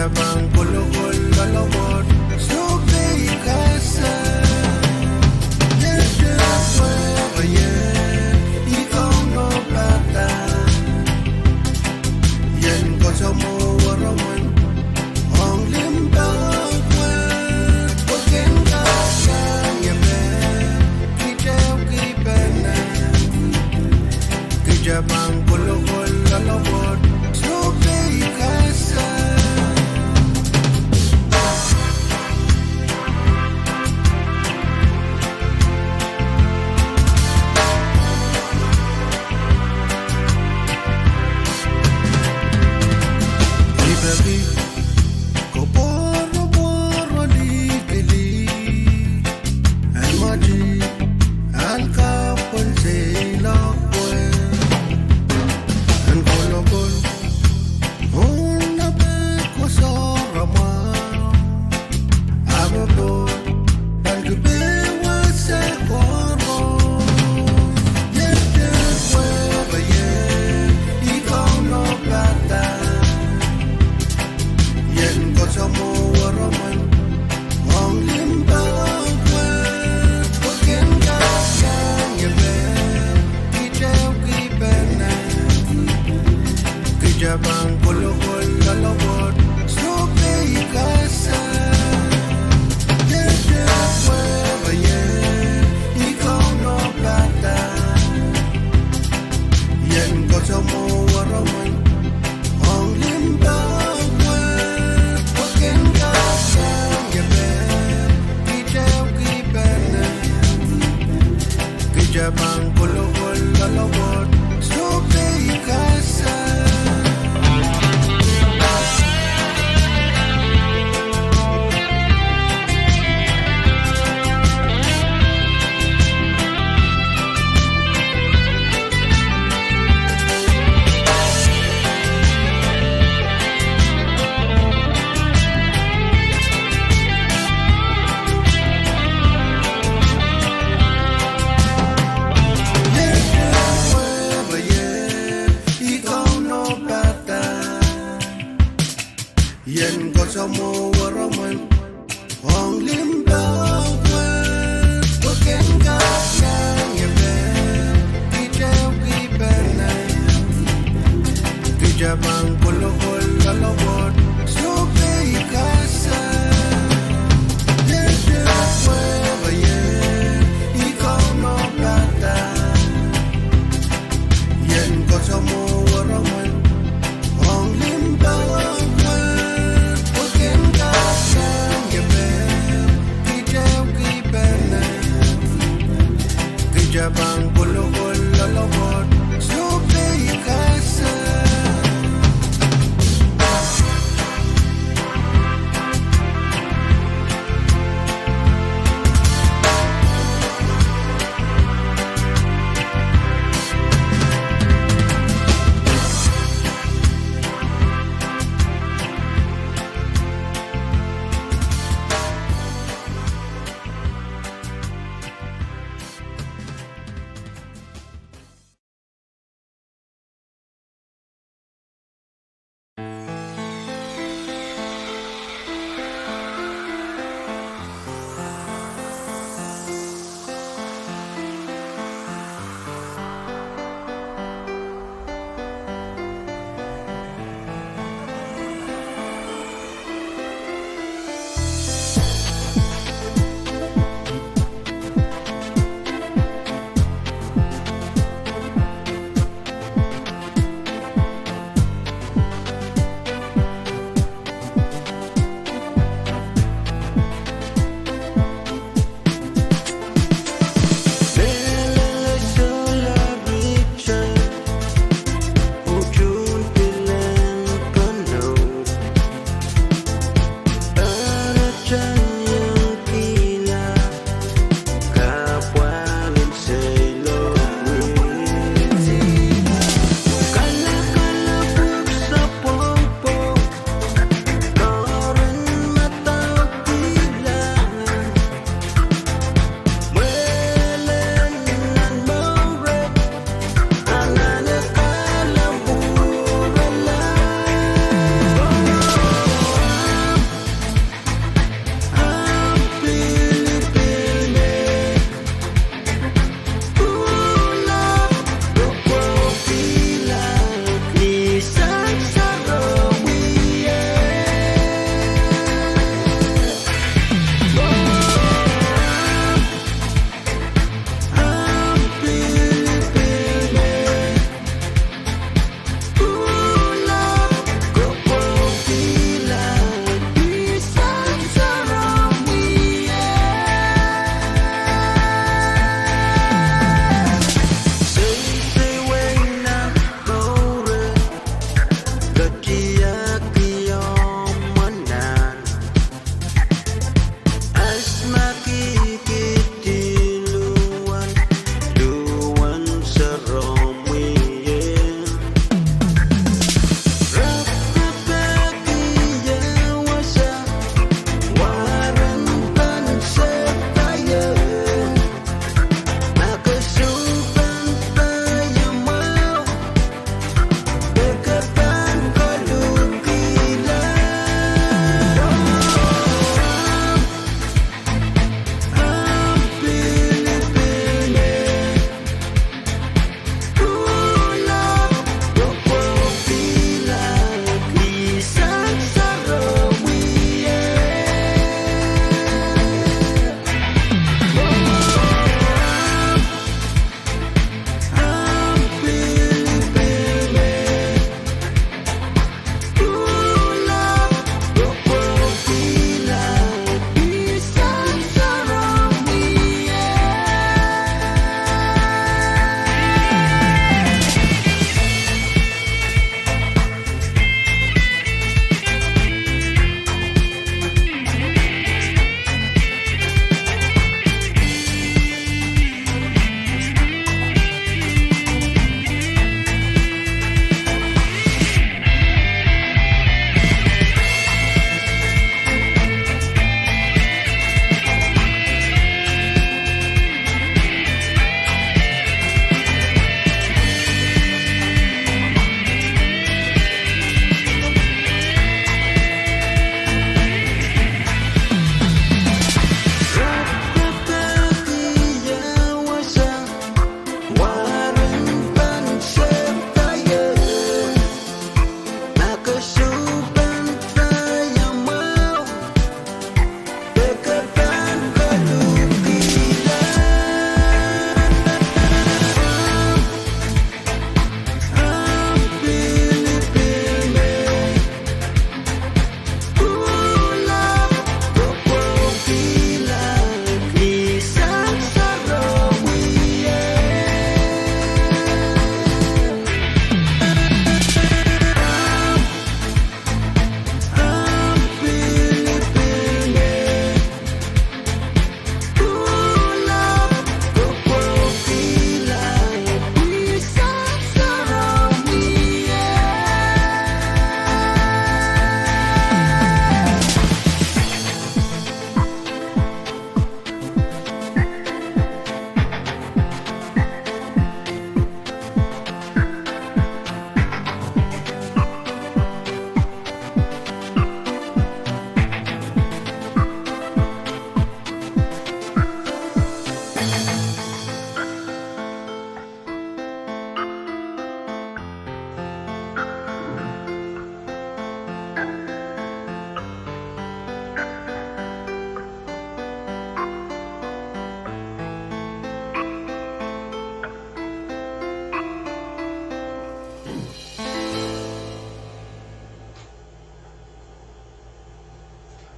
Kejabang kulukul lalawot Subay kasa Yedaway Ikaw no plata Yen ko sa mo waraman Ang limbawin Pagkin ka sang yabe Kijaw kibana Kejabang kulukul lalawot Subay kasa Kejabang kulukul lalawot Subay kasa Yedaway Ikaw no plata Yen ko sa mo waraman Ang limbawin Pagkin ka sang yabe Kijaw kibana Kejabang kulukul lalawot Subay kasa Yen ko sa mo waraman Ang limbawin Pagkin ka sang yabe Kijaw kibana Kejabang kulukul lalawot Subay kasa Yedaway Ikaw no plata Yen ko sa mo waraman Ang limbawin Kejabang kulukul lalawot Subay kasa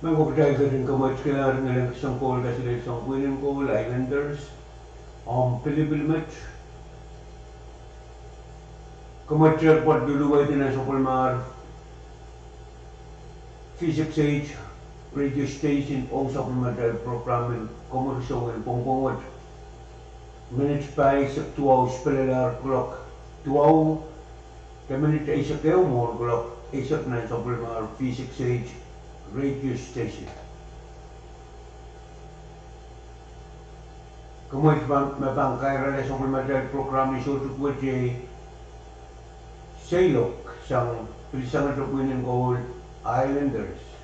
Mag-updrive ka match ngayon isang call kasi isang Pwuhng call, Islanders, Pilipilit. Kamatch airport duluway din sa Palmar, V6AH Radio Station, Pwuhng sa Palmar program, komerso ng Pohnpei. Minutes by sa 2 spelar clock, 2 minutes ay sa kayo more clock, isap na sa Palmar V6AH Radio Station. Kemudian mabangkai relasi pemadam program isu tujuh Selok sang pilihan Pwuhng Gold Islanders.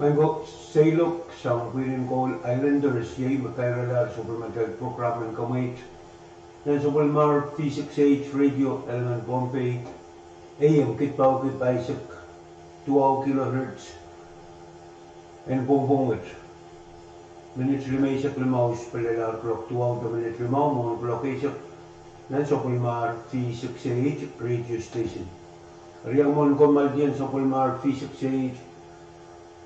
Mango Sailok, some William Cole Islanders, Yay, Makairala, Supplemental Program and Kuwait. Then Supplemar V6AH Radio, Element Pohnpei, AM Kitpao Kit Bicep, 2 kHz, and Pwuhng. Minutes Limay sa Klimaus, Pelelar Clock, 2 minutes Limau, Mon Clock Isip, then Supplemar V6AH Radio Station. Riyang Mon Komaldian, Supplemar V6AH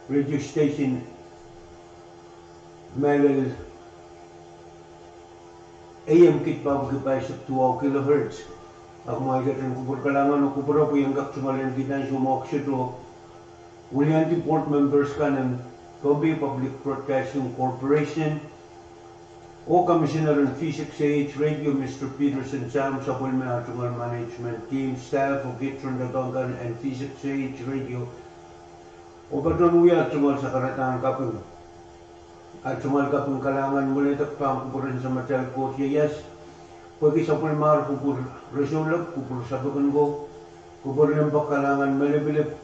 Radio Station, Melel AM Kitpao Kit Bicep, 2 kHz. Ako makikita ng kupur kalangan o kupur po yung kaksumalan kita yung sumoksito. Ulihan di board members ka ng Pohnpei Public Broadcasting Corporation o Missionary V6AH Radio, Mr. Peterson Sam sa Pohnpei National Management Team, staff of Gitron Datongan and V6AH Radio o patunuya at sumal sa karataan kapag at sumal kapag kalangan muli at pangkupuran sa Matal ko siya yes. Pwede sa pulmar, kupur resulag, kupur sabakan ko, kupur ng pagkalangan malibilip,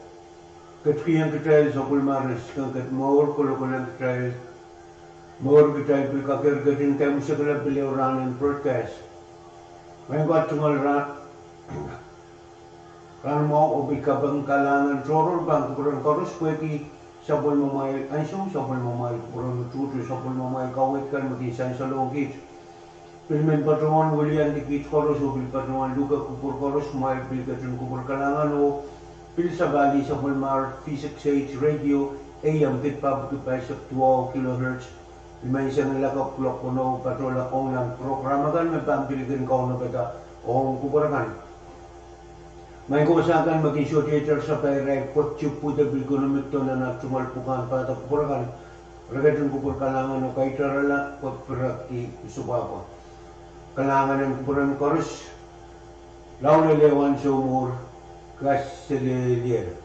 katkiyang kitayal sa pulmaris, kang kat mawar kulukulang kitayal, mawar kitayal pilkakir katin kayo sa kalab biliwran and broadcast. Ngayon ko at sumal ran mo o pilkabang kalangan soror bang kupuran korus, pwede sa pulmamay ansong, sa pulmamay kupuran tutu, sa pulmamay kawit kan mag-isay sa logit. Pilmen patrungan William Dikit Koros o pil patrungan Luka Kupur Koros, Mahal pil katun Kupur Kalangan o pil sa bali sa Pulmar V6AH Radio, AM Kitpao Kit Bicep, 2 kHz. Limay isang nilakap klok kuno patrola kong ng programa kan, may pampiligan ko na bata o kupurakan. May kumasakan mag-issue theater sa Pahrek, Potyup po dabil ko namit to na nagsumalpukan para kupurakan. Ragatun Kupur Kalangan o kay Tarala, Pahrek Subapa. Kalangan ng kupuran chorus, launa lewan sumur, kasililier.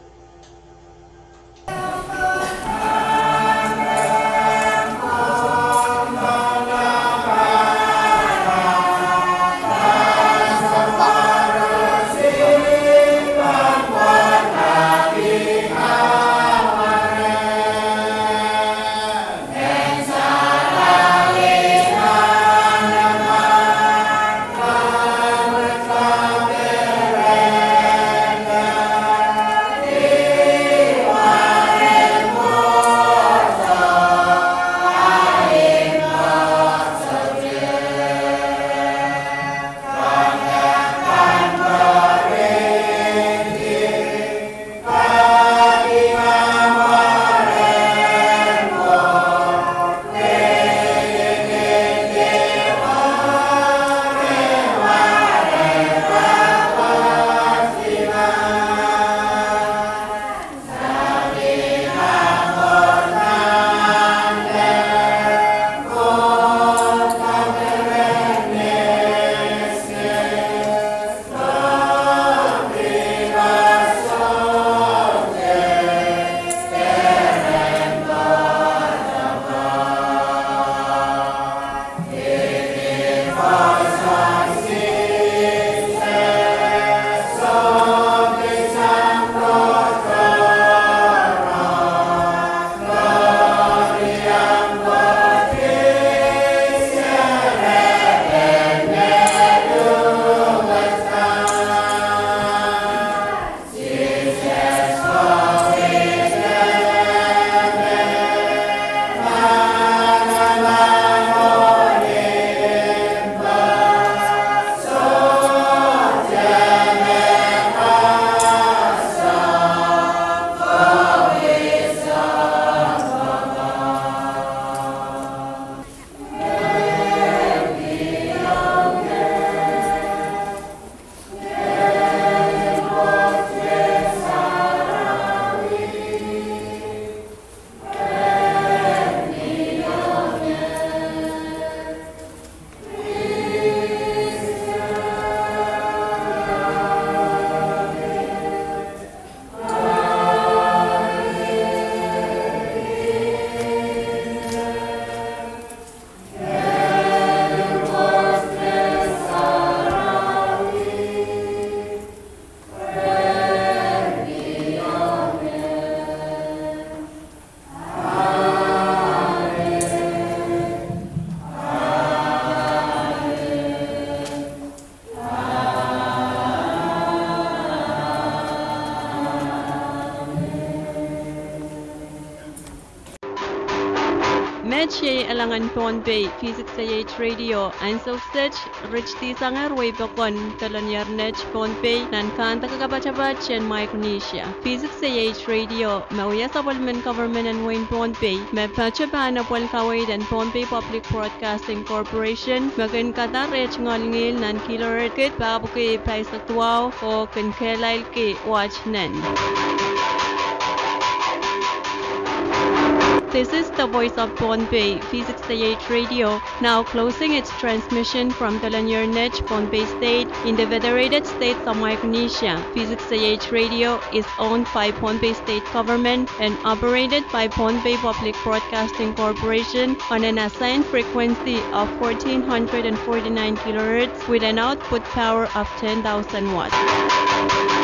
Neche alangan Pohnpei V6AH Radio and so such rich tisangar way bakon talanyar nech Pohnpei nan kanta kagabachabat chen Micronesia V6AH Radio mauya supplement government and Wayne Pohnpei me pachaban apol kawaid and Pohnpei Public Broadcasting Corporation magan kata rech ngolngil nan kilohertz kit babuke paisaktuaw o kankelail ke watch nen. This is the voice of Pohnpei, V6AH Radio, now closing its transmission from Talanyarnech, Pohnpei State, in the Federated States of Micronesia. V6AH Radio is owned by Pohnpei State Government and operated by Pohnpei Public Broadcasting Corporation on an assigned frequency of 1449 kHz with an output power of 10,000 watts.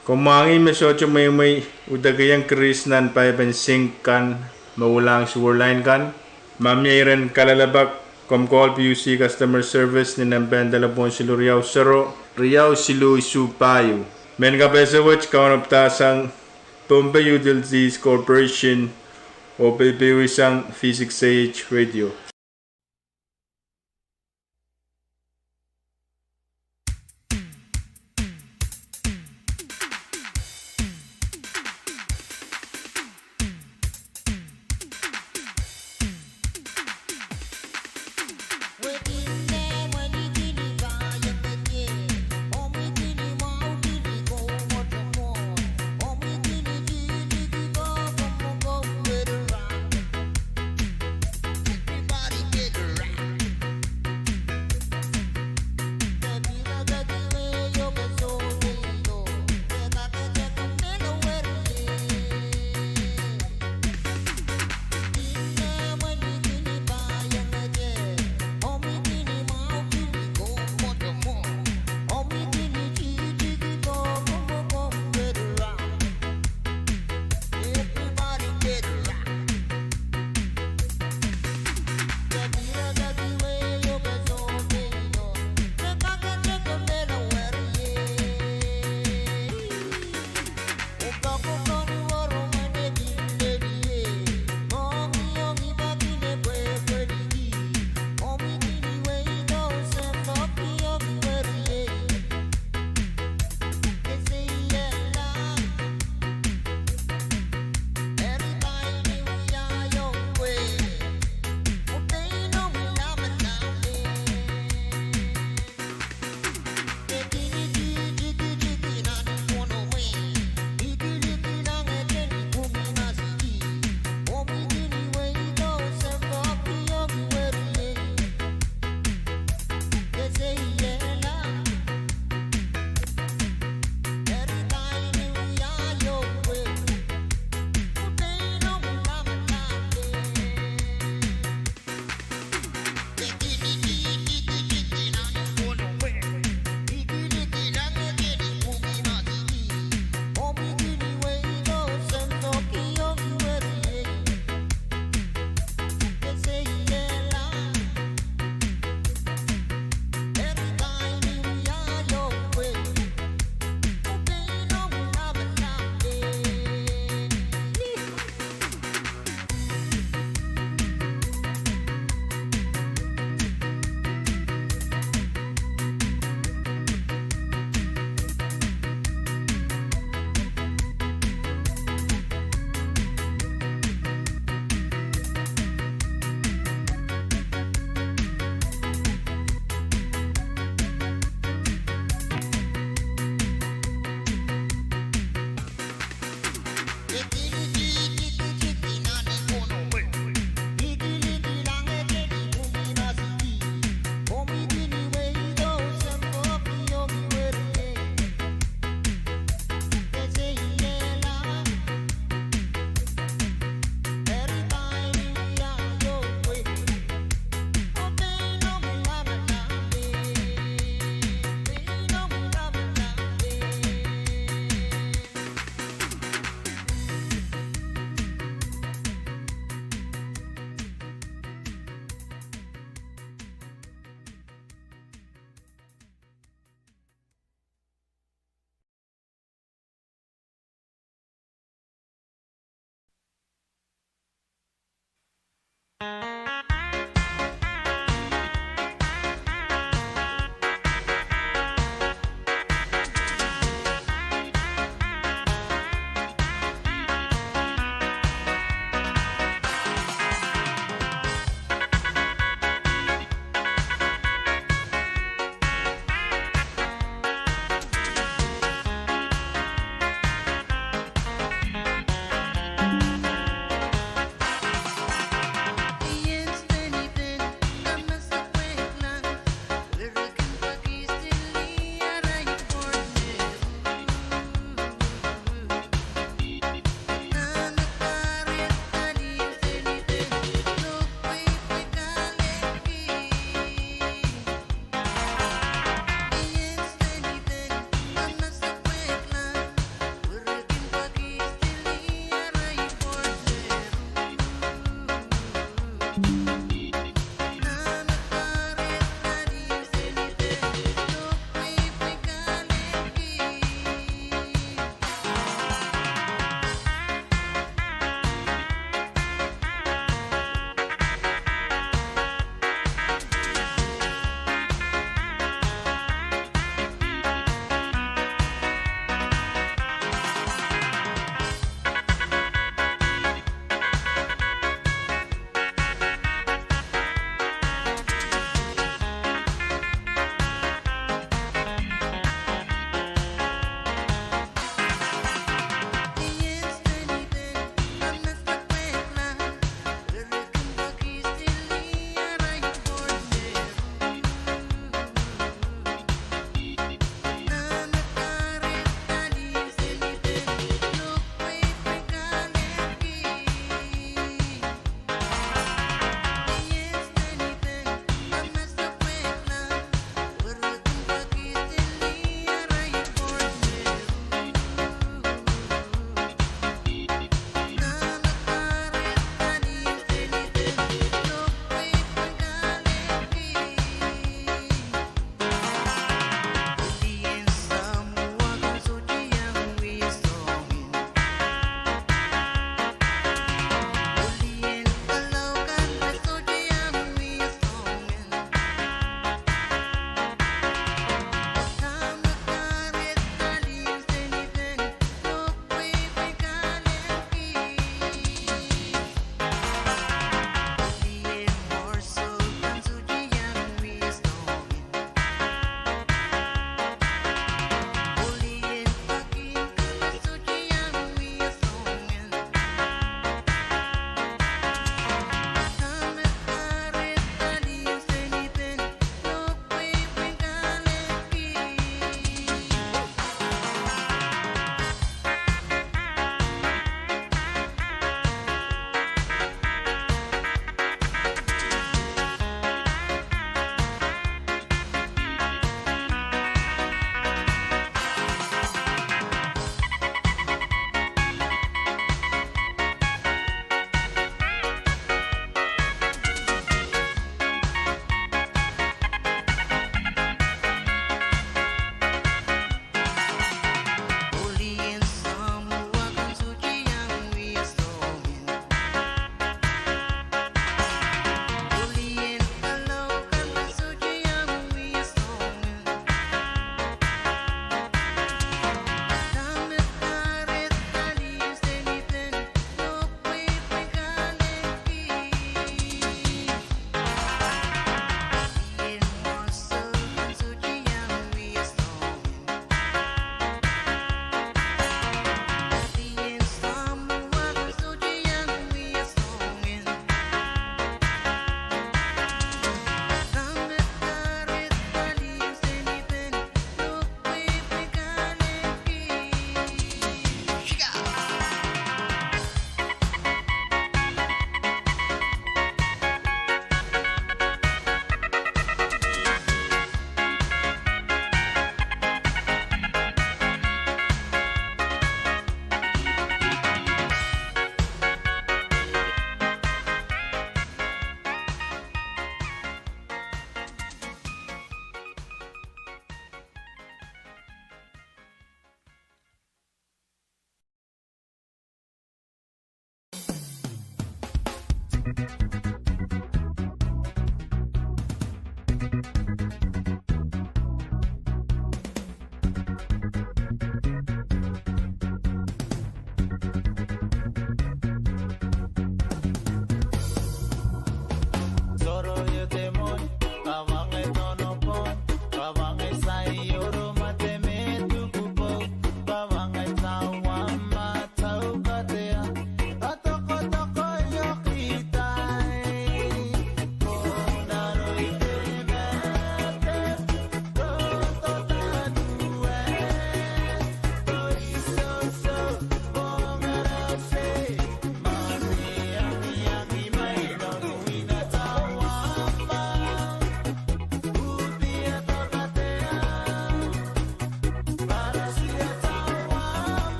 Kumangi mesocho may udagayang Chris nan paipansing kan maulang suwarline kan. Mamyairan kalalabak Komkol PUC Customer Service ni Namban Dalabon Silu Riau Saro Riau Silu Isu Payu. Men kapesawach kawan optasang Pohnpei Utilities Corporation o PAPWARESOU V6AH Radio.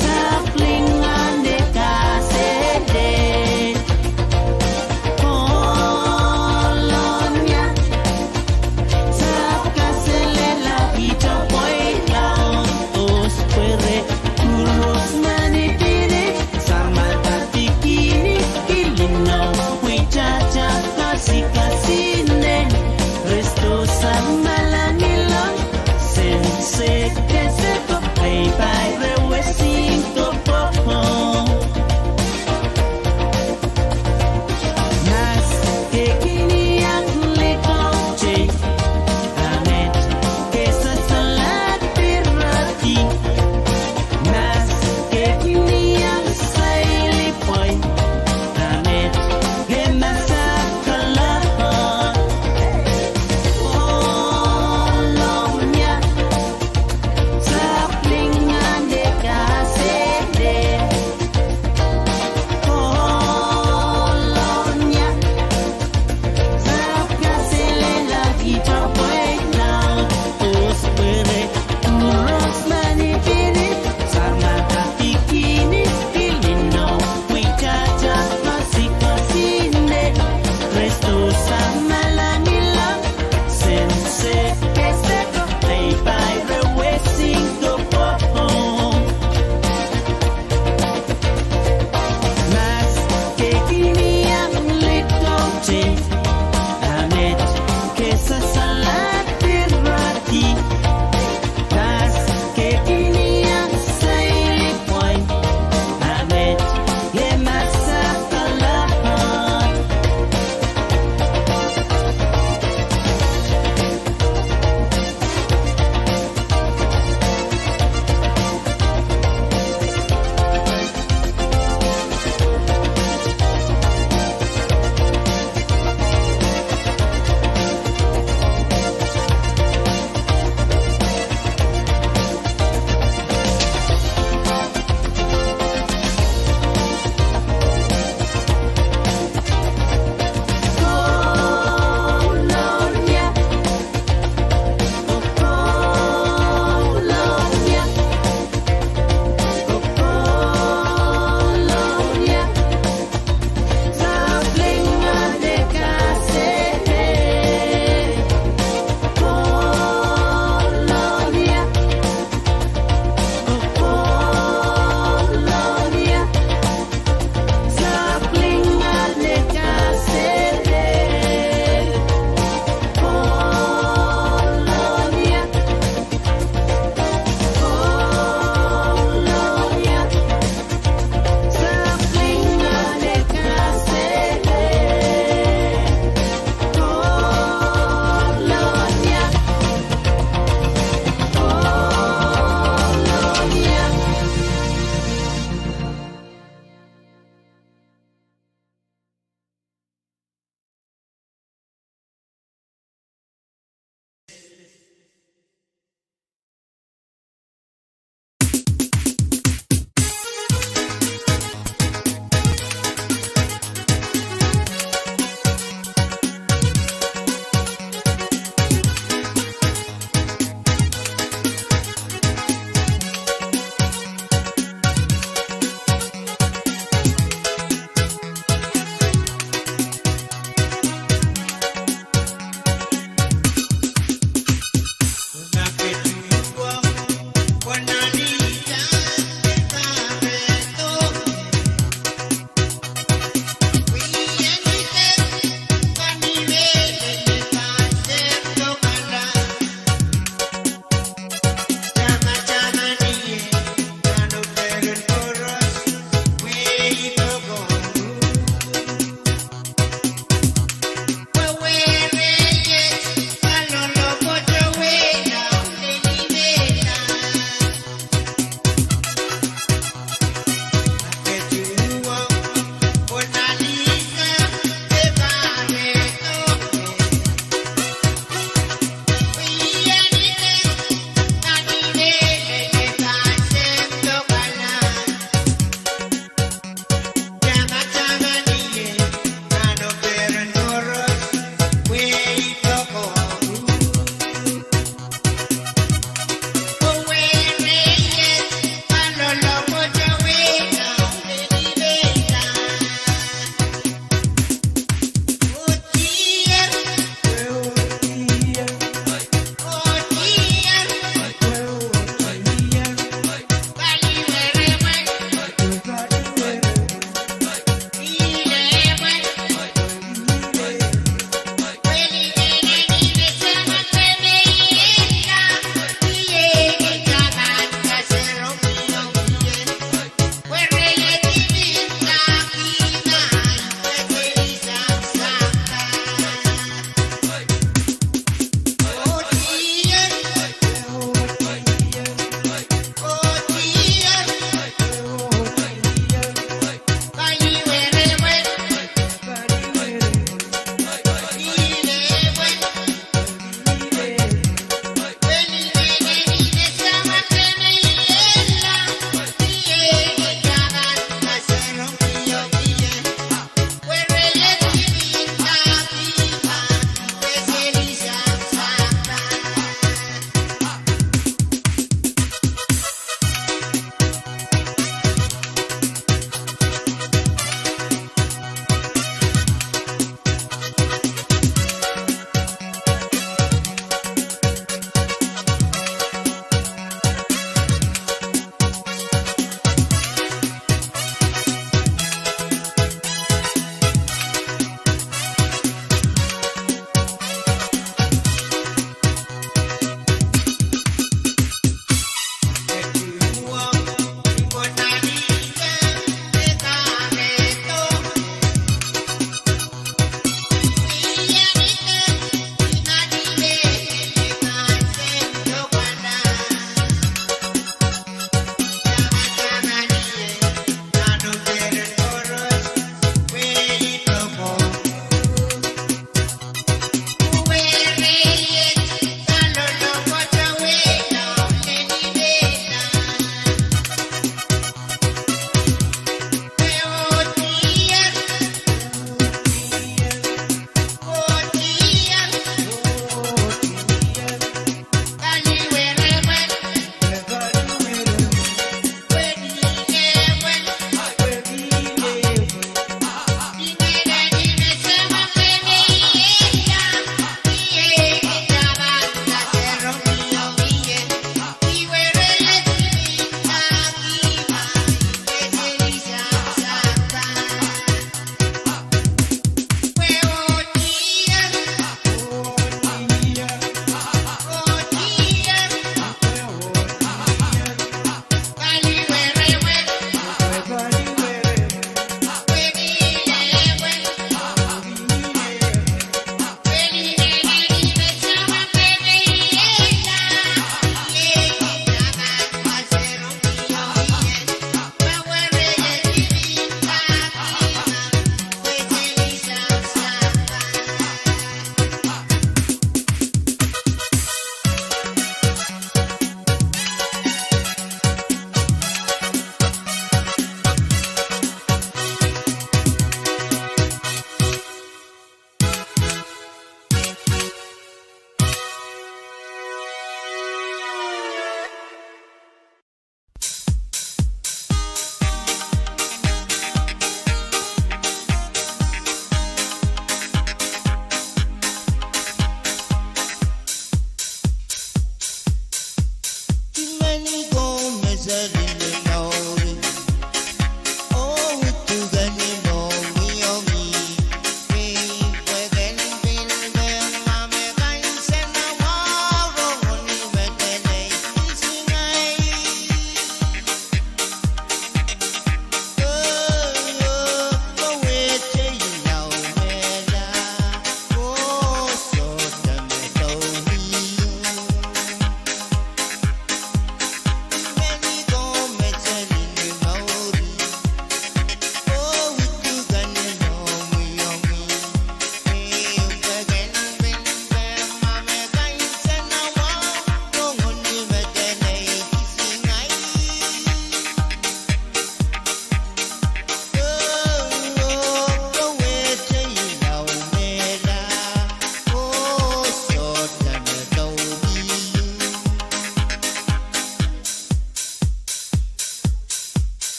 Sapling ande kase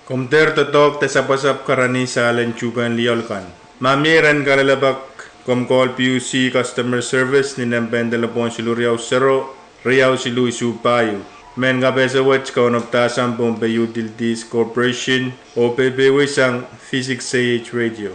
Kumter totok te sapasap karani sa lenchugan liolkan. Mamiran kalalabak komkol PUC Customer Service ni Nampen Telepon Siluriao Sero, Riau Silu Isupayo. Men kapesawat kaunaptasan Pohnpei Utilities Corporation o PPWSang V6AH Radio.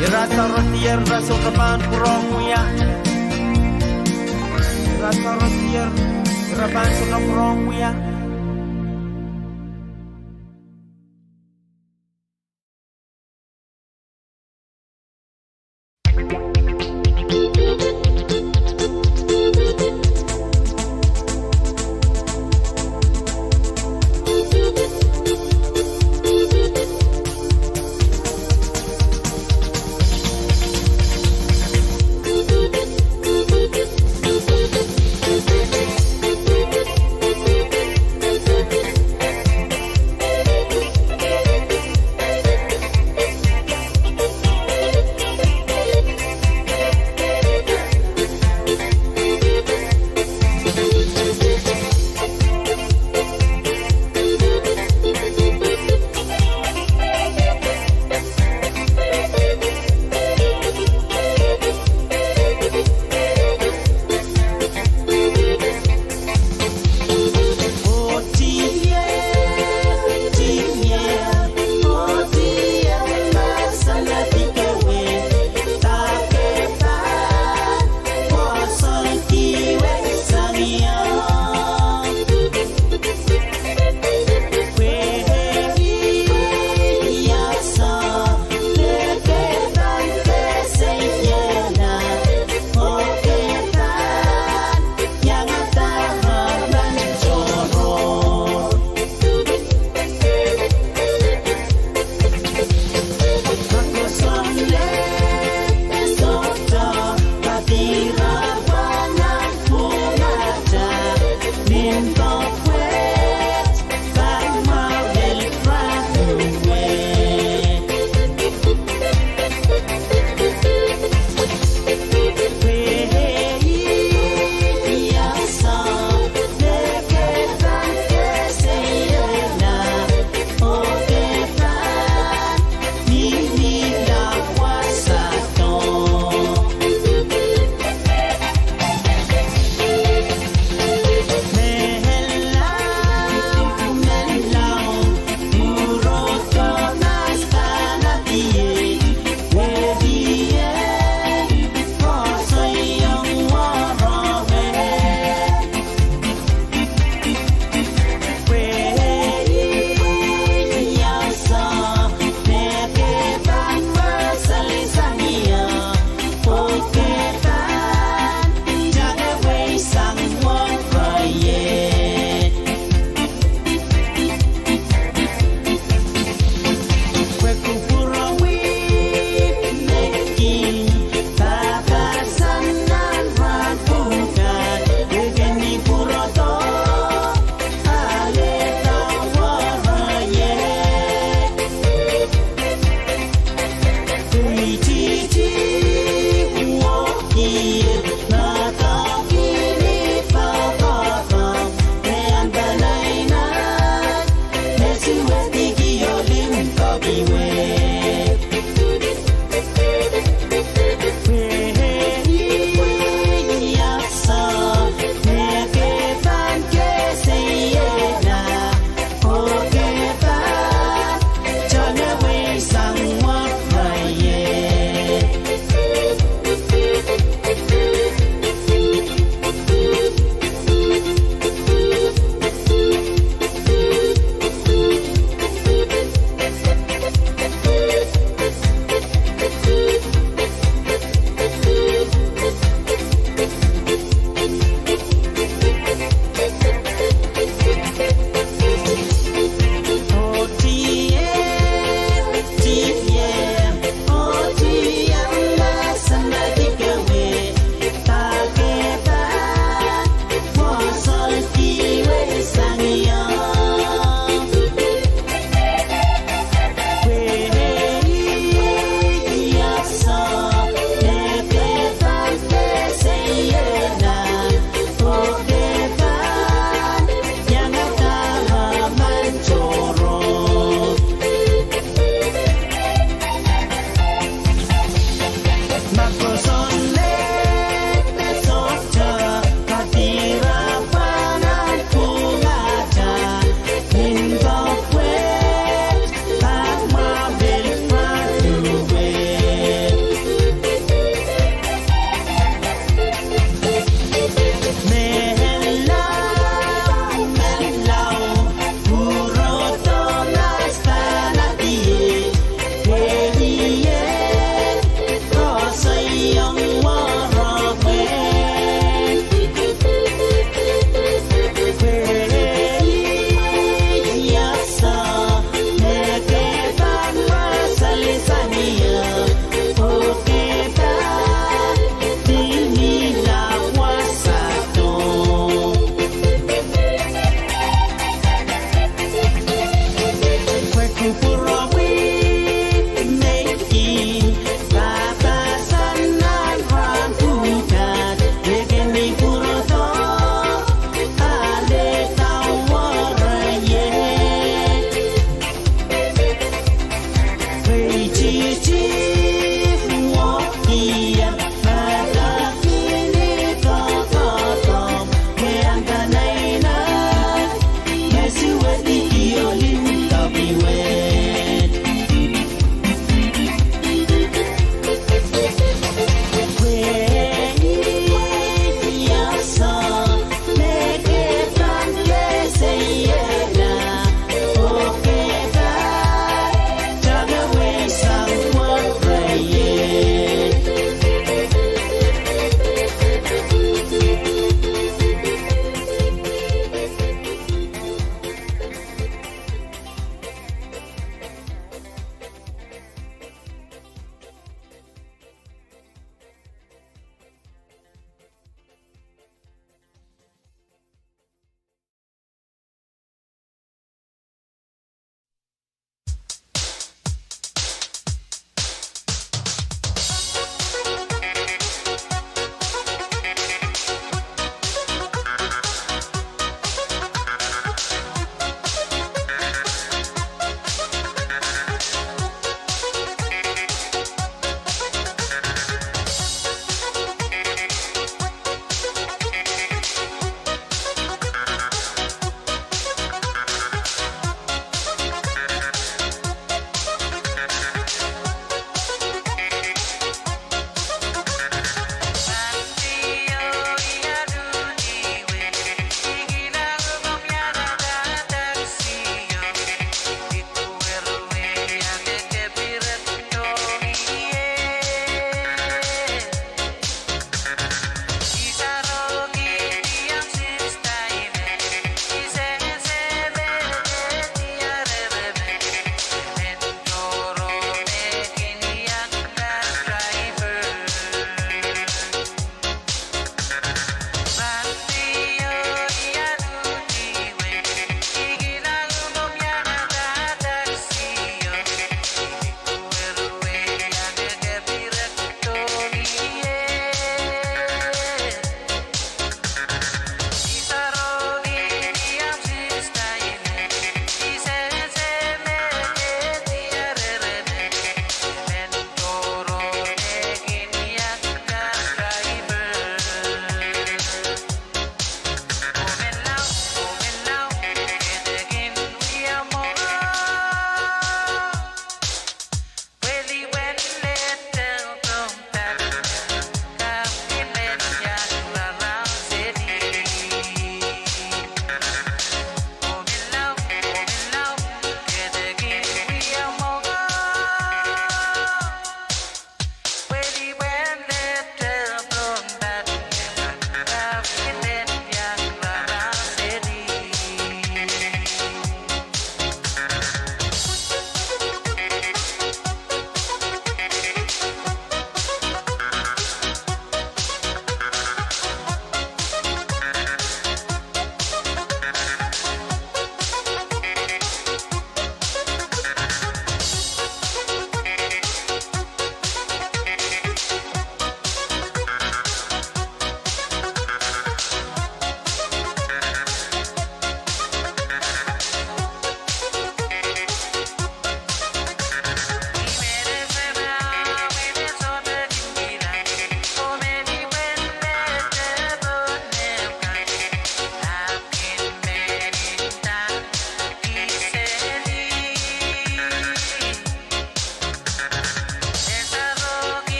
Irasa rotier raso kapan kurong muya Irasa rotier rapan suka kurong muya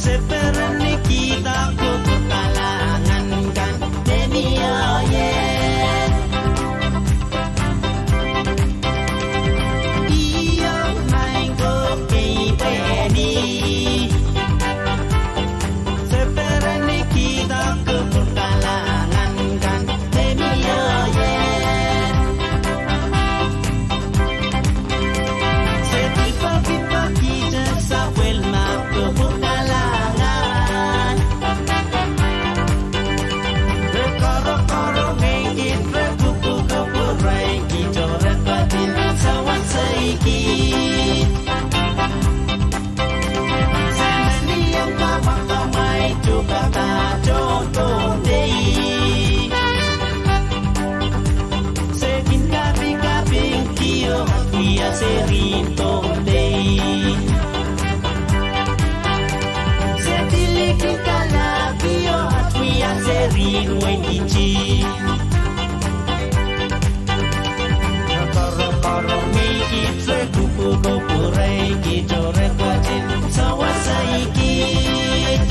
Seperni kita keberkalangan kan Demia yeah. Yang main ke KPWERESOU Seperni kita keberkalangan kan Demia yeah. Setiba-tiba kita sawel mak keberkalangan Rekoro-koro ngengit rekuku kepurai kita repatin sawat seikit Semeni yang kamai juga tak contoh dei Sekin kaping-kaping kio hakia serintong dei Setilikin kalapio hakia serin wengici Rekoro-koro ngengit rekuku kepurai kita repatin sawat seikit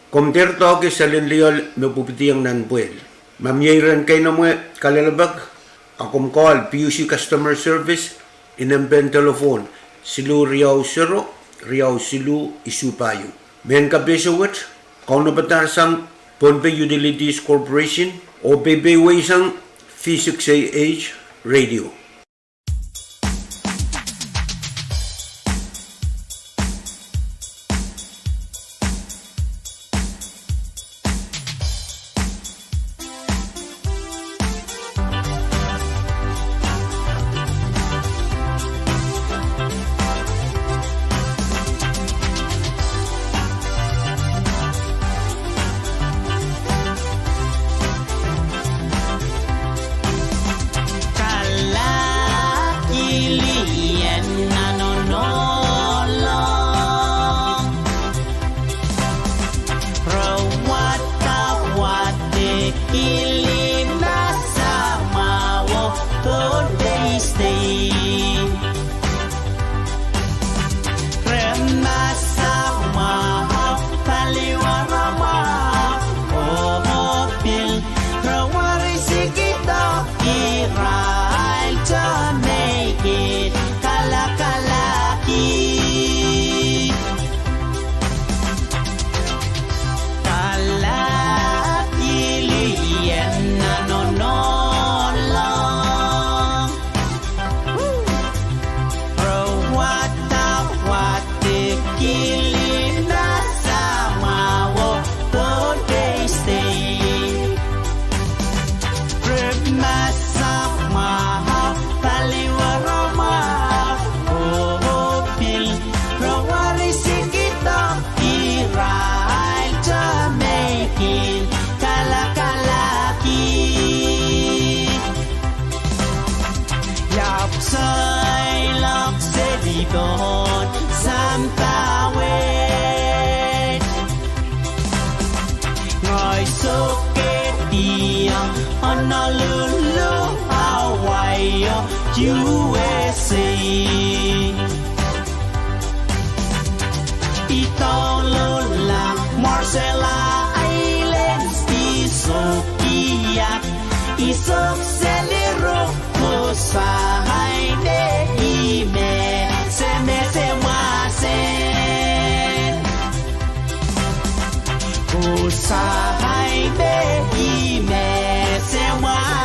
Komterto ke salin liol me pupitiang nan buel. Mamyairan kay na mo kalalabag. Akom call PUC Customer Service inamben telephone silu Riau Sero Riau silu isupayo. Men kabesawat kau na batar sang Pohnpei Utilities Corporation o BBW sang V6AH Radio. USA Itolola Marcella Islands Isokiat Isok Seliro Kusahay Ne Ime Seme Semasen Kusahay Ne Ime Semasen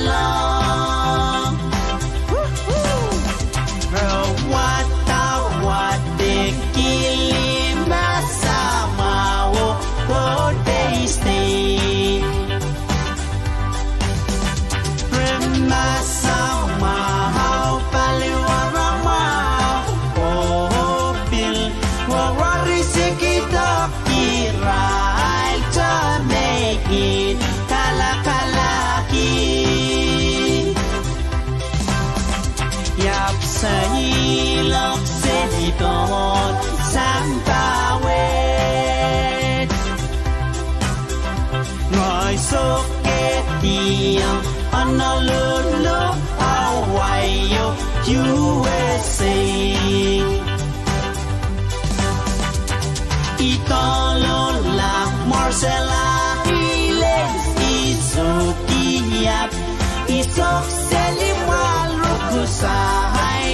love. Tiang Honolulu, Hawaii, USA. Itolola, Marcella, Hiles, Isukiyap, Isok, Selimal, Rukusahai,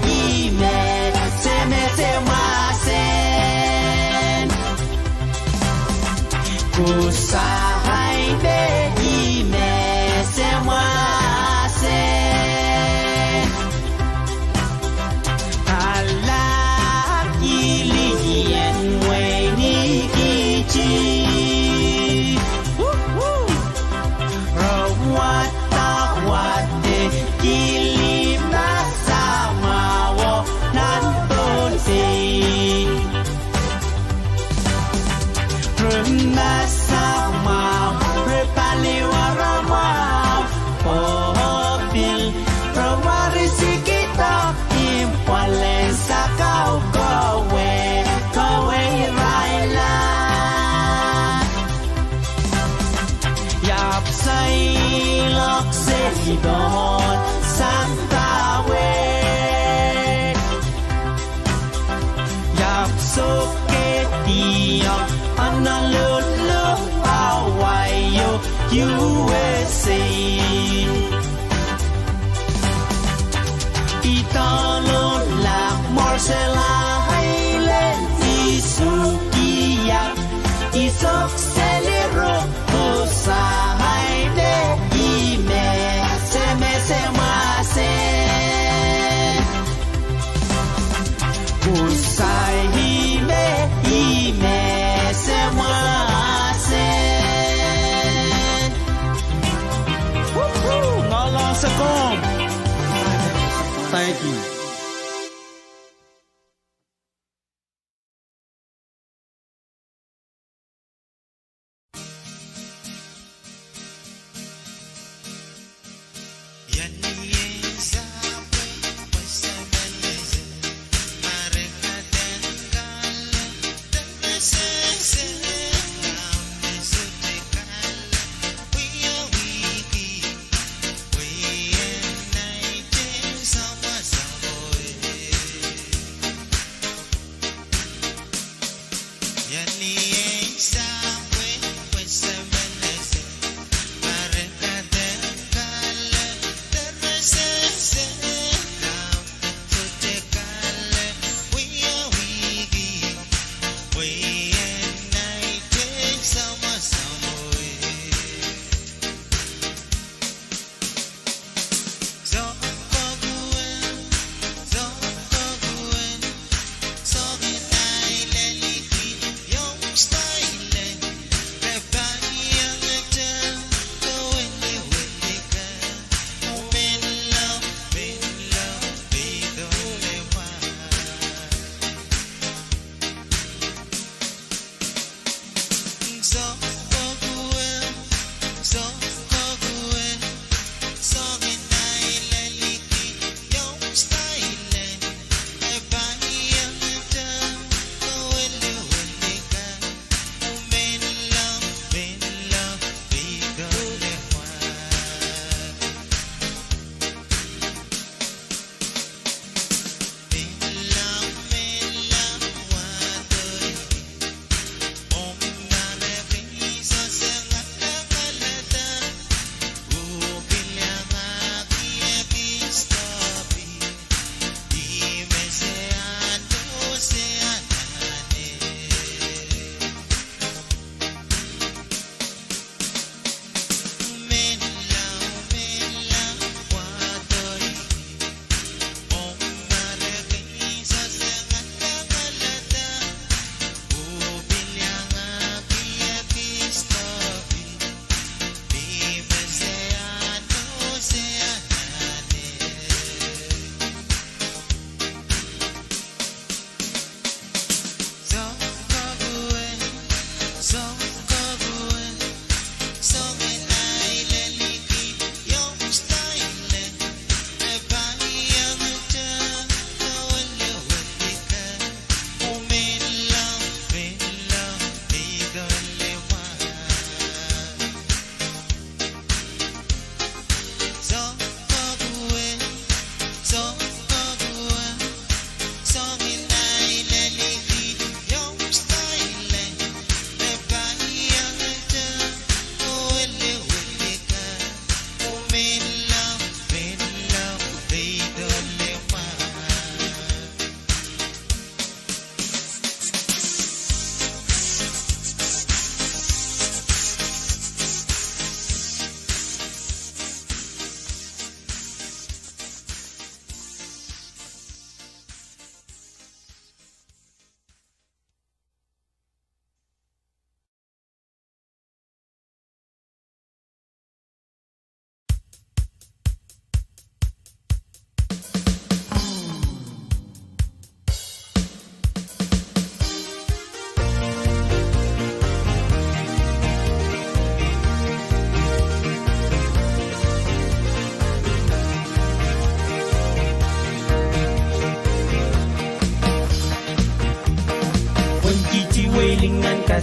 Ime, Semesemasen, Kusahai, Ime, Semasen, Alakilian, Weni, Kichi, Rawata, Wate, Kilima, Samawo, Nantonsi, Rumasama, Repaliwarama, Pohopil, Rawarisikita, Impwalensa, Kaukowe, Kowe, Raila, Yapsay, Loksedon, Santawe, Yapsoketiyo, Honolulu, Hawaii, USA. Itolola, Marcella, Highlands, Isukiya, Isok, Selero, Kusahaide, Ime, Semesemasen, Kusahime, Ime, Semasen. Woohoo! Ngolong Sekong. Thank you.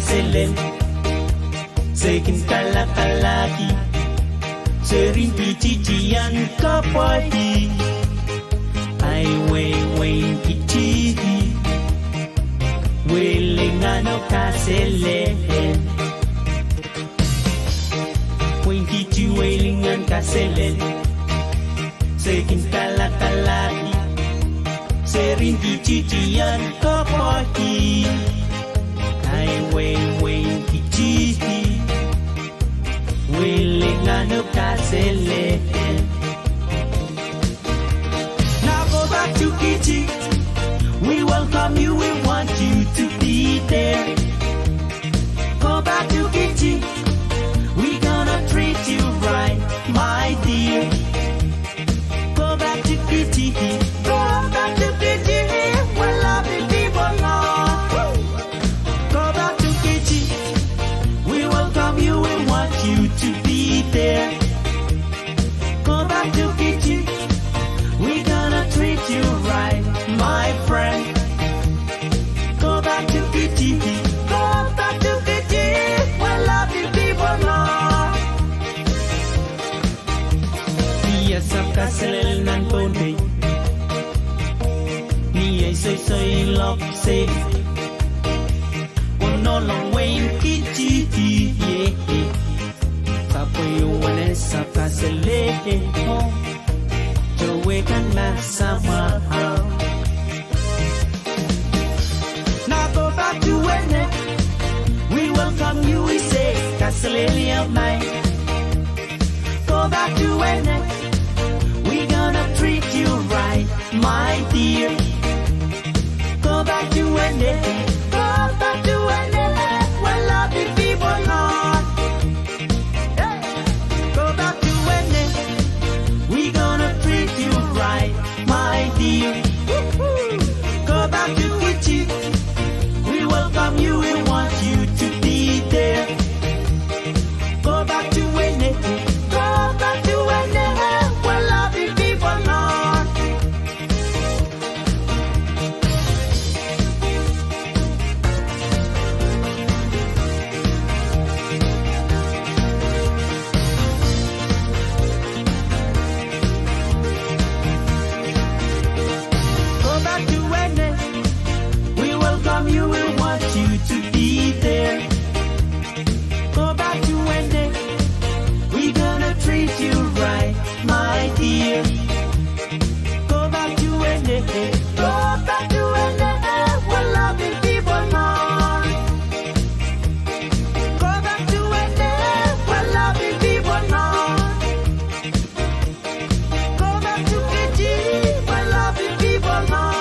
kaselen Sekin kalakalaki Serin pichichian kapwahi Ai weng kichi Welengano kaselen Weng kichi welengan kaselen Sekin kalakalaki Serin pichichian kapwahi Ai weng kichi Welengano kaselen Now go back to Kichi. We welcome you, we want you to be there. Go back to Kichi. We gonna treat you right, my dear. Go back to Kichi. Go back to Kichi. Where lovely people are. Go back to Kichi. We welcome you, we want you to be there. Go back to Kichi. We gonna treat you right, my friend. Go back to Kichi. Go back to Kichi. Where lovely people are. Nia sabka selel nan Pohnpei. Nia soy lok se. No long way in Kichi. Yeah. Tapoy wane sabka selel. We can laugh somehow. Now go back to Wene. We welcome you, we say, Castelli of mine. Go back to Wene. We gonna treat you right, my dear. Go back to Wene. Go back to Wene. Where lovely people are. Go back to Wene. We gonna treat you right, my dear. Go back to Kichi. We welcome you, we want you to be there. Go back to Wene. Go back to Wene. Where lovely people are. You will want you to be there. Go back to Wene. We gonna treat you right, my dear. Go back to Wene. Go back to Wene. Where lovely people are. Go back to Wene. Where lovely people are. Go back to Kichi. Where lovely people are.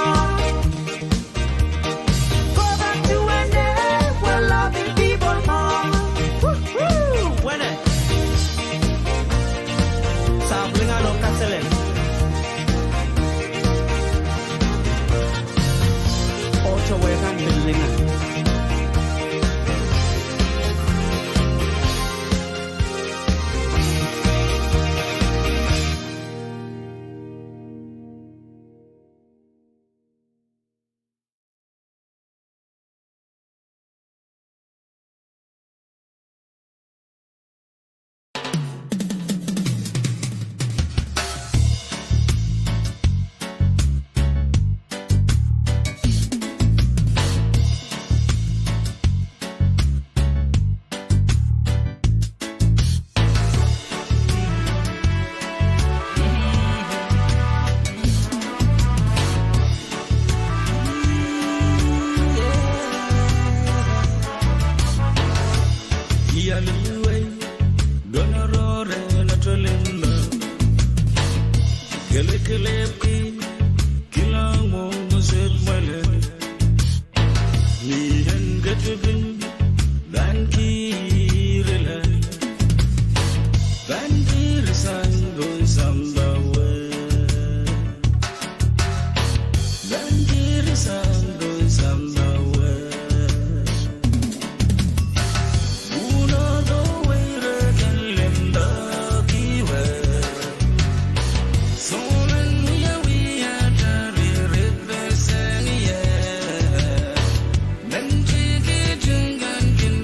Can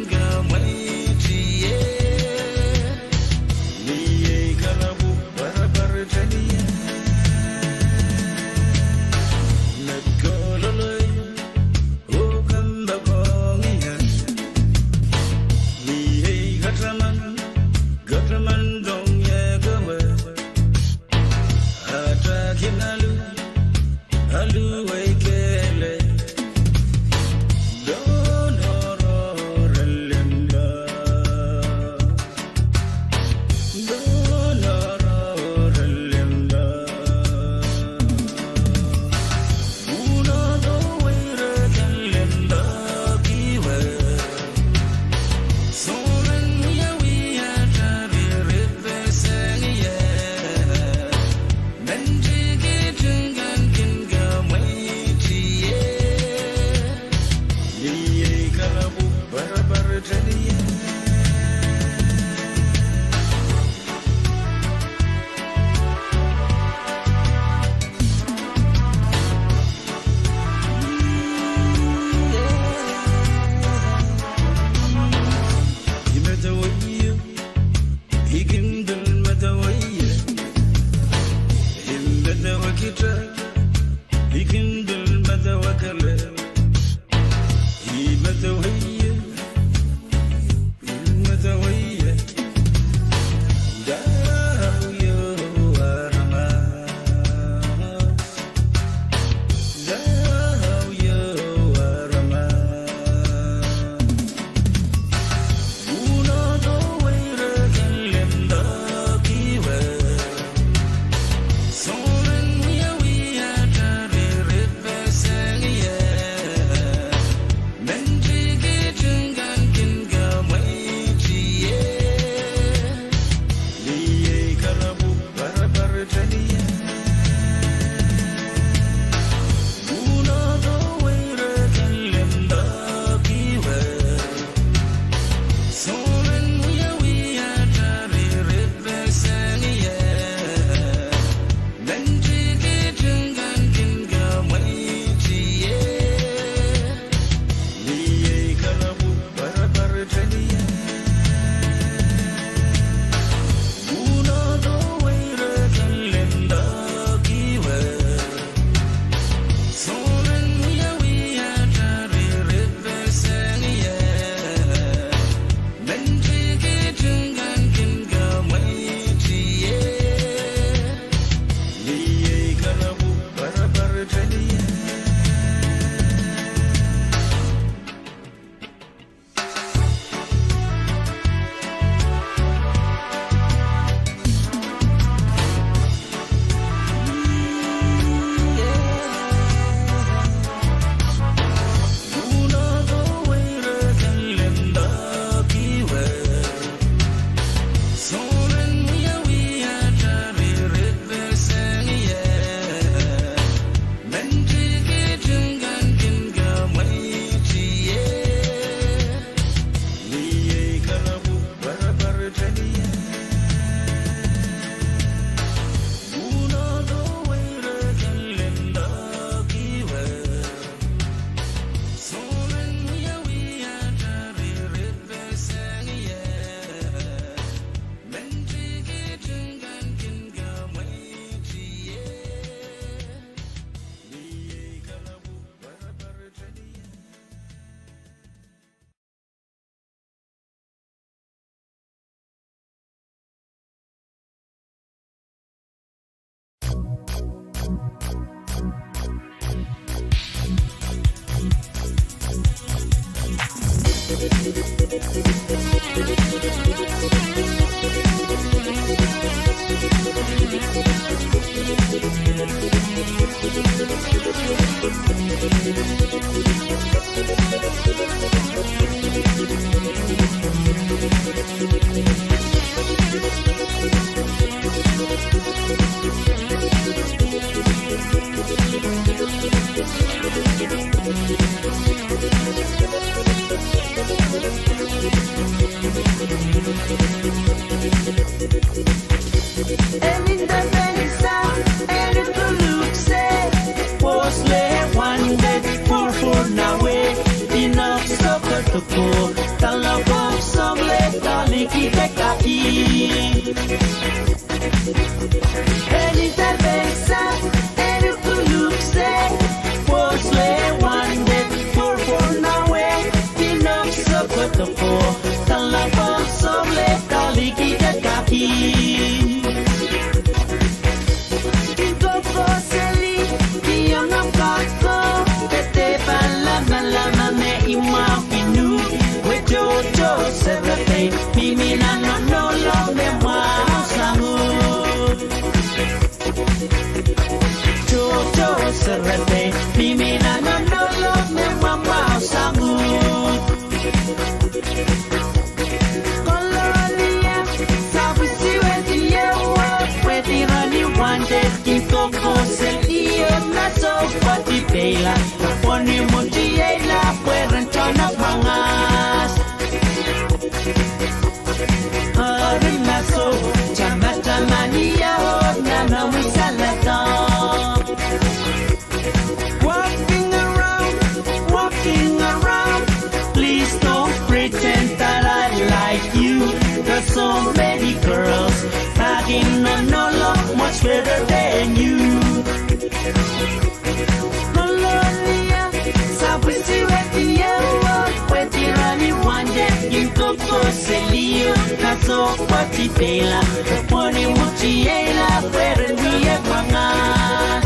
maso patipela poni muchiela pero we mangas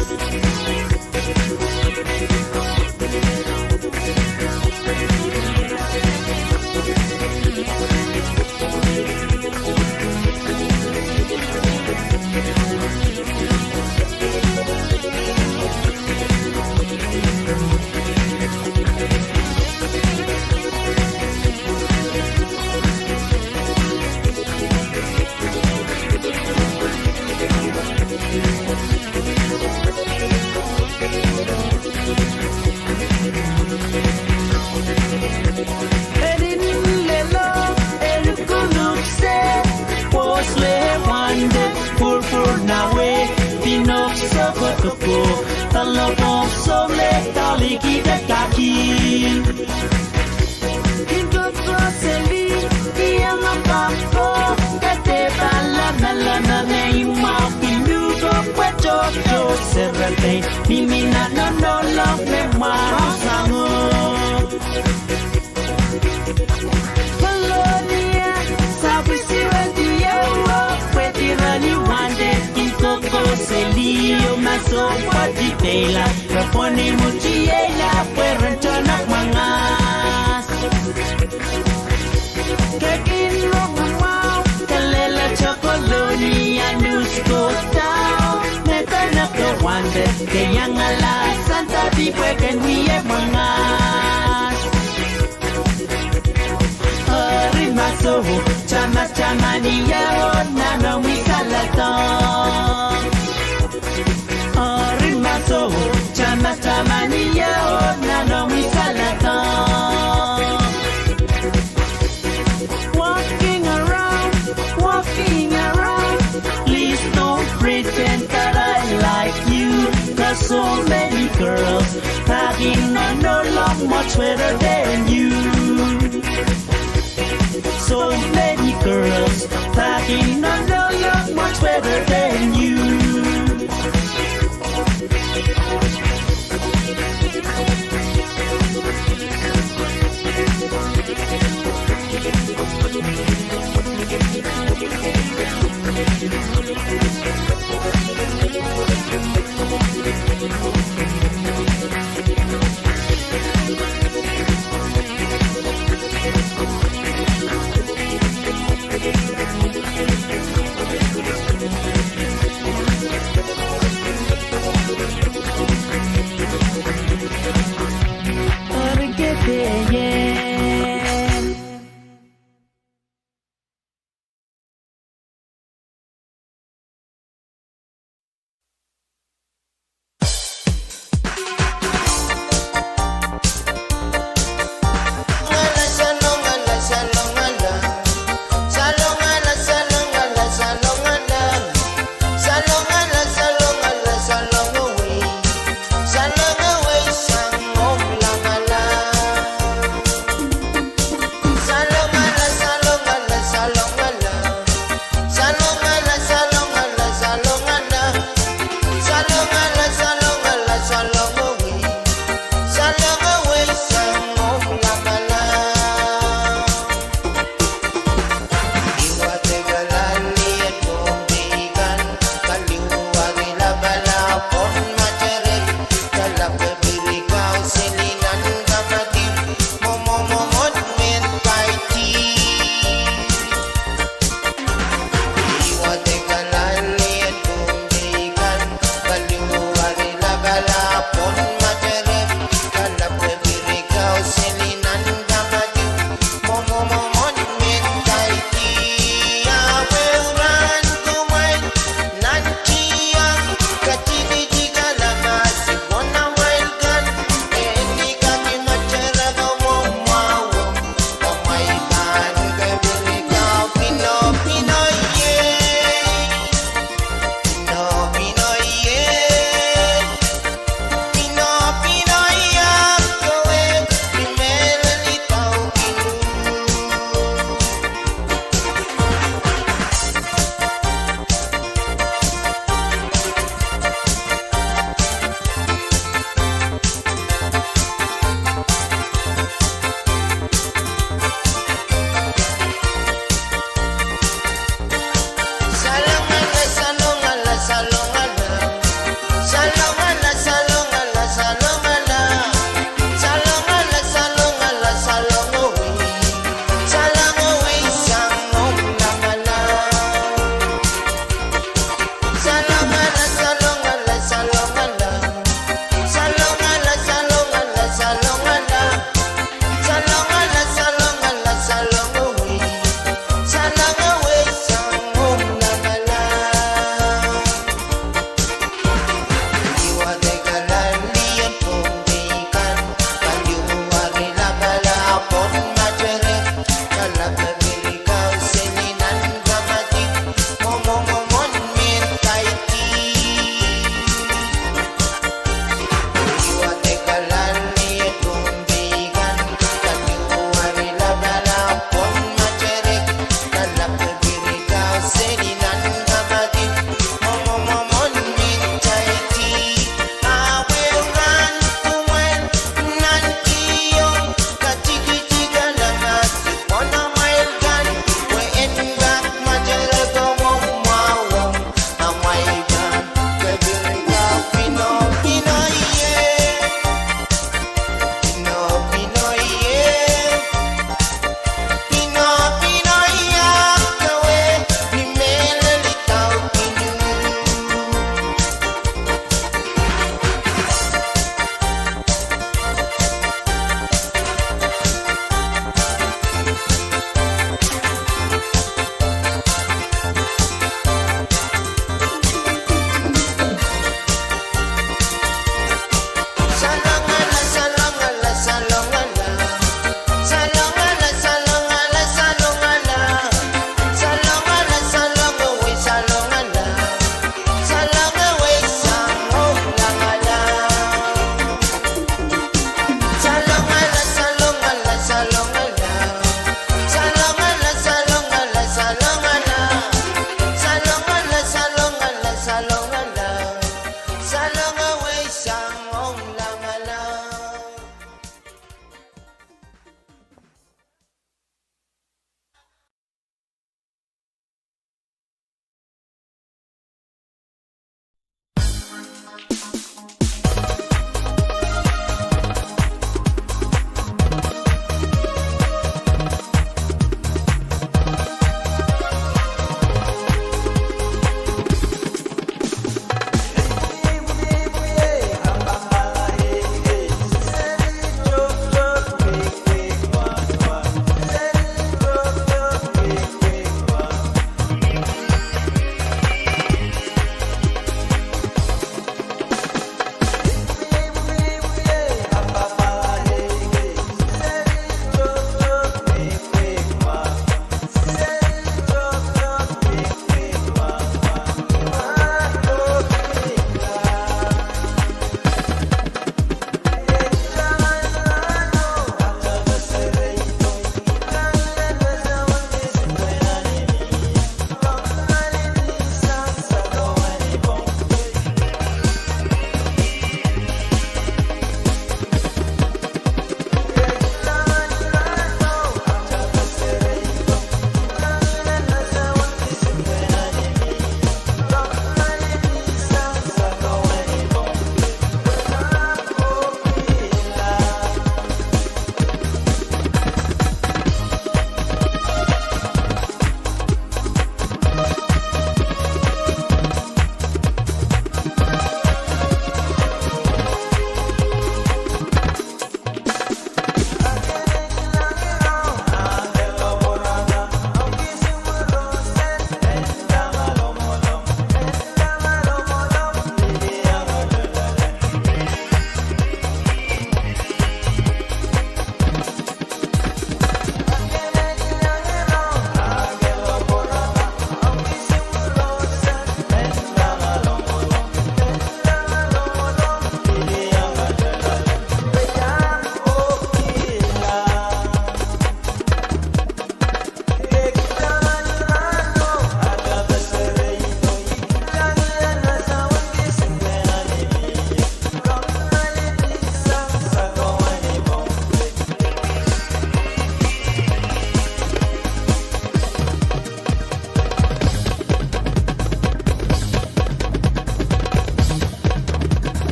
Talabong somle taliki de kaki Kinto seli dia mapapo kate bala malana nei mapindugo kwecho jo serate mimina no love me masango Colonia sabisiwa dia kwetirani wande Kinto selio maso patitela Raponi muchiela Puerentona mangas Kakin romao Kalela chocoloni Anusko tao Metana kawande Kayang ala Santa Bipweken wiye mangas Rimaso Chama niya Nano misalaton Rimaso Chama niya Nano misalaton Walking around Please don't pretend that I like you Cause so many girls Talking I know love much better than you So many girls talking I know love much better than you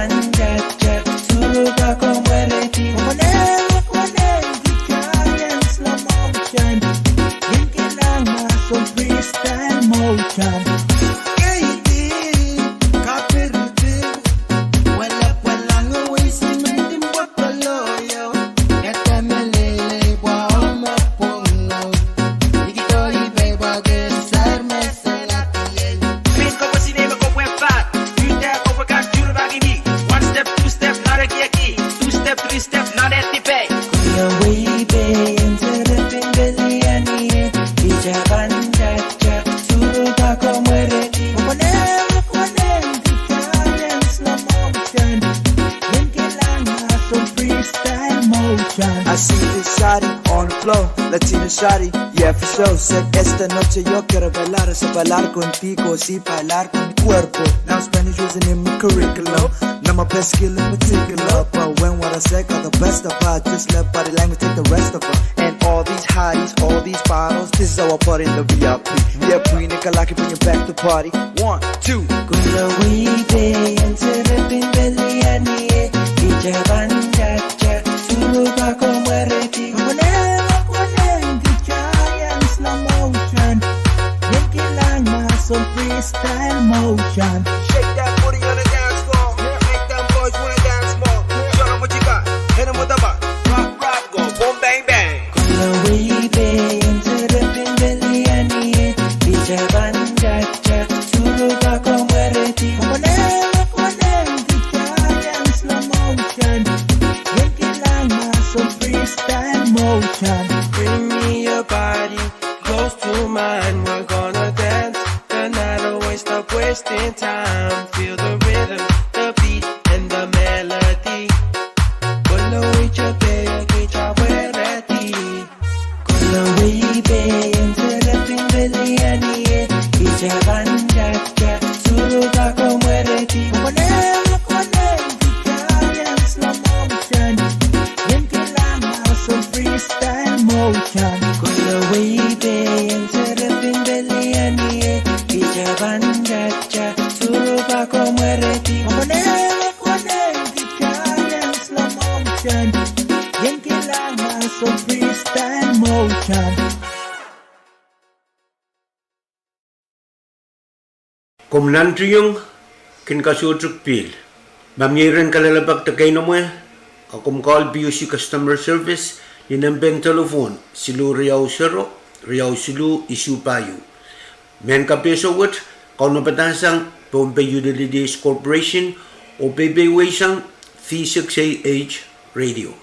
one jack, surug ako mareti. Kumanen, giant slow motion. Hindi lang masong freestyle. motion. I see this shawty on the floor, Latina shawty, yeah for sure. Said esta noche yo quiero bailar, so bailar contigo, sí bailar con mi cuerpo. Now Spanish wasn't in my curriculum, not my best skill in particular, but when what I said got the best of her, just let body language take the rest of her. And all these hotties, all these bottles, this is our party in the VIP. Yeah, Pwuhng, Nikalaki, bring it back to party. 1, 2. Kula wide, and Serapin Belly and the Ijabandacha, Suruba Komareti, Konem, the giant slow motion, making like muscle freestyle motion. Shake that booty on the dance floor. Make them boys wanna dance more. Show them what you got. Hit them with the butt. Rock, rock, go. Boom, bang, bang. Kula wide, and Serapin Belly and the Ijabandacha, Suruba Komareti, Konem, the giant slow motion, making like muscle freestyle motion. Bring me your body close to mine. We're gonna dance the night away. Stop wasting time. Feel the rhythm, the beat, and the melody. Kula wichapea KAPWARESOU. Kula wide, and Serapin Belly and the Ijabandacha, Suruba Komareti, Konem, the giant slow motion, making like muscle freestyle motion. Kula wide, and Serapin Belly and the Ijabandacha, Suruba Komareti, Konem, the giant slow motion, making like muscle freestyle motion. Komnandriyong kinkasutruk pil. Mamyiran kalalabak takay na mo akum call PUC Customer Service linambeng telefon silu Riau Sero, Riau Silu Isu Payu. Men kapeso wat kau napatasang Pohnpei Utilities Corporation o PBWASAU V6AH Radio.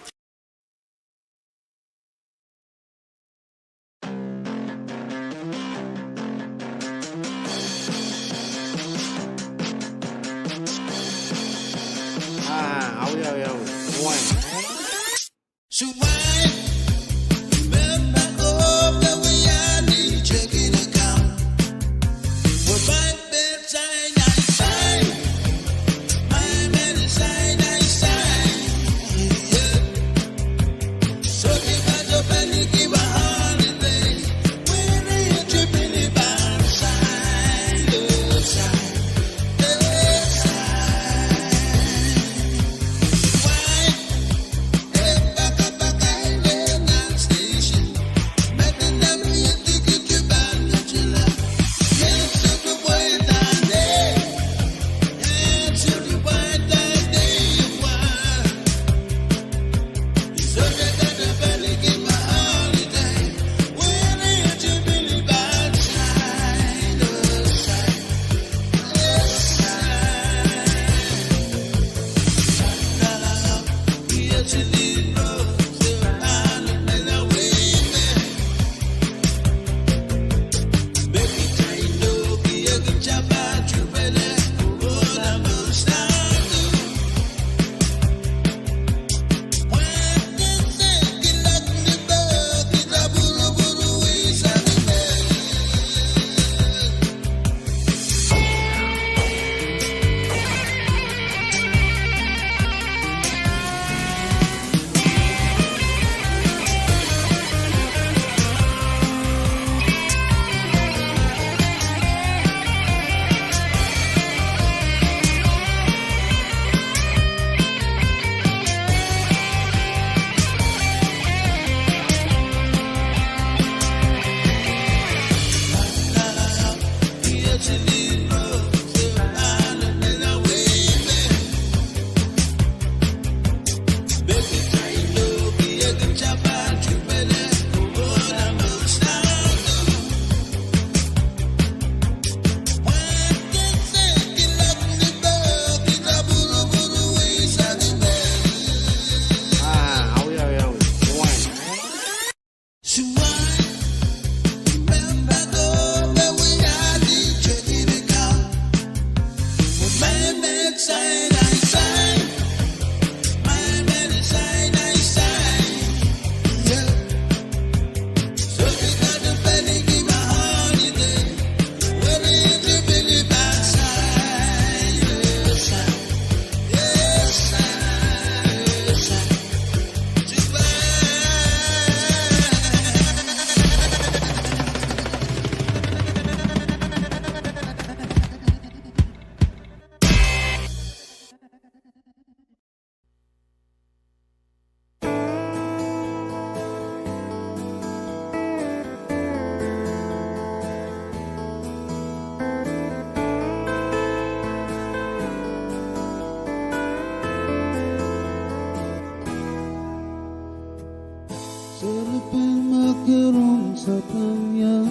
Silipin makirong sa kanya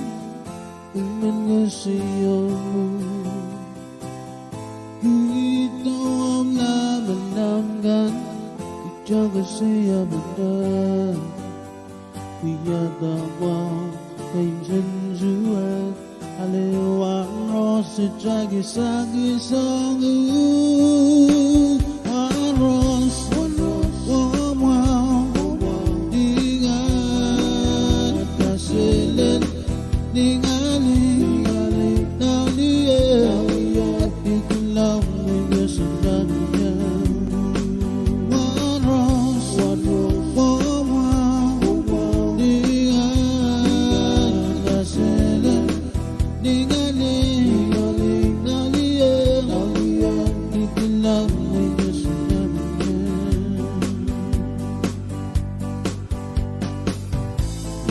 Imengasiyonu Ito ang laman-lamgan Ijaga siya benar Kuyadawa kay Jenjuan Alewang rosi jagi sagi sangu Aros Wamwang Dingan Kasilen Ningali Nalia Ikulang Nagasadanya Aros Wamwang Dingan Kasilen Ningali Nalia Ikulang Nagasadanya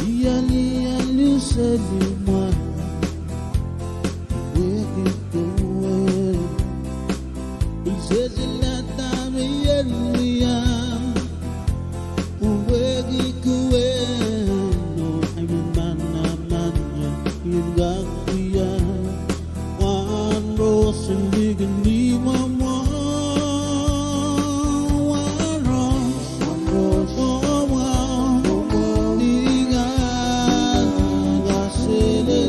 Iyan sa lima Where you going? Isasalata mayan niya Where you going? No, ay man niya Yung gagawin One rose and ligan ni mama One rose, oh wow Ingat Nagasilid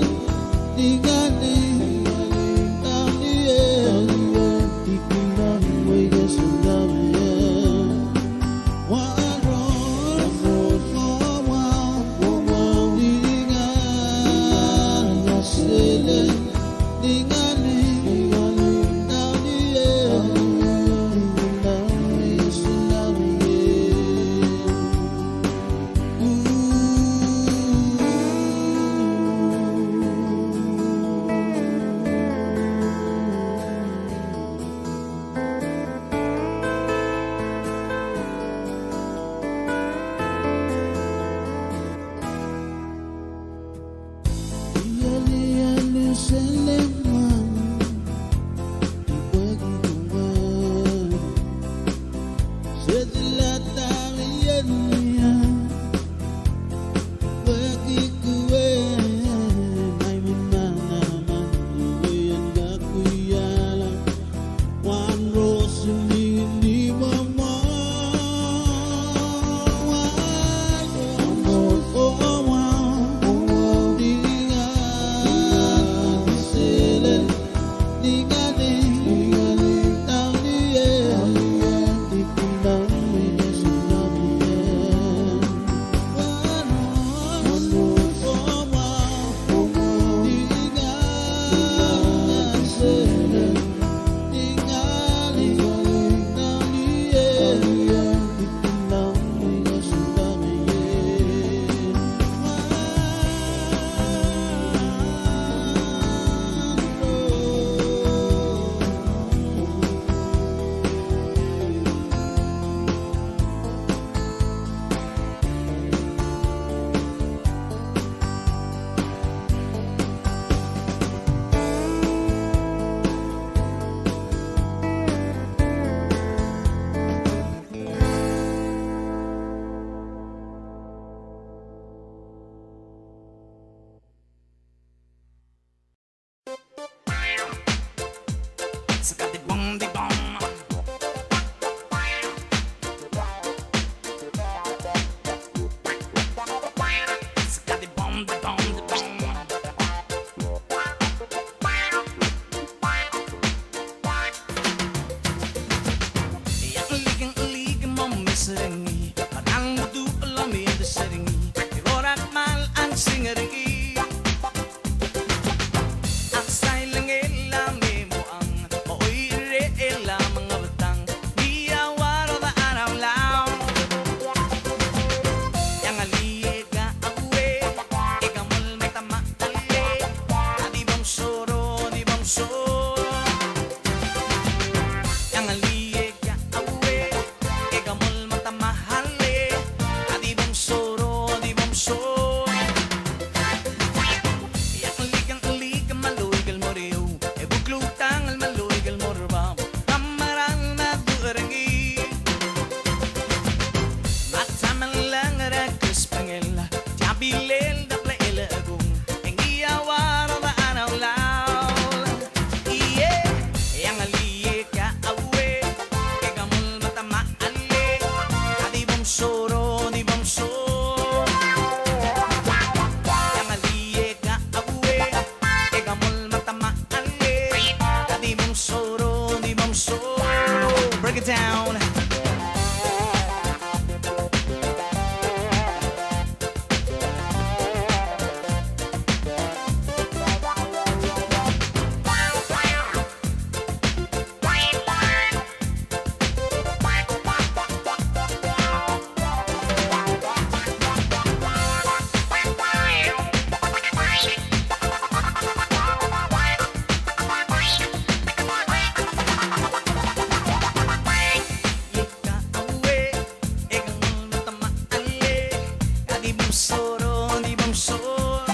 bum soro, di bum soro.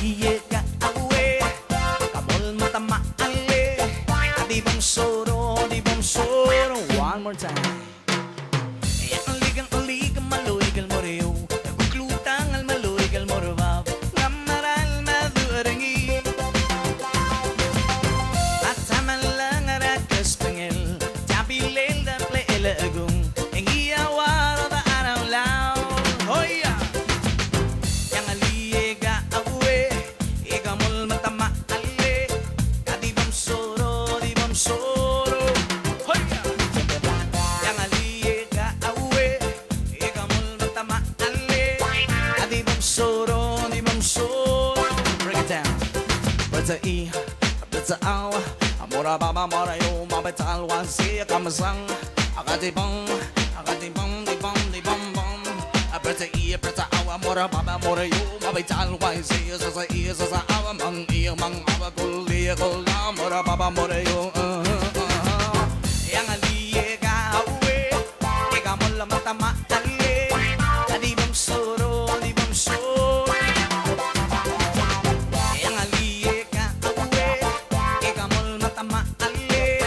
Liye ka awe, kabol mata maale, di bum soro, di bum soro. One more time. Aligang aligang maluigal mo rin, naguglutang al maluigal mo rin, ngamaral madurangi. At sama lang arakas pangil, tapilil da play agong, ang iyawara da araw lao. Hoy! Yang aliga awe, ikamul matama ale, kadibam soro, dibam soro. Hoy! Yang aliga awe, ikamul matama ale, kadibam soro, dibam soro. Break it down. Berta I, berta aw, amora baba mora yo, mabetal wansi kamasang, akadibang, dibang, dibang bang. Berta I, berta aw, amora baba mora yo, mabetal wansi, sa aw, mang awa kulli kulla, mora baba mora yo. Yang aliga awe, ikamul matama ale, kadibang soro, dibang soro. Yang aliga awe, ikamul matama ale,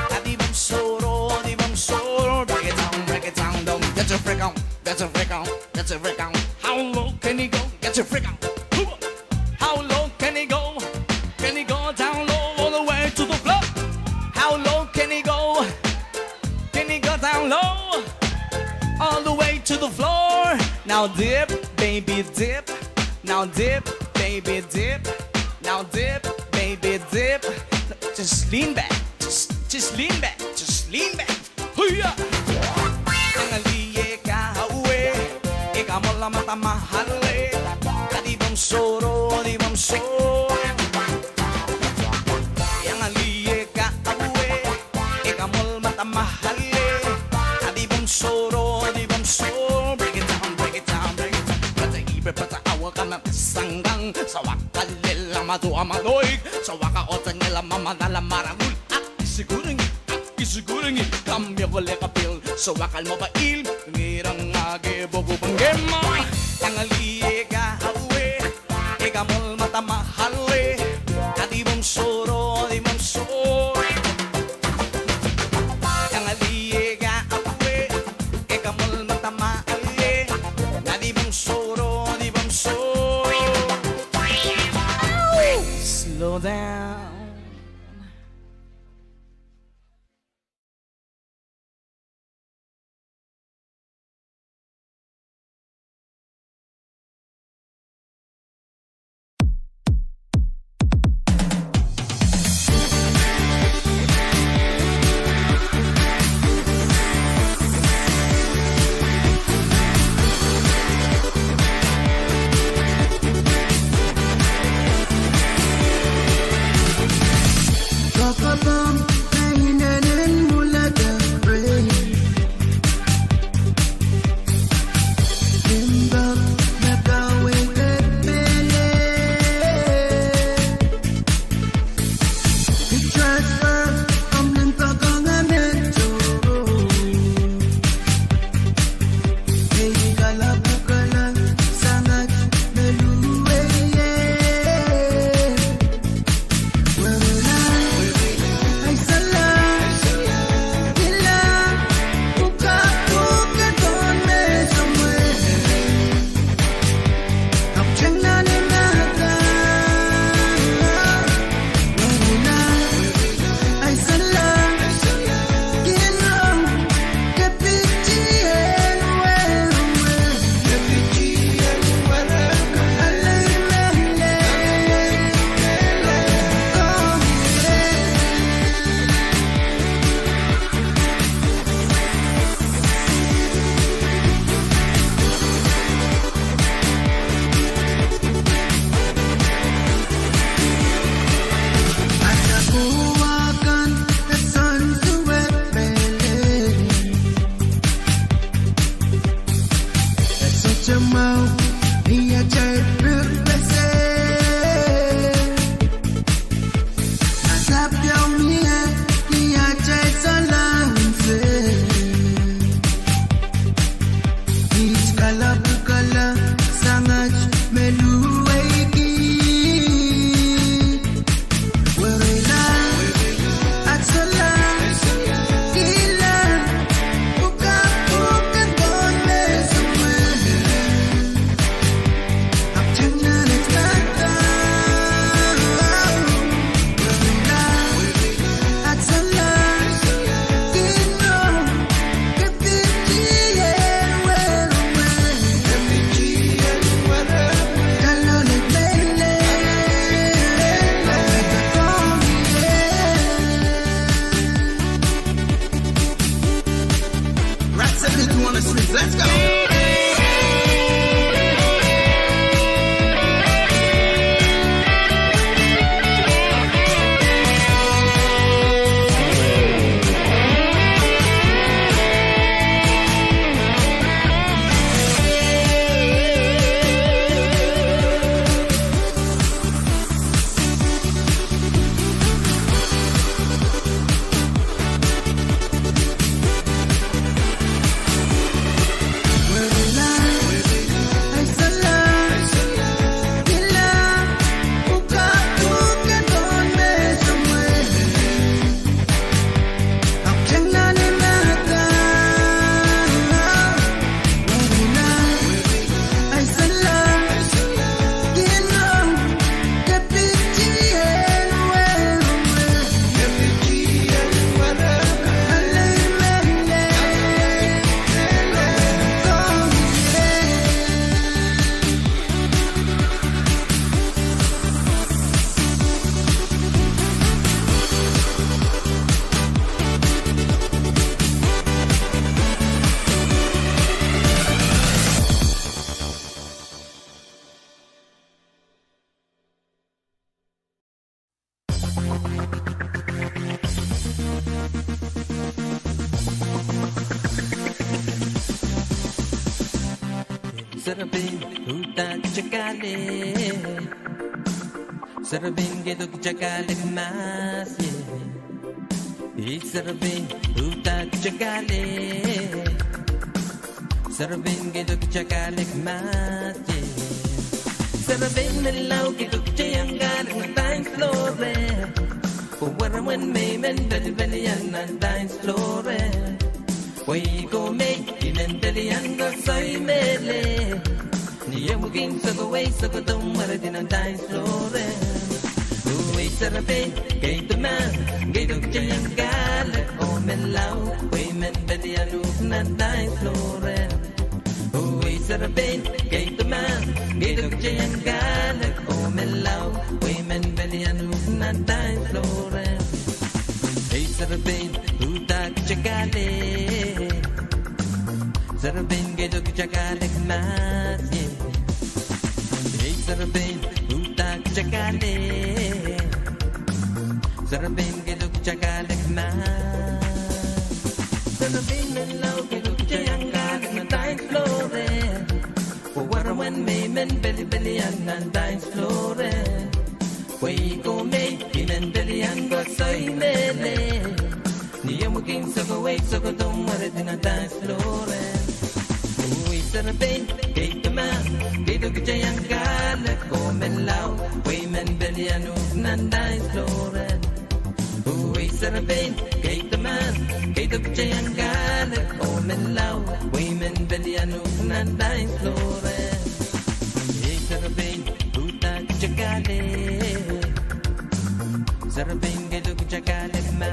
kadibang soro, dibang soro. Break it down, don't get your freak on, get your freak on, get your freak on. How low can he go? Get your freak on. How low can he go? Can he go down low all the way to the floor? How low can he go? Can he go down low all the way to the floor? Now dip, baby dip. Now dip, baby dip. Now dip, baby dip. Just lean back, just lean back, just lean back. Huya! Ang aliye ka hawe, ikaw mo lang matamahali. Kadibang soro, dibang soro. Yang aliye ka hawe, ikaw mo lang matamahali. Kadibang soro, dibang soro. Break it down, break it down, break it down. Pata ibe, pata awa ka na sanggang. Sa waka nila matuwa maloig. Sa waka otan nila mamadala marangul. At isiguring kami wala kapil. Sa wakal mo ba il, ngirang age bobo panggema. Yang aliga hawe, ikamol mata mahali. Kadibong soro, dimong soro. Yang aliga hawe, ikamol mata mahali. Kadibong soro, dimong soro. Slow down. Sarabin uta chakale Sarabin gedok chakale mas Sarabin uta chakale Sarabin gedok chakale mas Sarabin melau gedok chayangale na dance flore When may men belly and dance flore We go make mentally and go say mele Niyamukin sa go way sa go dum maradin ang dance flore We sarabin kay the man kay the chayang galat o melaw We men belly and na dance flore We sarabin kay the man kay the chayang galat o melaw We men belly and na dance flore Sarabin utak chakale Sarabin gedok chakale mas Sarabin utak chakale Sarabin gedok chakale mas Sarabin melau gedok chayang galit na dance flore Warawan may men belly and dance flore We go make mentally and go say mele Niyamukin sa go way sa go dum maradin ang dance flore We sarabin kay the man kay the chayang galat ko melaw We men belly and nan dance flore We sarabin kay the man kay the chayang galat ko melaw We men belly and nan dance flore We sarabin utak chakale Sarabin gedok chakale ma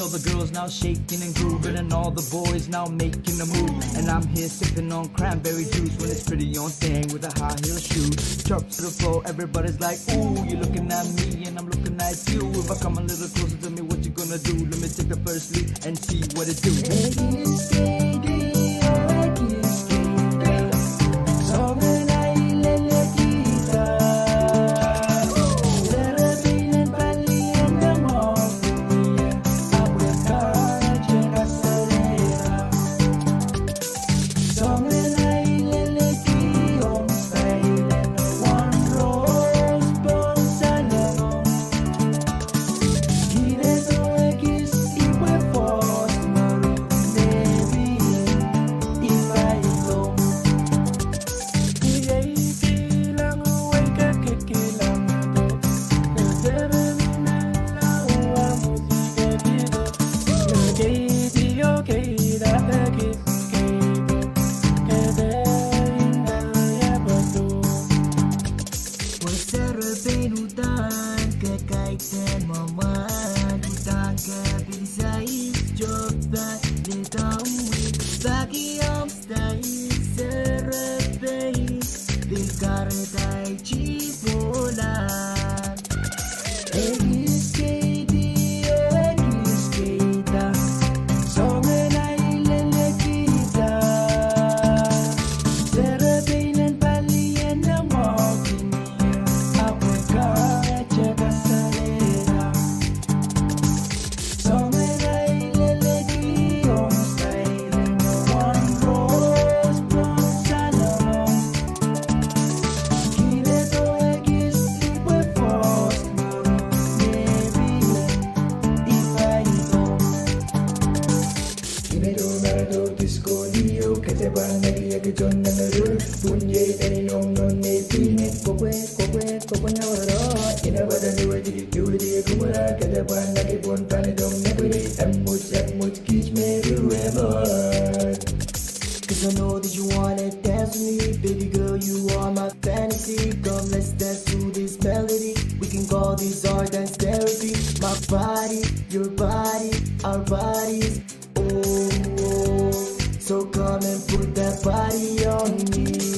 all the girls now shaking and grooving, and all the boys now making a move. And I'm here sipping on cranberry juice when it's pretty on thing with a high heel shoe. Chirp to the floor, everybody's like, ooh, you're looking at me and I'm looking at you. If I come a little closer to me, what you gonna do? Let me take the first lead and see what it do. Cause I know that you wanna dance with me. Baby girl, you are my fantasy. Come, let's dance to this melody. We can call this our dance therapy. My body, your body, our bodies. Oh, oh. So come and put that body on me.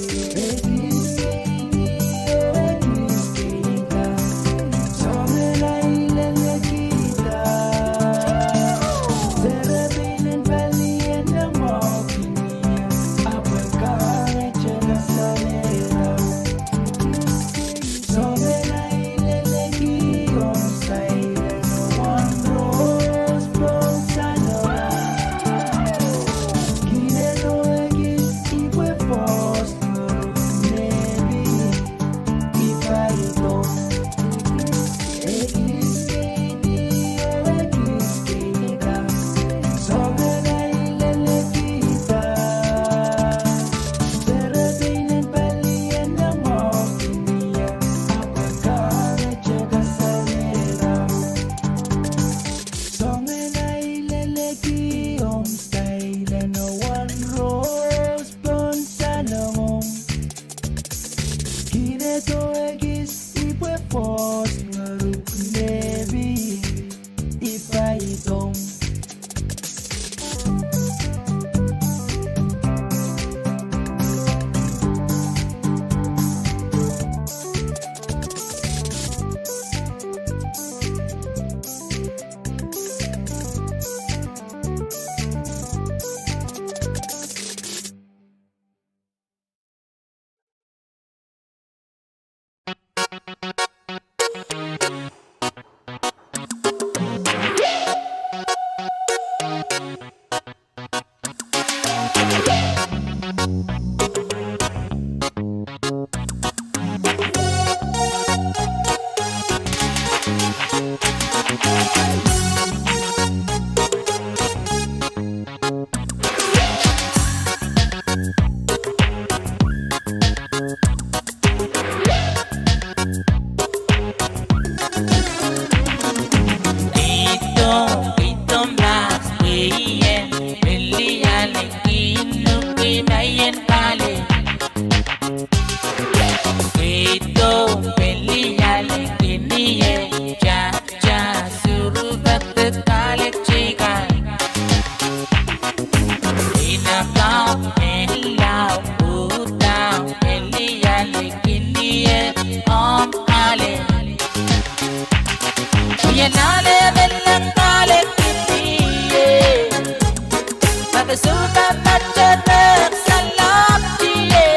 Nakasuka matyanak sa laktiye.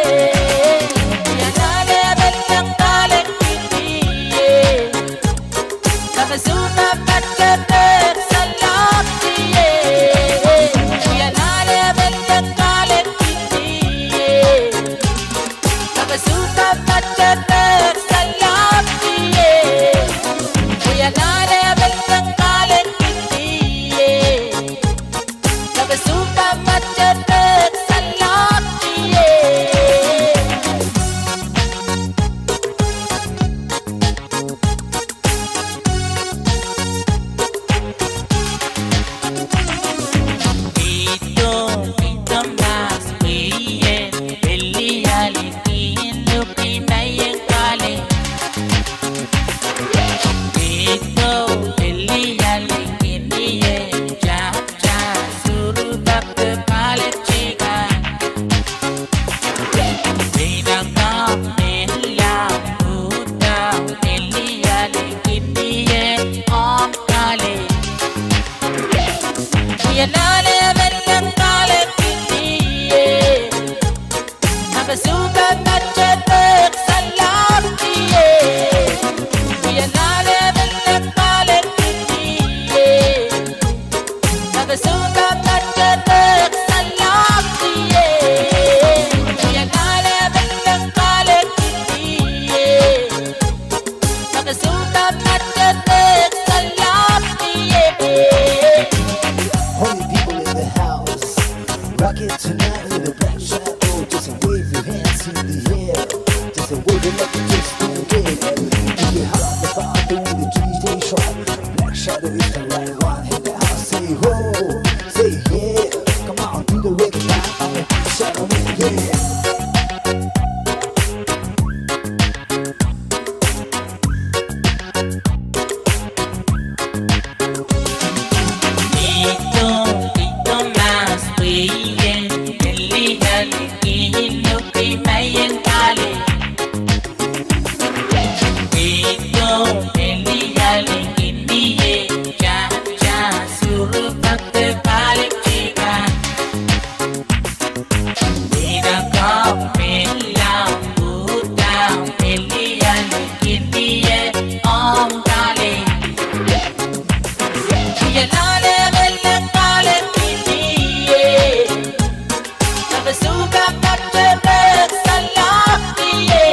Yanalebel ng kalekitiye. Nakasuka matyanak sa laktiye. Yanalebel ng kalekitiye. Nakasuka matyanak sa laktiye. Yanalebel ng kalekitiye. Nakasuka matyanak sa laktiye. Ito mas piye, beliyali kinupi na yung kali. Ito beliyali kiniye, cha-cha, surubak ke palit chika. Binagap nilang utang, beliyali kiniye, ang kali. Yanalebel ng kalekitiye. Nakasuka matyanak sa laktiye. Yanalebel ng kalekitiye. Nakasuka matyanak sa laktiye. Yanalebel ng kalekitiye. Nakasuka matyanak sa laktiye. Holy people in the house, rock it tonight with a black shadow. Just wave your hands in the air. Just wave it like you just don't care. If you have the bottle with the DJ shot, black shadow is the right one in the house. Say ho, say yeah. Come on, do the reggae now. Shadow, yeah. Ito mas piye, beliyali kinupi na yung kali. Ito beliyali kiniye, cha-cha, surubak ke palit chika. Binagap nilang utang, beliyali kiniye, ang kali. Yanalebel ng kalekitiye. Nakasuka matyanak sa laktiye.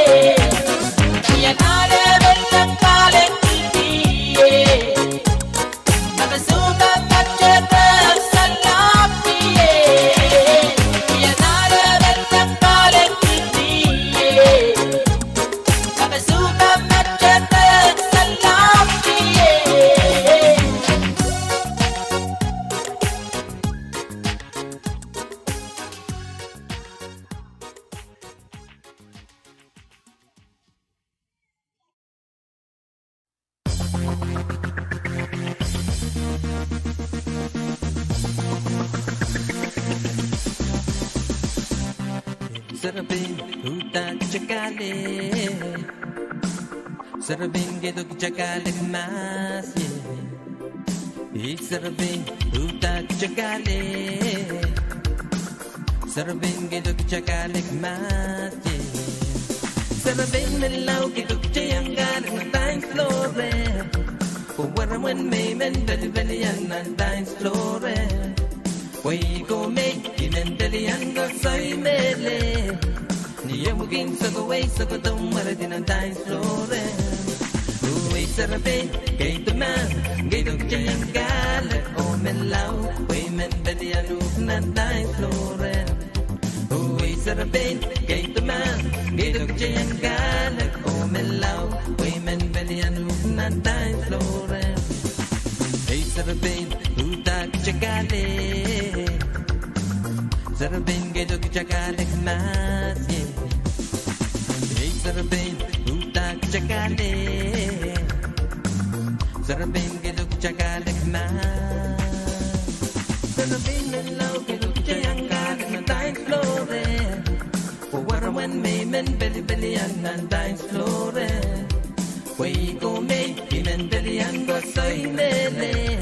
Yanalebel ng kalekitiye. Nakasuka matyanak sa laktiye. Yanalebel ng kalekitiye. Nakasuka matyanak sa laktiye. Sarabin utak cakale, sarabin gedok cakale mas ye. Sarabin utak cakale, sarabin gedok cakale mas ye. Sarabin melau gedok cayanggan nang flore. Pwuhng may men beli-belian nang flore. Way go make inendelian go say mele. Niya mugin sa gaway sa katong maradin ang dance floor. Uy sarapin kay tuman kay dog chayang galat o melaw. Way mendelian ng dance floor. Uy sarapin kay tuman kay dog chayang galat o melaw. Way mendelian ng dance floor. Hey sarapin utak chakale. Sarabin gedok cakale mas ye. Hey sarabin utak cakale. Sarabin gedok cakale mas. Sarabin melau gedok cayang galat ng dance floor. Pwuhng may men beli-belian ng dance floor. Way go make inendelian go say mele.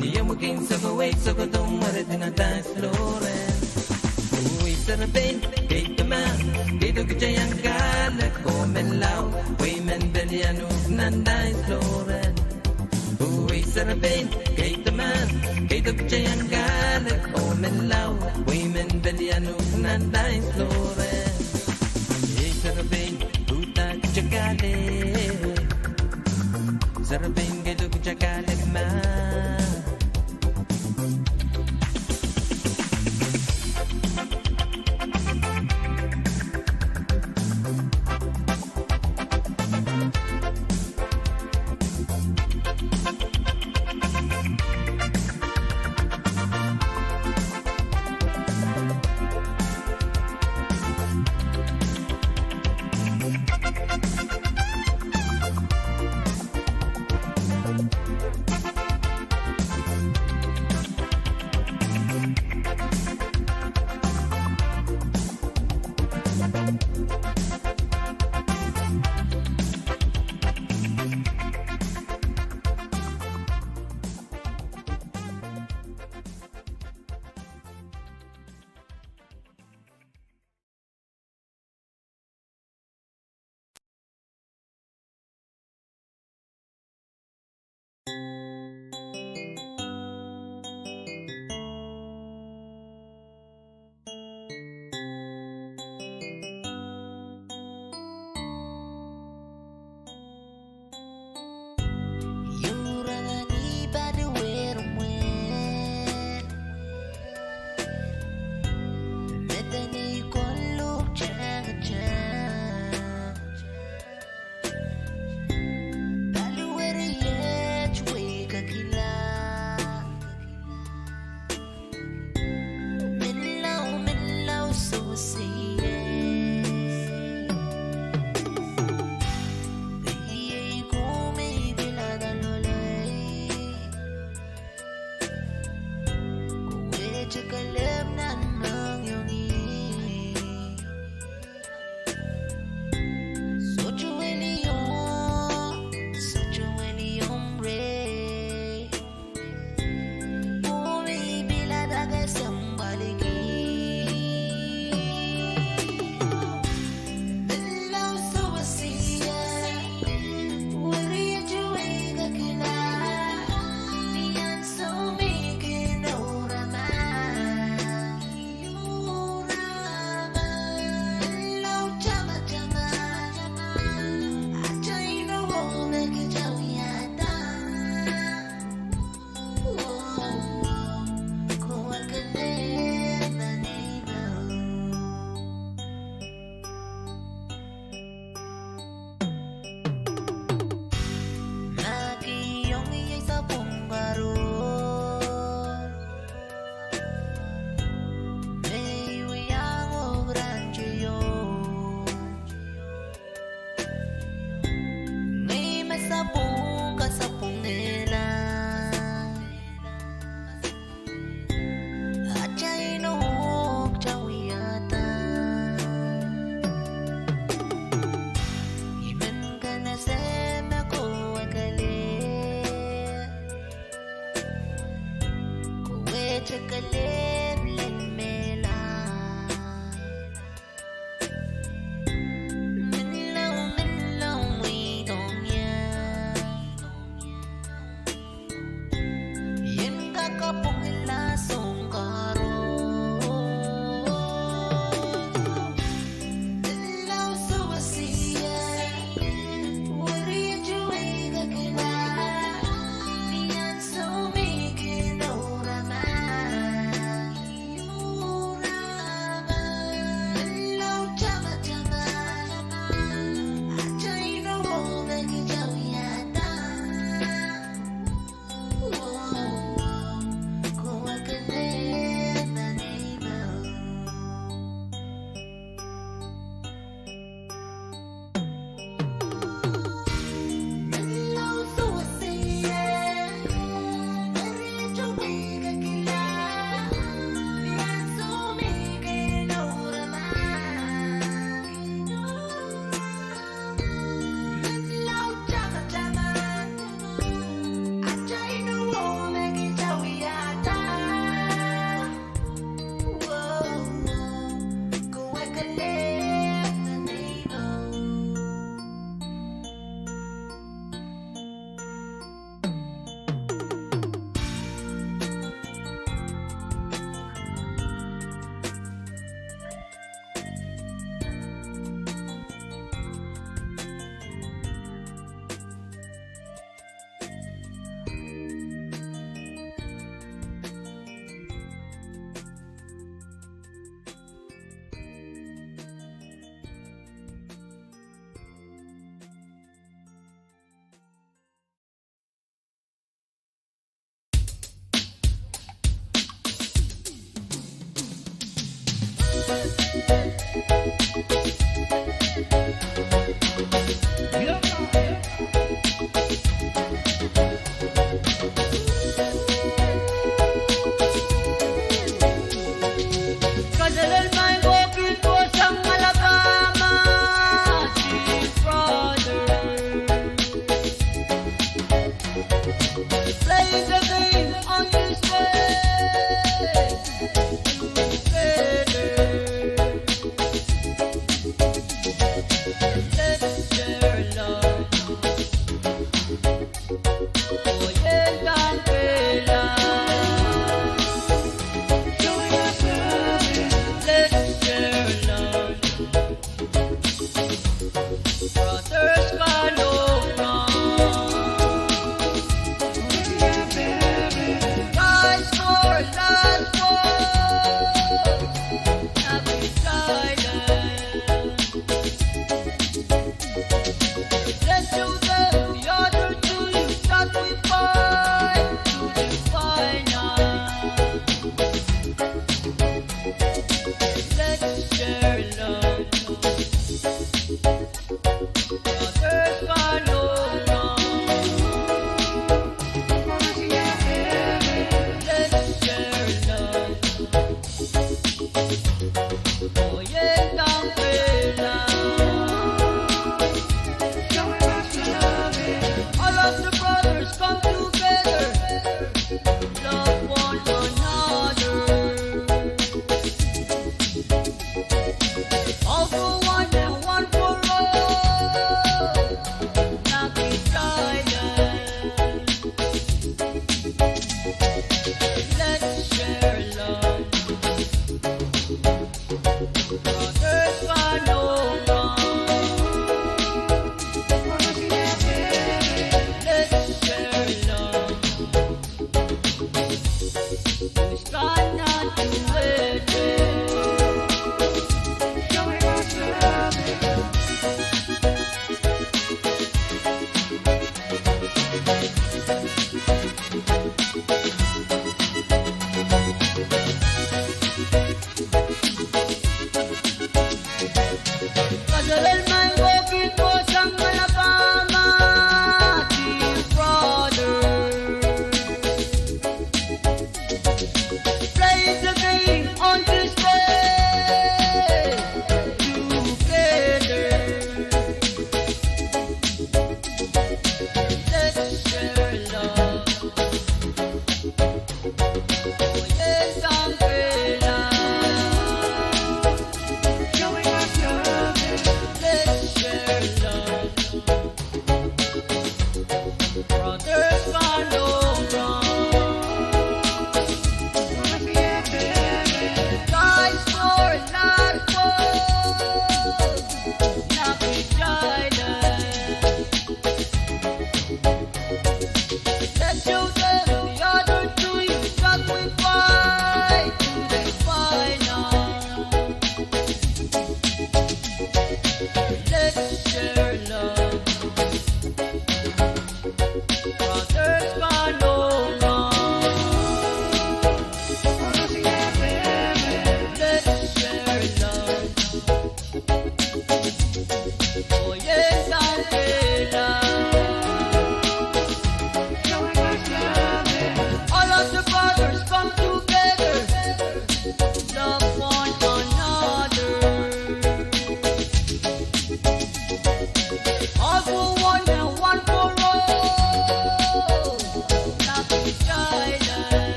Niya mo king sa kaway sa kutong marating ang dance floren. Uy sarapin, kay taman, kay to kachayang kalat ko menlaw, uy men belyanuk nan dance floren. Uy sarapin, kay taman, kay to kachayang kalat ko menlaw, uy men belyanuk nan dance floren. Uy sarapin, tuta kachagale, sarapin kay to kachagale ma.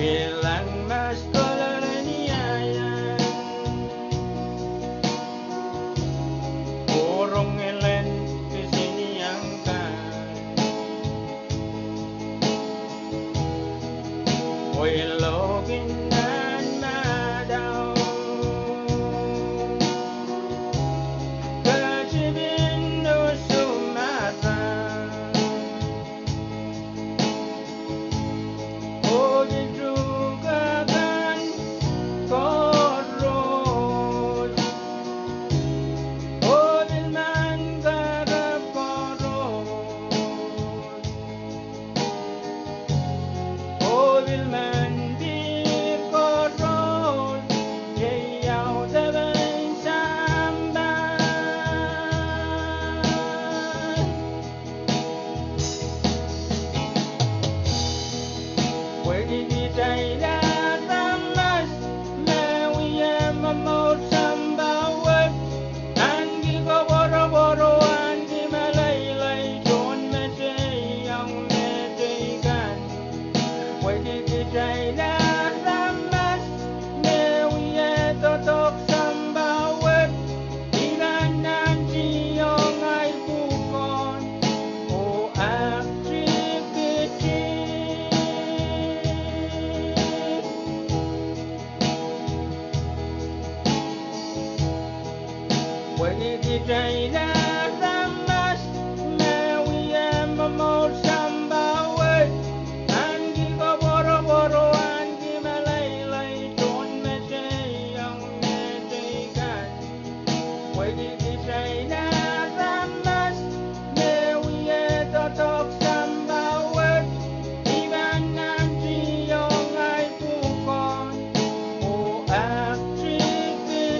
Kailan mas koloniayan Burong ilan kesiniyangkan Wilogin nan madaw Kacibin no sumata O dijugakan korod O dilman garap korod O dilman di korod Yayaw daban samban Pwede di tayo ramas Mawiyam mamot sambawat Anggi ko boro-boro Anggi malaylay John mesay ang medaykan Pwede di tayo ramas Mawiyam totok sambawat Ilan ng siyong ay bukon O activity Pwede di tayo ramas Mawiyam mamot sambawat Anggi ko boro-boro Anggi malaylay John mesay ang medaykan Pwede di tayo ramas Mawiyam totok sambawat Iban ng siyong ay bukon O activity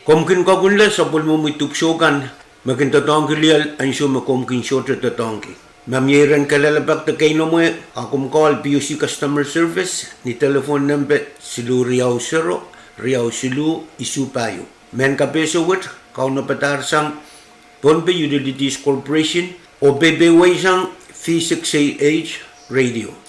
Komkin kagunla sabol mo mitupsogan, makintatong kilial ansyo makomkin shorter tatongki. Mamyeran kalalabak ta kayo mo akum call PUC Customer Service ni telephone number silu Riau Sero, Riau Silu Isupayo. Men kapeso wit, kau na patar sang Pohnpei Utilities Corporation o bebeway sang V6AH Radio.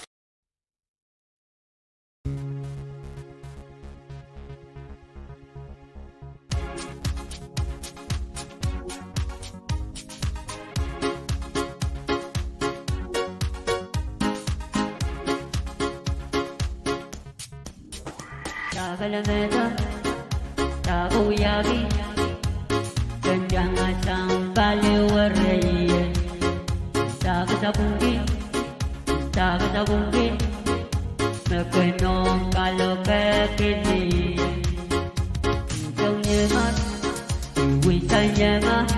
Alameda, Tagoyagi, Ganjanga Sambali Warrior, Tagatabungi, Mekanong Kalokakini, Jonyamat, Wisanyama,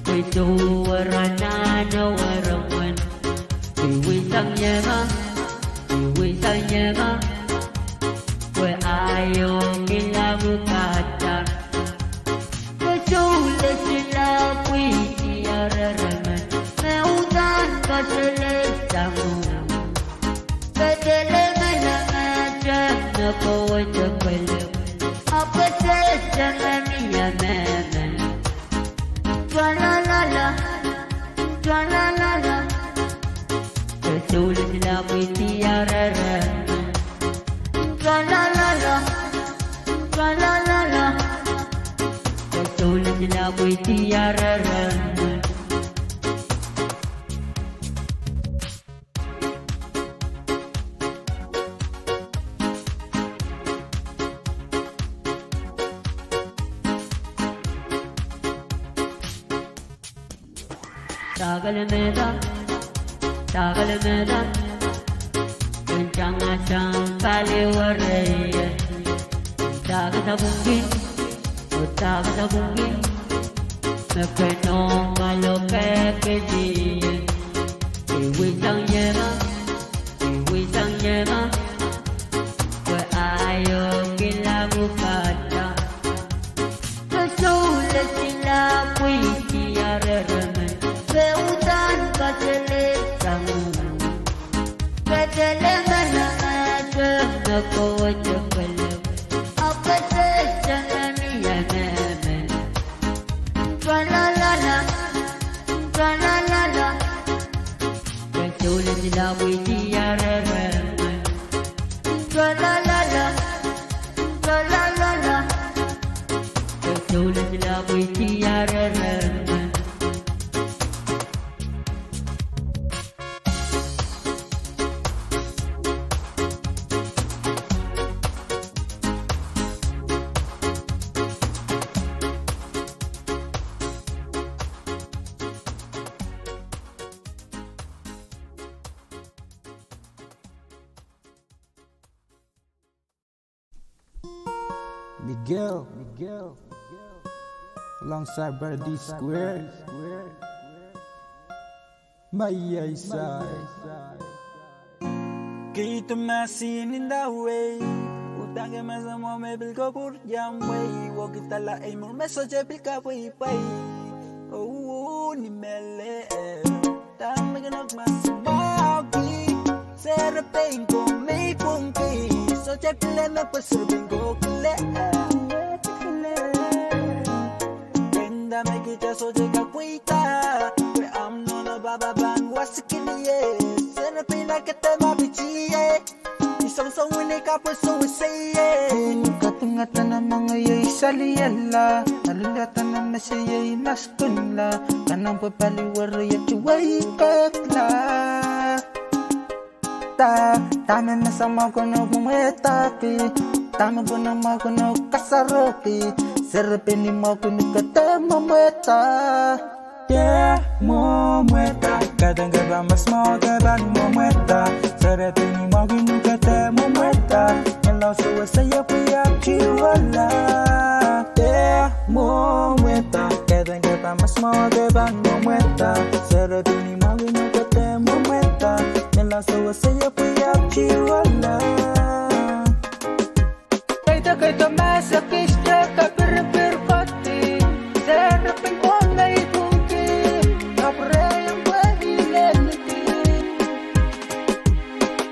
Wisuwaranana Warawan, Wisanyama, where ayaw kinabukatan Kasulat sila kwitiyaraman Nautan ka sa lesa mo Kadalangan ang adyang na kawad sa palam Apasas ang amiyamaman Twalalala Kasulat sila kwitiyaraman Tra-la-la-la, katulad nila ko'y tiyararan. Tagalameda, kencang asang paliwaraya. Tagatabungi, Mekanong Kalokakini, Iwisanyama, where ayaw kinabukatan Kasulat sila kwitiyaraman Keutan ka sa lesa mo Kadalangan ang adyang na kawad sa palam Tra-la-la-la, katulad nila ko'y tiyaraman. Tra-la-la-la, katulad nila ko'y tiyaraman. Miguel, alongside Brother D Square, my side. Keep the machine in the way. Utang mas mo may bil ko pur jam way. Wag itala ay mo message bil ka pay pay. Oh ni mele. Tang may ganag mas magi. Serapin ko may Pohnpei. So check le me pasurubin ko kile. Kenda me kita so jeka kuita. We am no na baba bang wasikini ye. Serapin na kita mabichi ye. Isang-sang winay KAPWARESOU say ye. Katungatan ng mga yay saliyala. Nalulatan ng nasiyay maskunla. Kanang papaliwari at yuway kakla. Tama na sa mga kunog mumetapi. Tama ko na mga kunog kasaropi. Serapin ni mga kunog kata mameta. Yeah, mometa. Kadang gaba mas mau gaban mometa. Serapin ni mga kunog kata mometa. Kalau suwa saya puyap jiwala. Yeah, mometa. Kadang gaba mas mau gaban mometa. Serapin ni mga kunog kata mometa. Kalau suwa saya puyap jiwala. Kaita masakis ka berpati. Serapin ko may Pohnpei. Kapreyang pahileliti.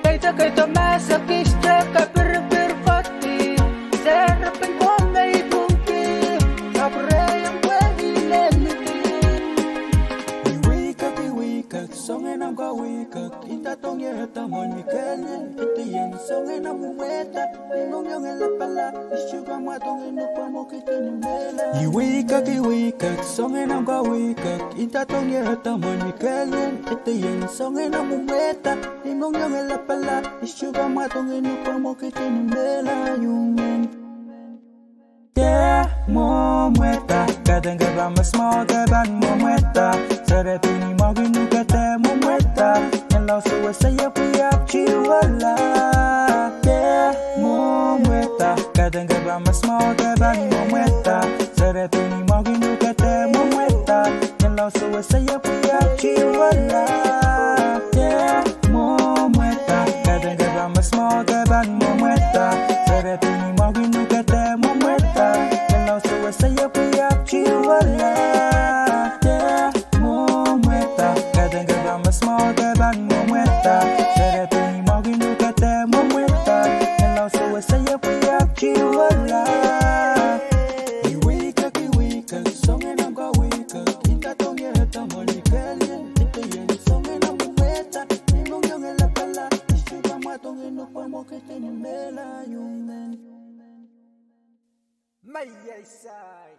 Kaita masakis ka berpati. Serapin ko may Pohnpei. Kapreyang pahileliti. Iwikak, songen ang kawikak. Itatong yatamon mikalyan. Itiyan, songen ang mumeta. Inong yung alapala. Isyuga matong inupang mo kitinumela. Iwikak, songen ang kawikak. Itatong yatamon mikalyan. Itiyan, songen ang mumeta. Inong yung alapala. Isyuga matong inupang mo kitinumela. Yung yeah, mometa. Kadang gaba mas mau gaban mometa. Serapin ni mau ginu kata mometa. Kalau suwa saya puyap jiwala. Yeah, mometa. Kadang gaba mas mau gaban mometa. Serapin ni mau ginu kata mometa. Kalau suwa saya puyap jiwala. Yeah, mometa. Kadang gaba mas mau gaban mometa. Serapin ni mau ginu kata mometa. Kalau suwa saya puyap jiwala. Yeah, mometa. Kadang gaba mas mau gaban mometa. Serapin ni mau ginu kata mometa. Kalau suwa saya puyap jiwala. Iwikak, songen ang kawikak. Itatong yatamon mikalyan. Itiyan, songen ang mumeta. Inong yung alapala. Isyuga matong inupang mo kitinumela. Yung may side.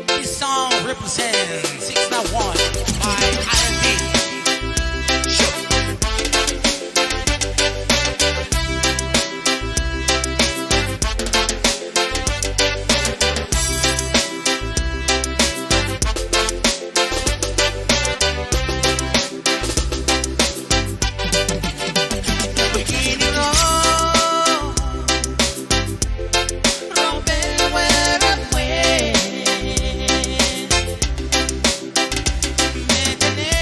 This song represents 601 by R&B. Tener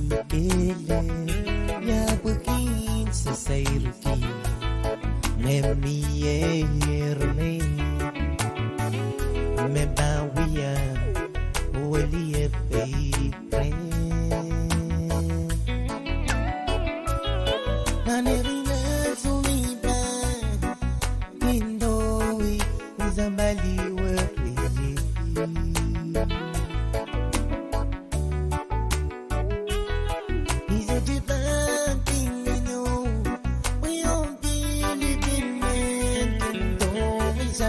kele ya begin sesairki memierle mebawia olie pekre nanerina zuliba indoi zambali wekli is a divine thing, you know. We all believe in men and always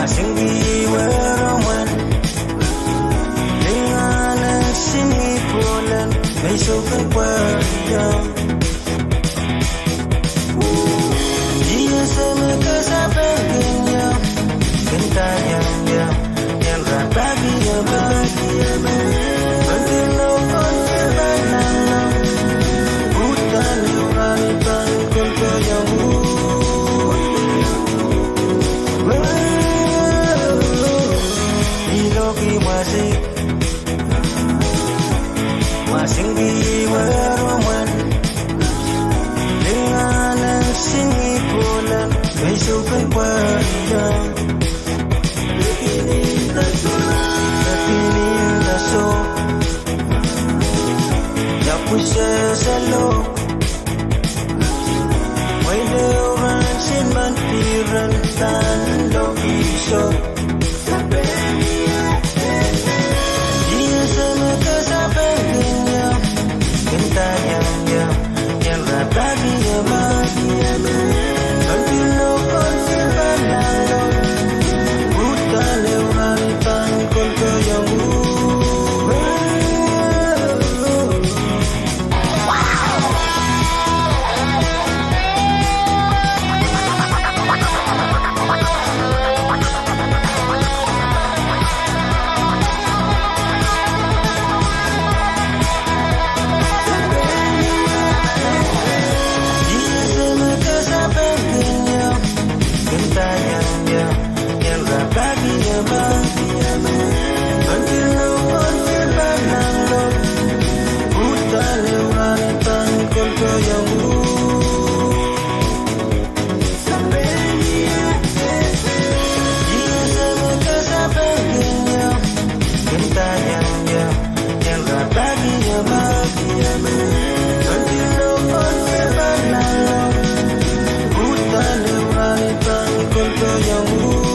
Masinggi werawan dengan sini bulan besok berjam. Dia sama kesabangnya kentayang yang bahagia Antino konfirmanang hutan uranitan kontoyamu Iloki masinggi werawan dengan sini bulan besok berjam. Ya puse selo Wede orang sin mantiran tan lo iso Dia sama kesabangnya kentayang yang bahagia Antino konfirmanang hutan uranitan kontoyamu Yang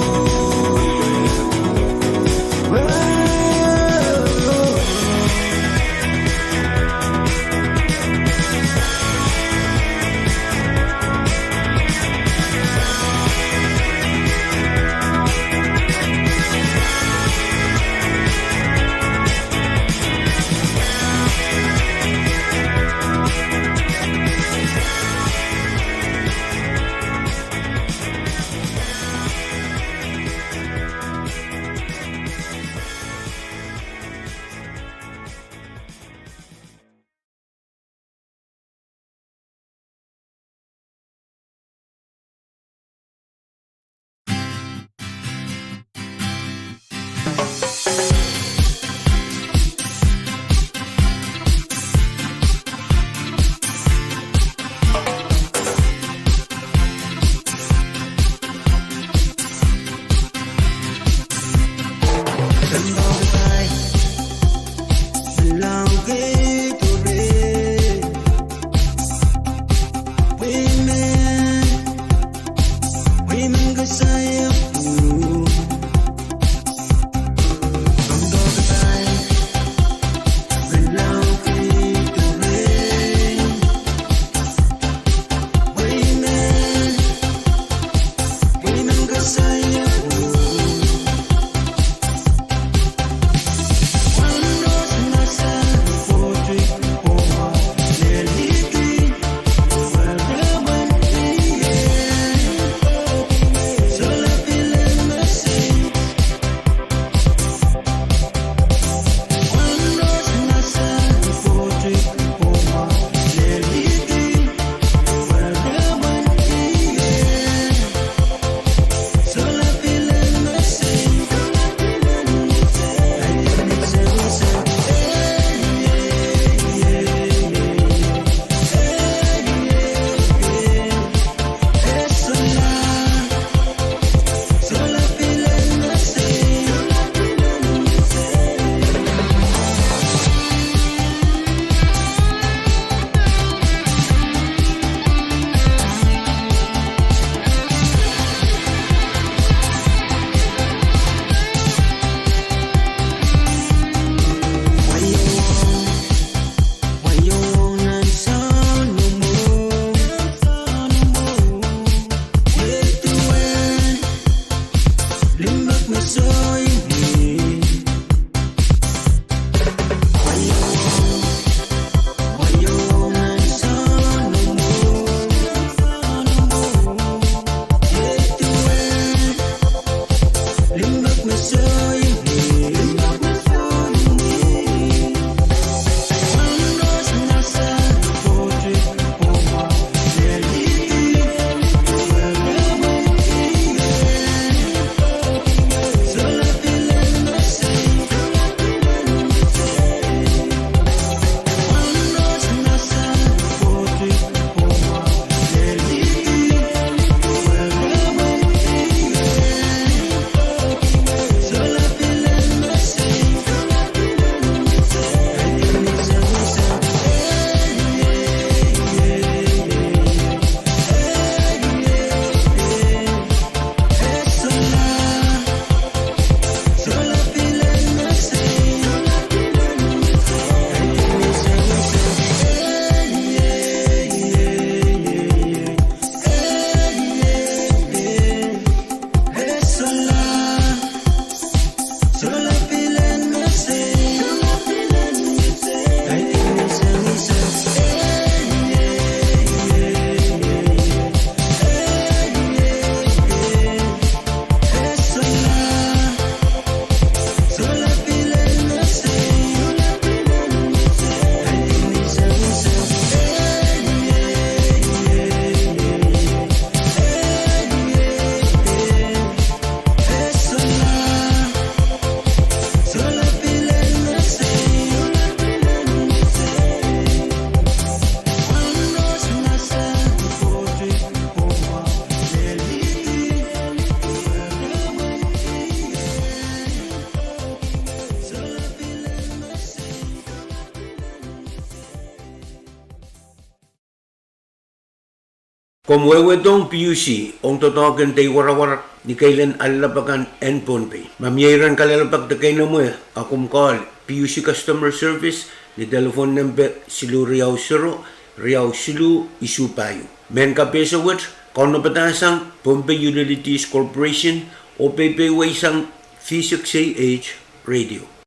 Komwewedong PUC, ong totogen tay warawar ni kailan alabagan and Pohnpei. Mamyeran kalalabag na kayo na mo akum call PUC Customer Service ni telephone number silu Riau Siro, Riau Silu Isupayo. Men ka pesa wet, kono batasang Pohnpei Utilities Corporation o PPW sang V6AH Radio.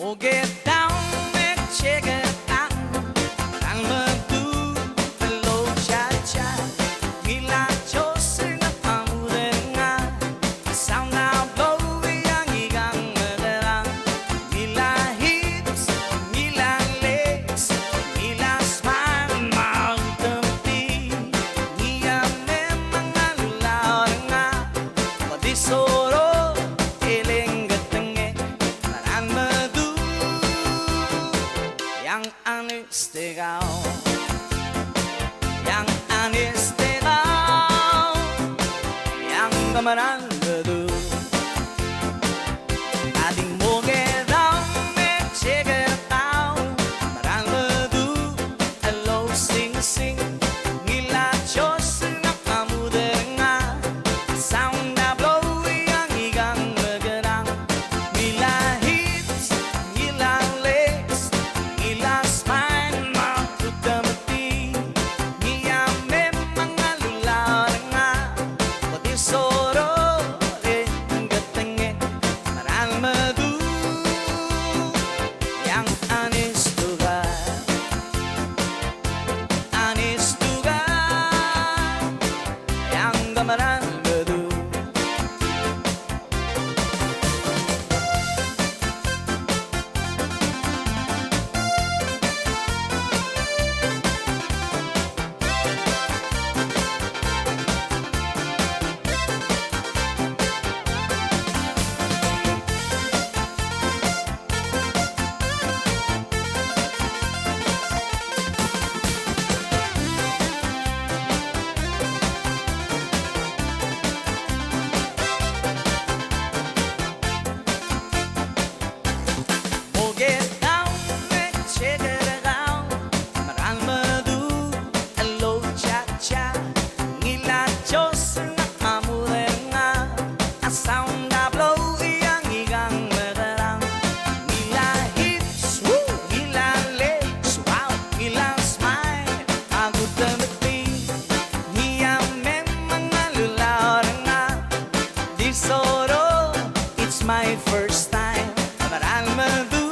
We'll get down and check it out. I'm a do hello cha cha. Mila chosin amudenga. Sound out blowy ang igang madara. Mila hips, mila legs, mila smile, magtamti. Niya memang alulaw nga. Padisoro eling gatenge. Maran madu yang anis tegaw. Yang anis tegaw. Yang kamaran madu. Ating mo daw me check it out. Maran madu hello sing sing. Ngila chos na kamudenga. Sound na blowy ang igang magarang. Ngila hips, ngila legs, ngila spine, makutamati. Ngiya memang alulaw nga. Pati soro rin gatenge. Maral madu yang anis tuga. Anis tuga yang gamaran madu. We'll get down and check it out. Maral madu hello cha cha. Ngila chos na amudenga. Sound na blowy ang igang madarang. Ngila hips, woo, ngila legs, wow, ngila smile, magutamati. Ngiya memang alulaw nga. Disoro, it's my first time. Maral madu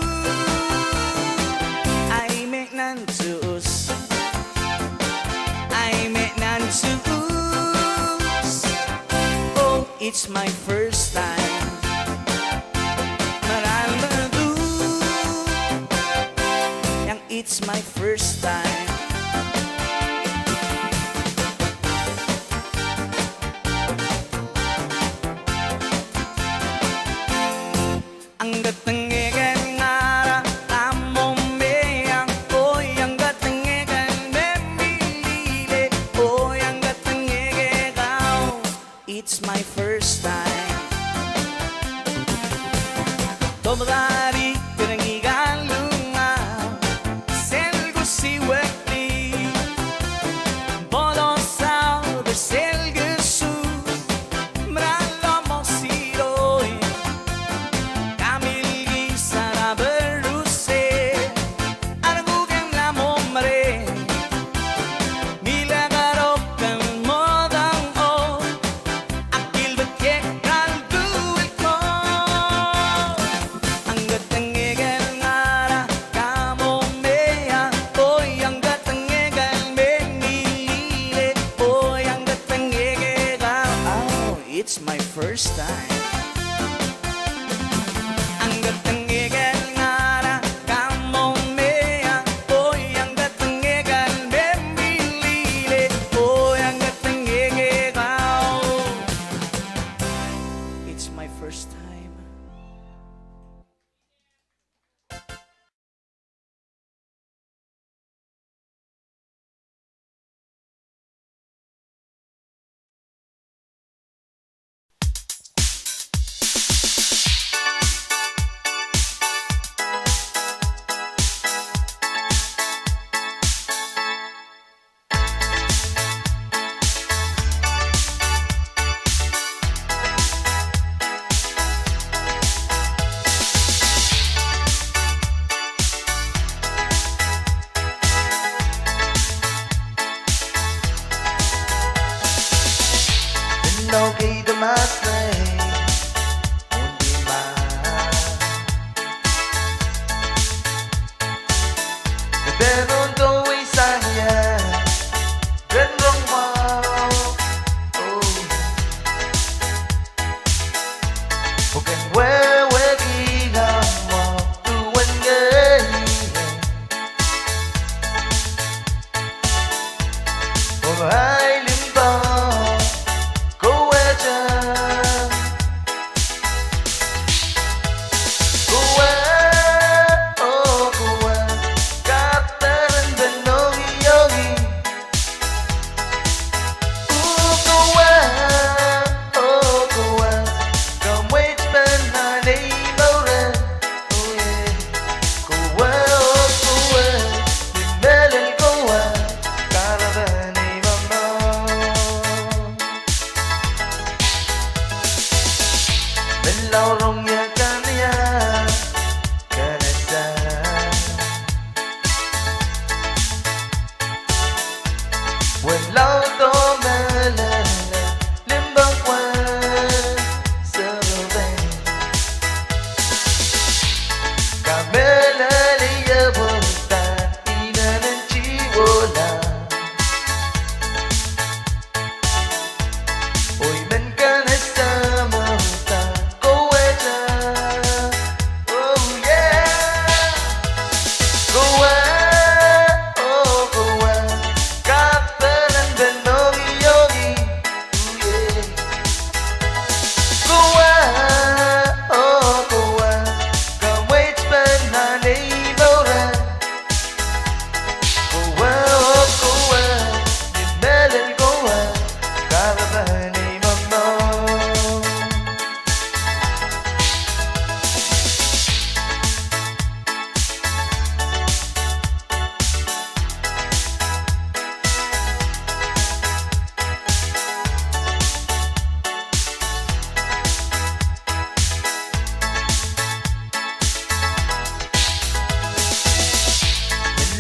ay may nantus. Ay may nantus. Oh, it's my first time. Maral madu yang it's my first time. Ang gatengegan ngara tamong meyang. Oy ang gatengegan memilile. Oy ang gatengegaw. It's my first time. Tomodari pinangigan lungaw. Selgo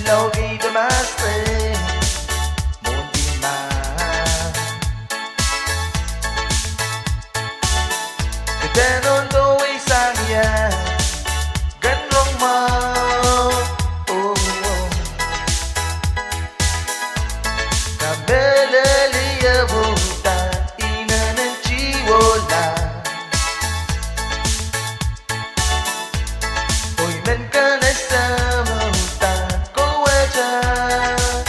đâu ghi đôi má xinh muốn đi mà kaya noon ko isang yan ganong mau kabeleliya buta ina ng jiwola Hoy men ka na sa mauta ko wajan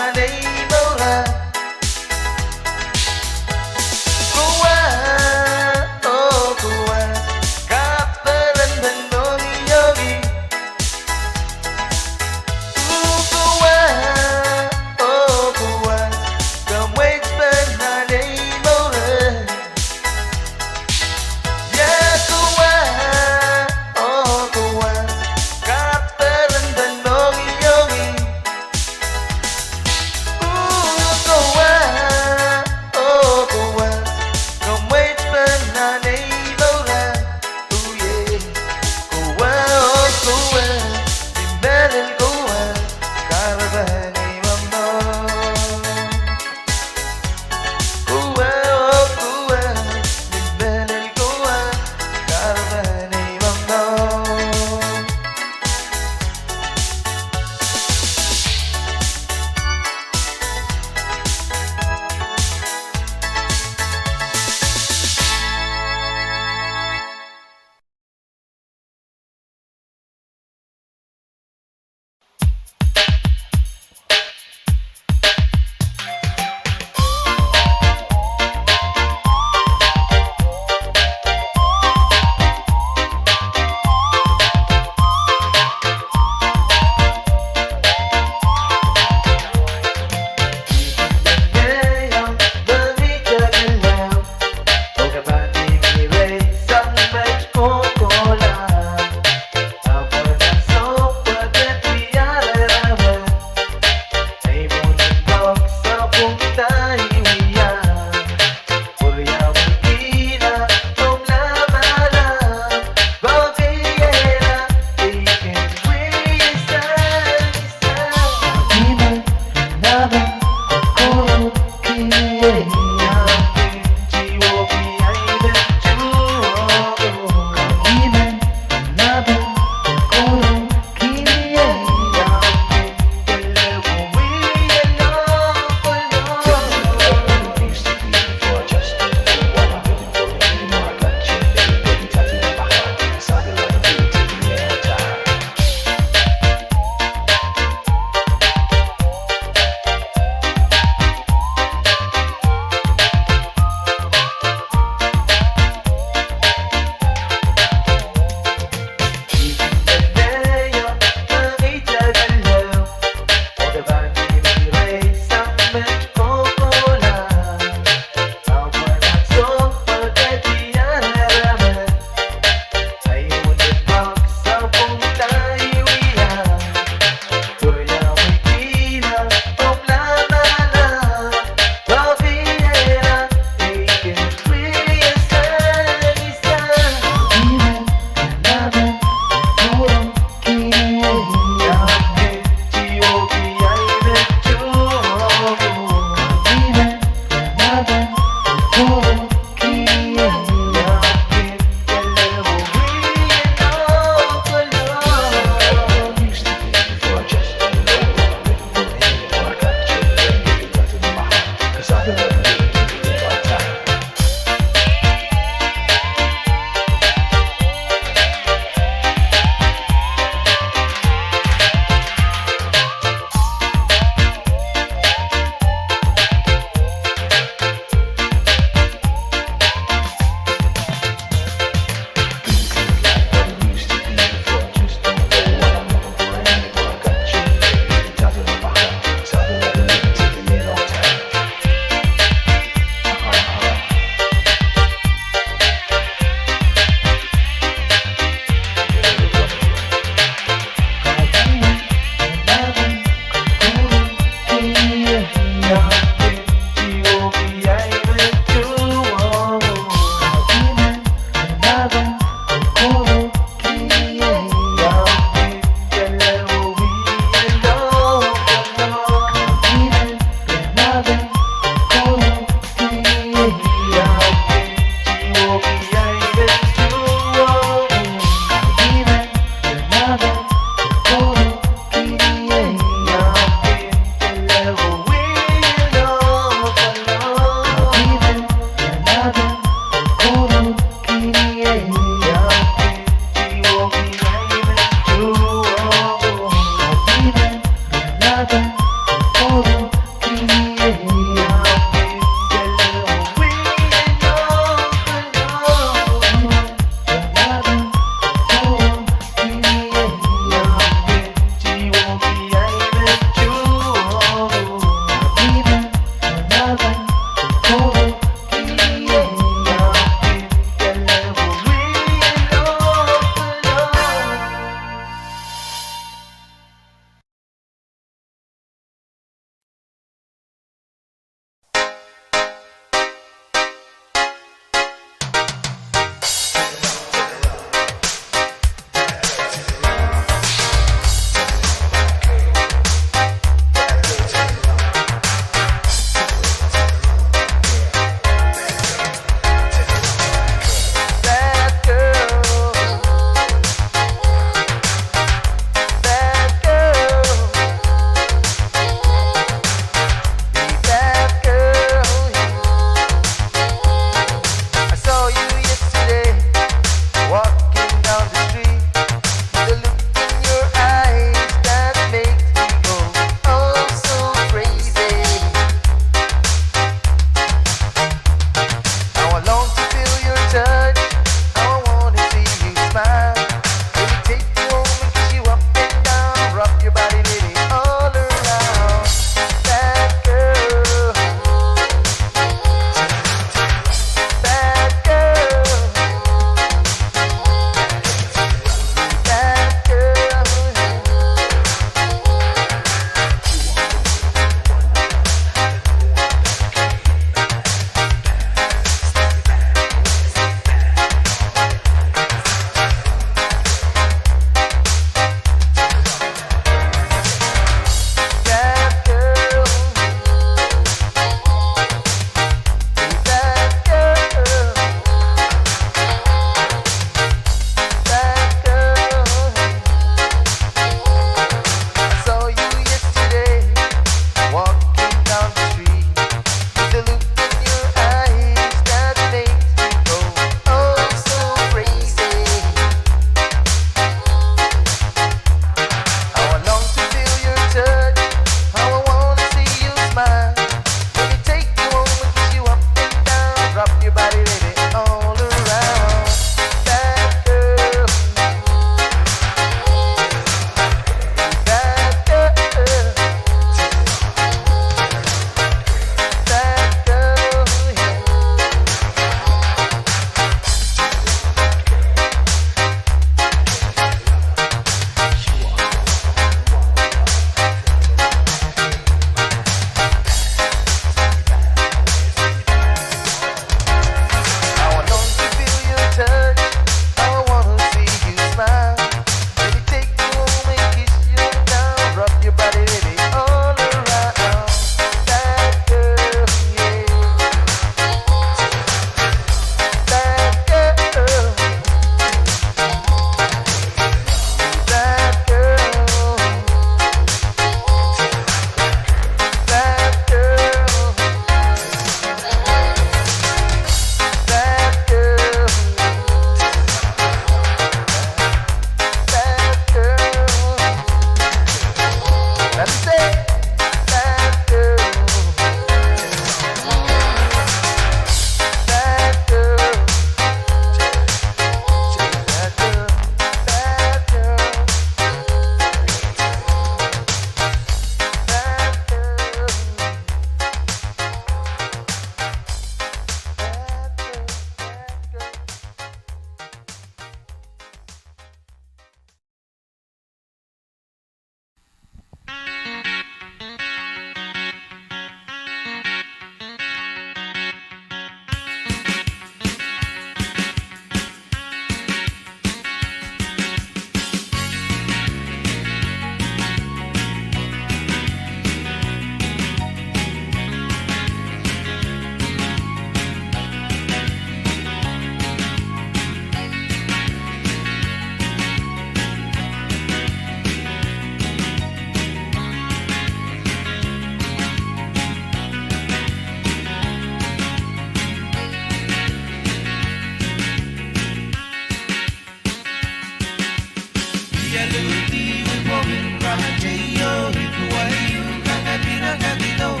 Yaluti we Pwuhng Rajayo Ikuwayu Kadkadaur Kadkadaur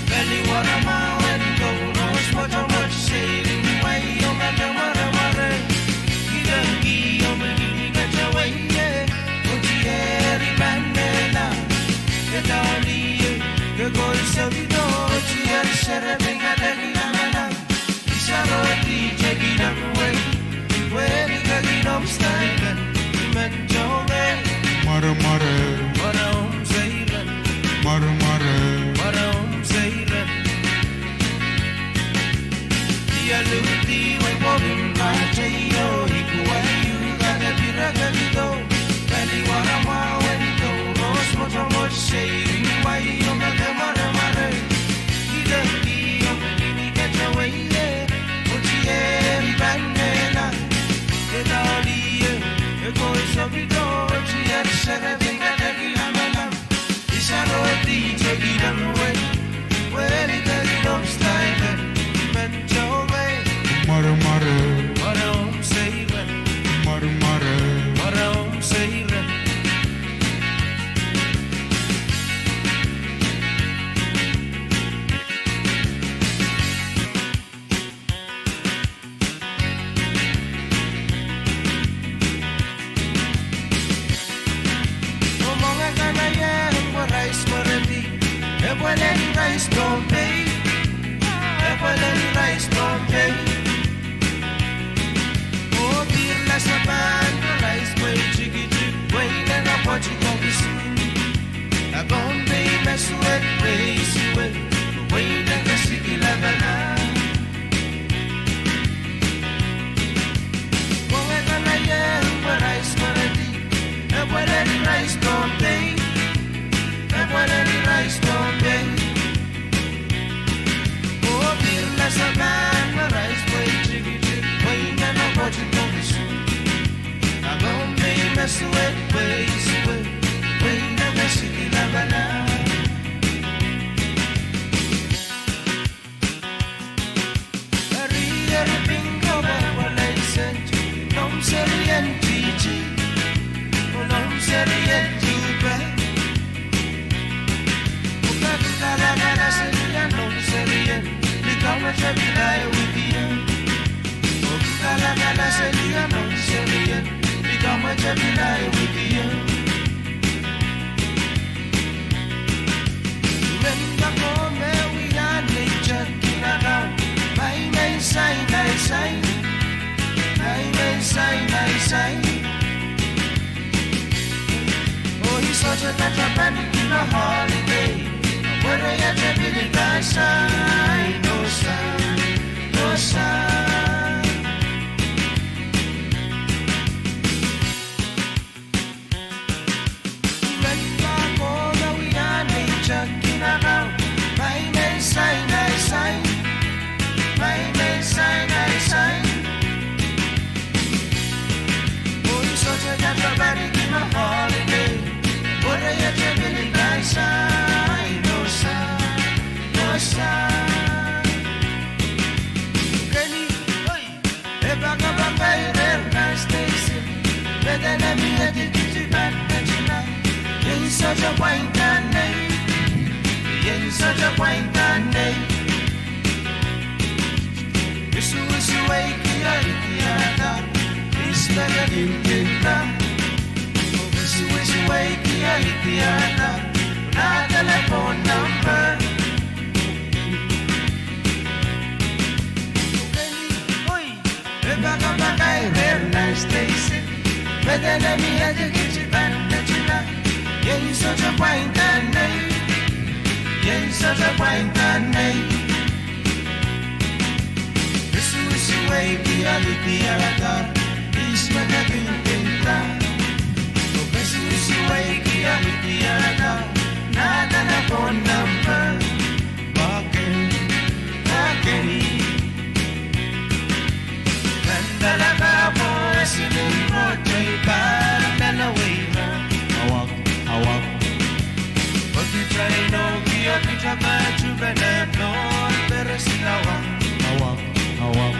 Belly water mile and go Rose what how much saving way on the mare Gidangi on the Gajaway Uchieri Bandela Gedali the voice of the Uchieri Sherebing Adagina Isaroti taking away where the Gadinum stand Mare Maram Zairan Maram Zairan Yaluti we Pwuhng Rajayo Ikuwayu Kadkadaur Belly Warama when go Rose Motor saving way on the mare Gidangi on the Gajaway Uchieri Bandela Gedali the voice of the Uchieri Sherebing Adagina Isaroti taking away where the Gadinum stand Maram Zairan Maram Zairan Rice Pohnpei, rice Pohnpei. Oh, dear, let's have a rice way, jiggy jig, way, then I watch it on the sea. A Pohnpei, mess with ways, way, then the city level. Oh, we're gonna yell, rice Pohnpei, rice Pohnpei. Rice Pohnpei. Oh, dear, let's have a rice way, jiggy jig, way, then I watch it on the sea. A Pohnpei, mess with ways, way, then the city level. Oh, he's such a panic in a holiday. Where I had to be the guy sign, no sign, no sign. Remember all that we are nature in a now. My man sign, I sign. My man sign, I sign. Oh, he's such a panic in a holiday. Where I had to be the guy sign, no sign, no sign. Kenny, oi, ebaga bambai rena station. Better let me let it get you back, you're such a wine can name. You're such a wine can name. This was the way I thought. It's better than Vietnam. This was the way I thought. Not the telephone number. Rena station. Better let me have to get you back, yeah, you're such a wine can name. Yeah, you're such a wine can name. This was the way I thought. This was the thing that. This was the way I thought. Not the telephone number. Walking. Talaga po sinimotay pa dalawa. Awak. Pag try no kiya kita machubenet no pero silawang. Awak.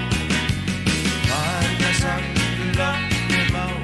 Pagkasak lang mau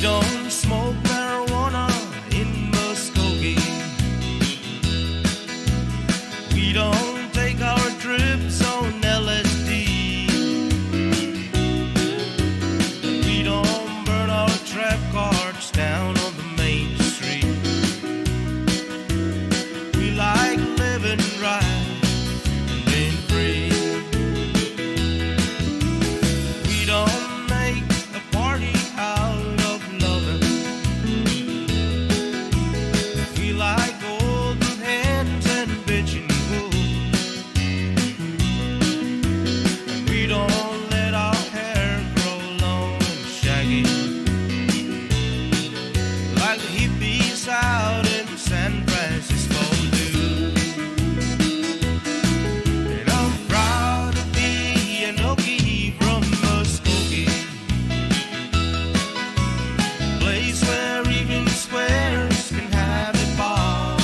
don't smoke marijuana in Muskogee. We don't take our trips on LSD. We don't burn our trap cards down on the main street. We like living right and being free. We don't make a party out of loving. We like golden hands and bitching wool. And we don't let our hair grow long and shaggy like the hippies out in San Francisco do. And I'm proud to be an Okie from Muskogee, place where even squares can have a ball.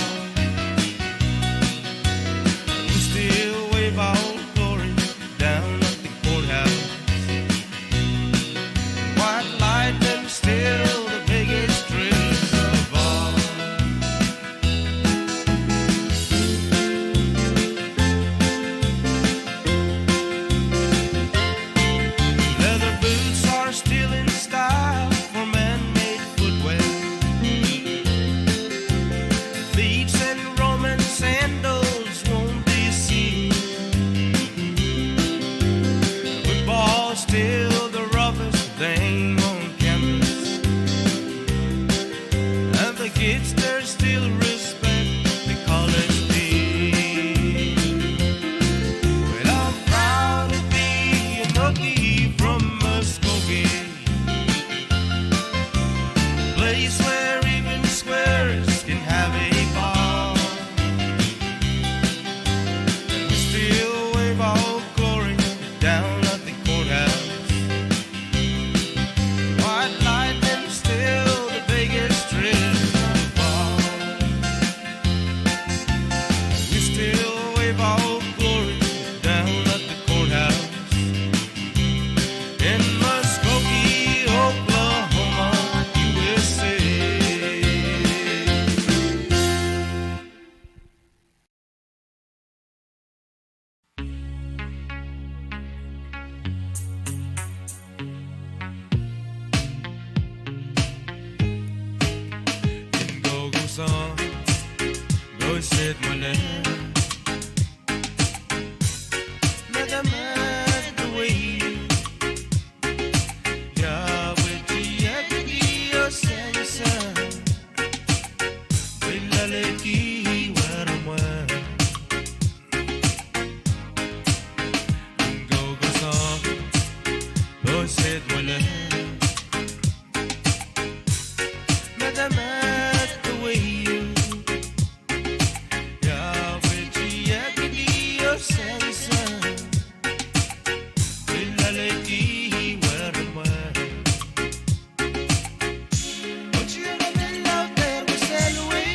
We still wave our glory down at the courthouse. White lightning still the biggest thrill of all. Leather boots are still in style for man-made footwear. Beats and Roman sandals won't deceive. Football's still the roughest thing on campus. And the kids there still respect the college team. Well, I'm proud to be an Okie from Muskogee, place where even squares can have a ball. And we still wave our glory down at the courthouse. White lightning still the biggest thrill of all. We still wave our glory down at the courthouse in Muskogee, Oklahoma, USA. Go song, go sit my lap. Madam, the way you with the your sense. Bella leki warma. Go song, go sit my lap. Madam, the way you with the your sense. Bella leki warma. Don't you know that love that we sail away?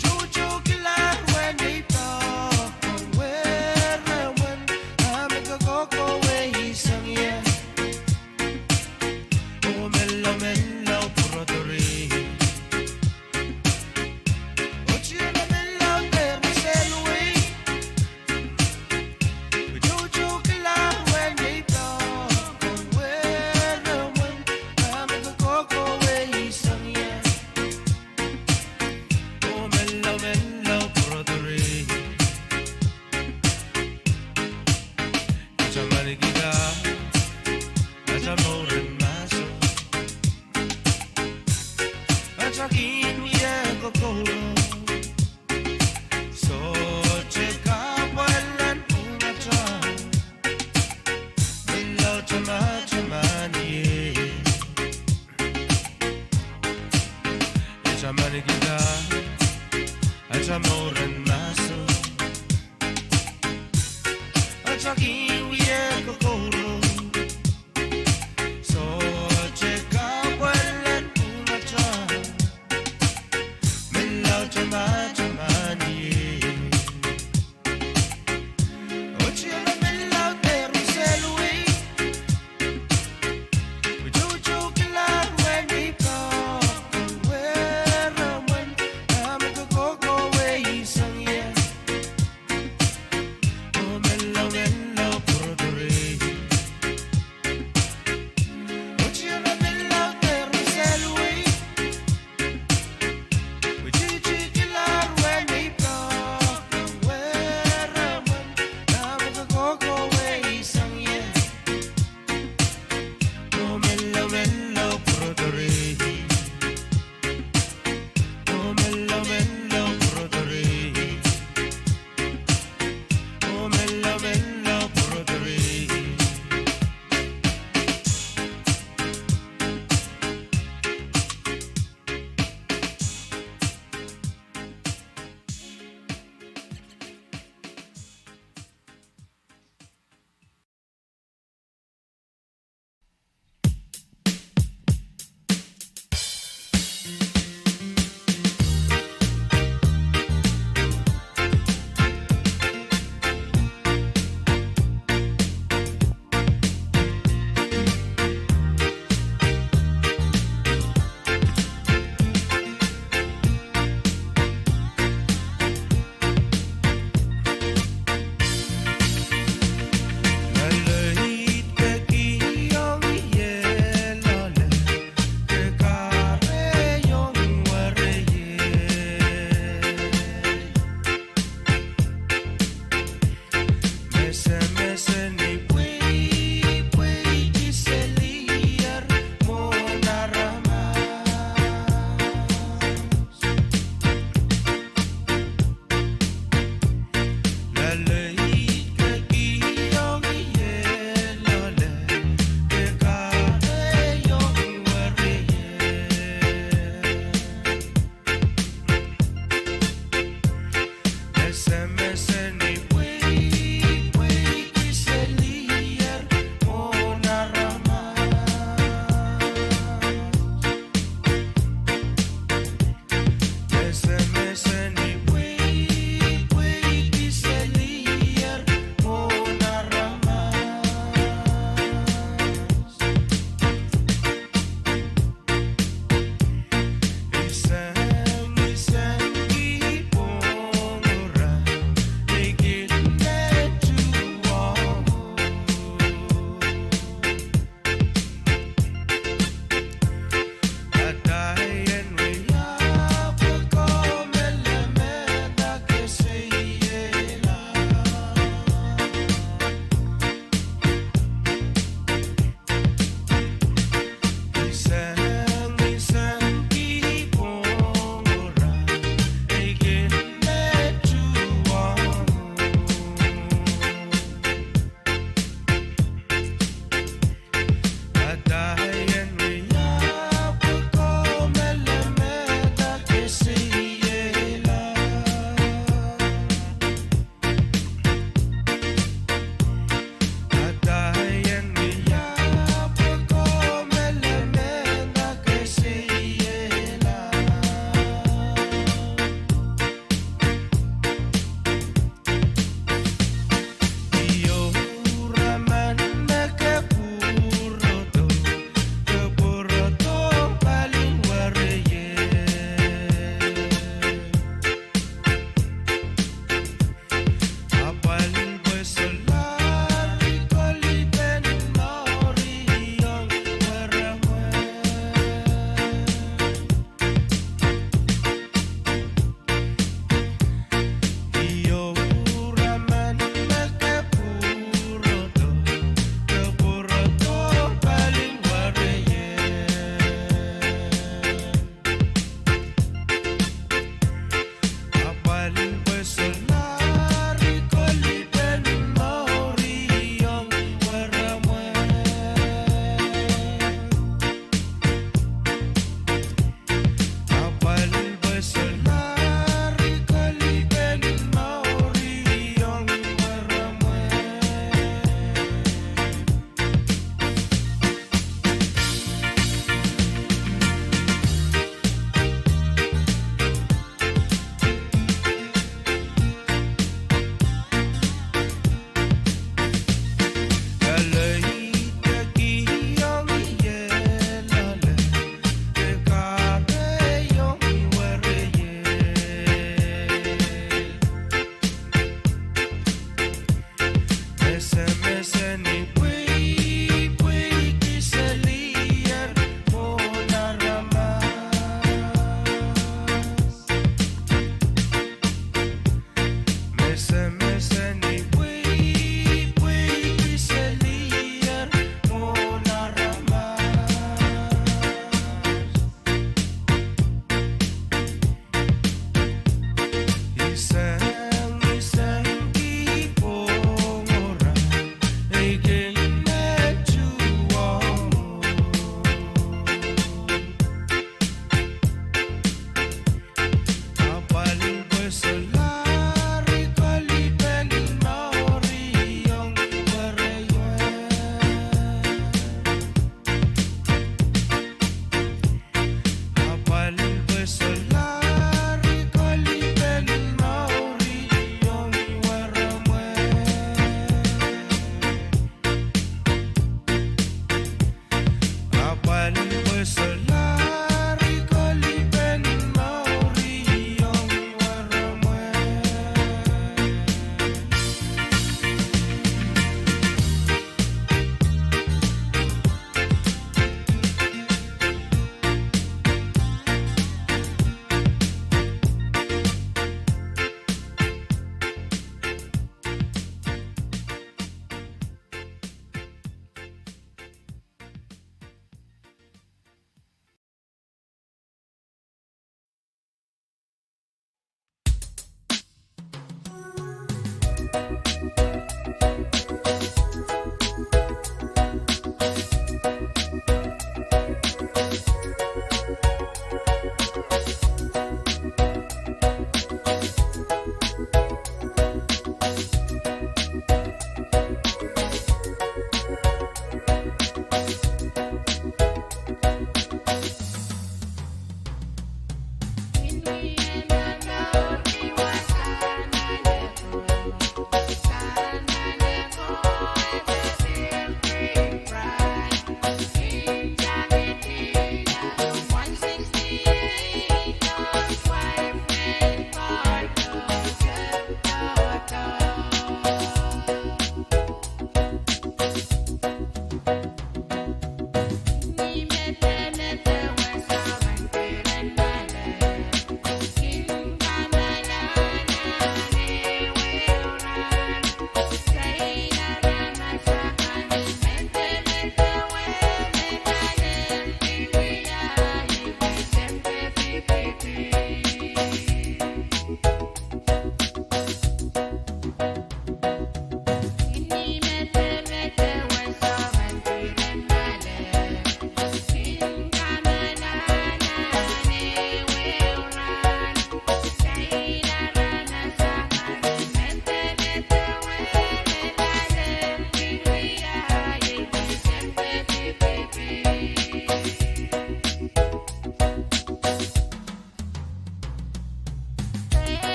Jojo killer when they talk on where and when I make a go away, some yeah.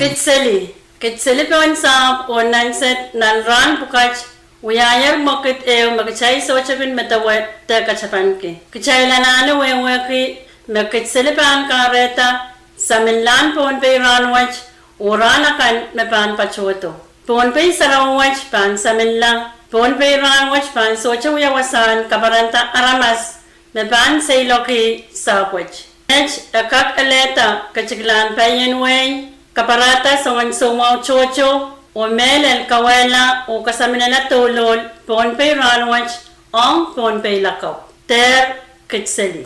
Kitseli pon sa onan set nan ran bukach uyayar mokit magchay sochapin metawet ta kachapanke. Kichay lanano weweki makitseli pan kareta saminlan Pohnpei ranwach urana kan mepan pachoto. Pohnpei sarawach pan saminlang Pohnpei ranwach pan socha uyawasan kabaranta aramas mepan sayloki sapwach. Akak aleta kachiglan payenway kaparata songan sumaw chocho o mel el kawela o kasamina na tulol Pohnpei ranwach ang Pohnpei lakaw. Ter Kitseli.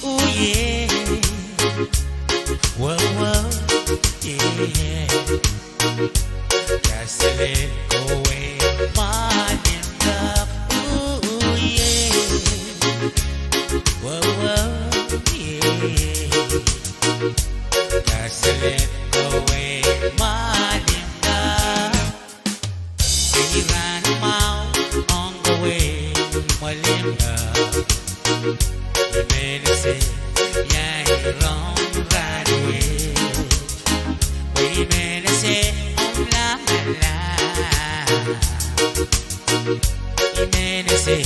Ooh yeah, whoa whoa, yeah. Just let go away, my love. Ooh yeah, whoa whoa, yeah. Just let go away, my love. We ran a mile on the way, my love. You made us say, yeah, you're wrong right away. We made us say, oh la la la. You made us say,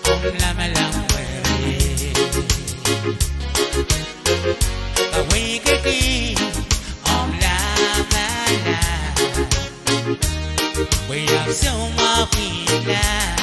oh la la la, but we could be, oh la la la. We have so much we love.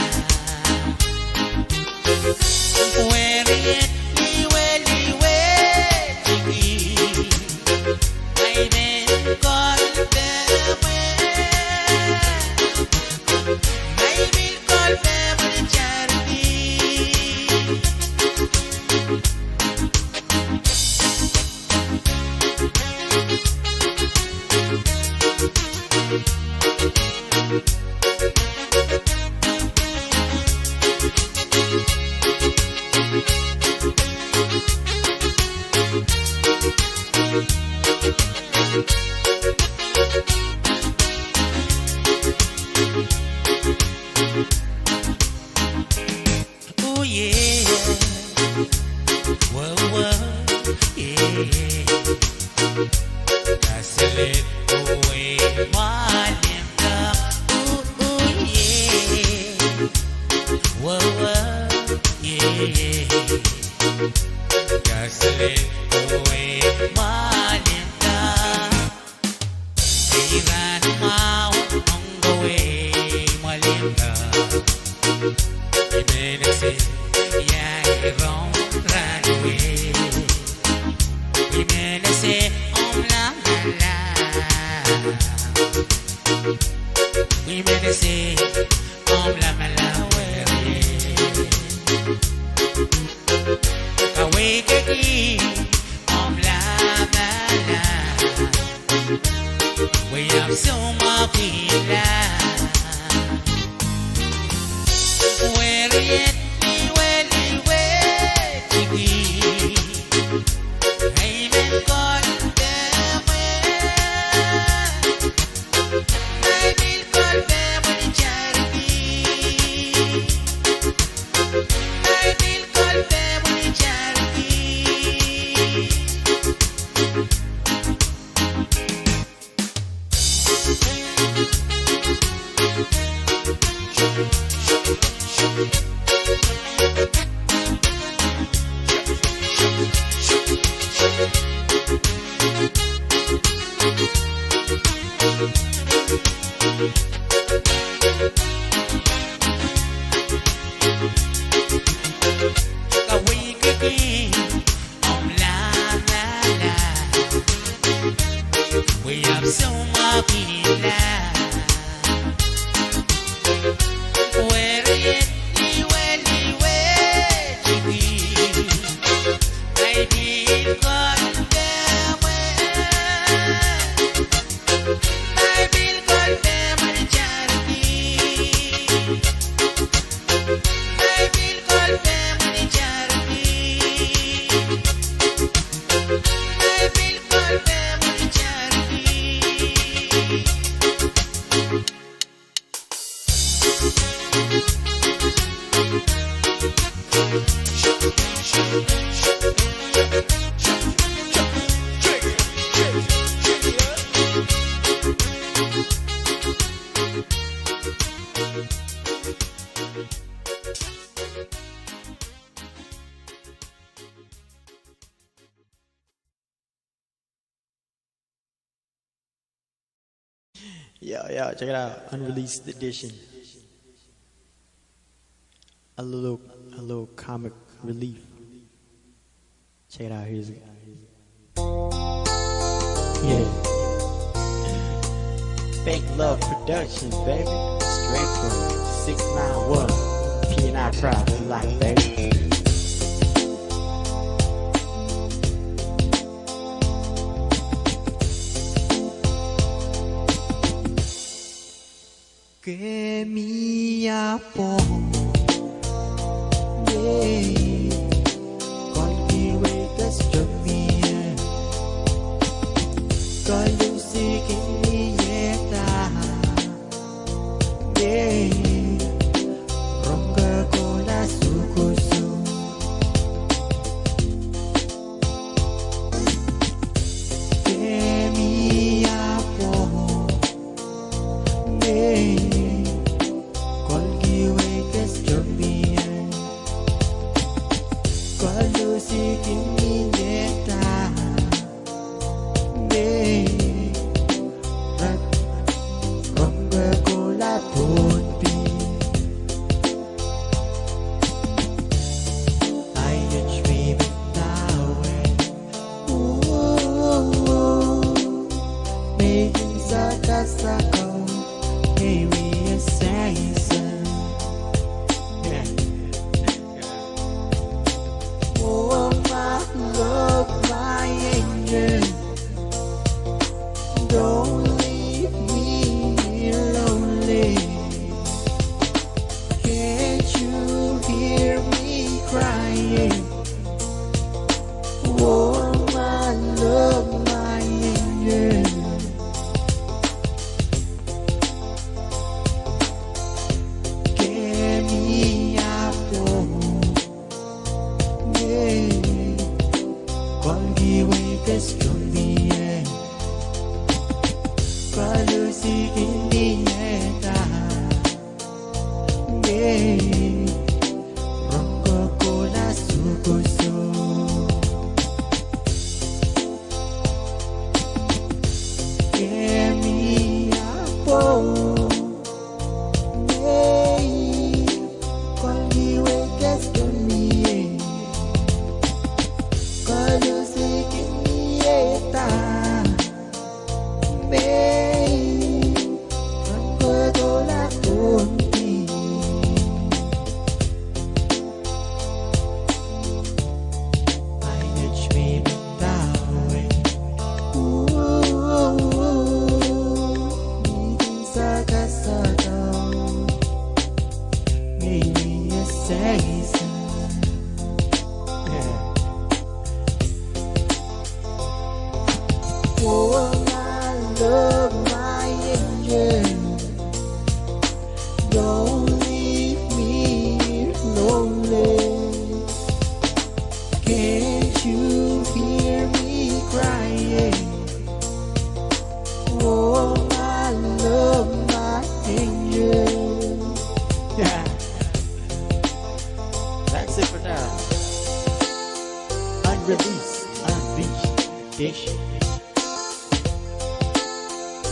Ooh yeah, whoa whoa, yeah. Just let go away, my love. Ooh yeah, whoa whoa, yeah. Just let go away, my love. They ran a mile on the way, my love. You made us say, yeah, you're wrong right away. We made us say, oh la la la. We made us say, oh la la la, yeah. Awake again, oh la la la. We have so much we love. Where it we have so much in love. Where it I did God them I will call them a charity. I will call them a charity. I will call them a Yeah, check it out. Unreleased edition. A little comic relief. Check it out. Here's it. Yeah. Fake Love Productions, baby. Straight from 691. P&I Private Life, baby. Que mi amor, con qui quay test cho mia, con Lucy che mi yeta, ronga con la sukusu, que mi amor,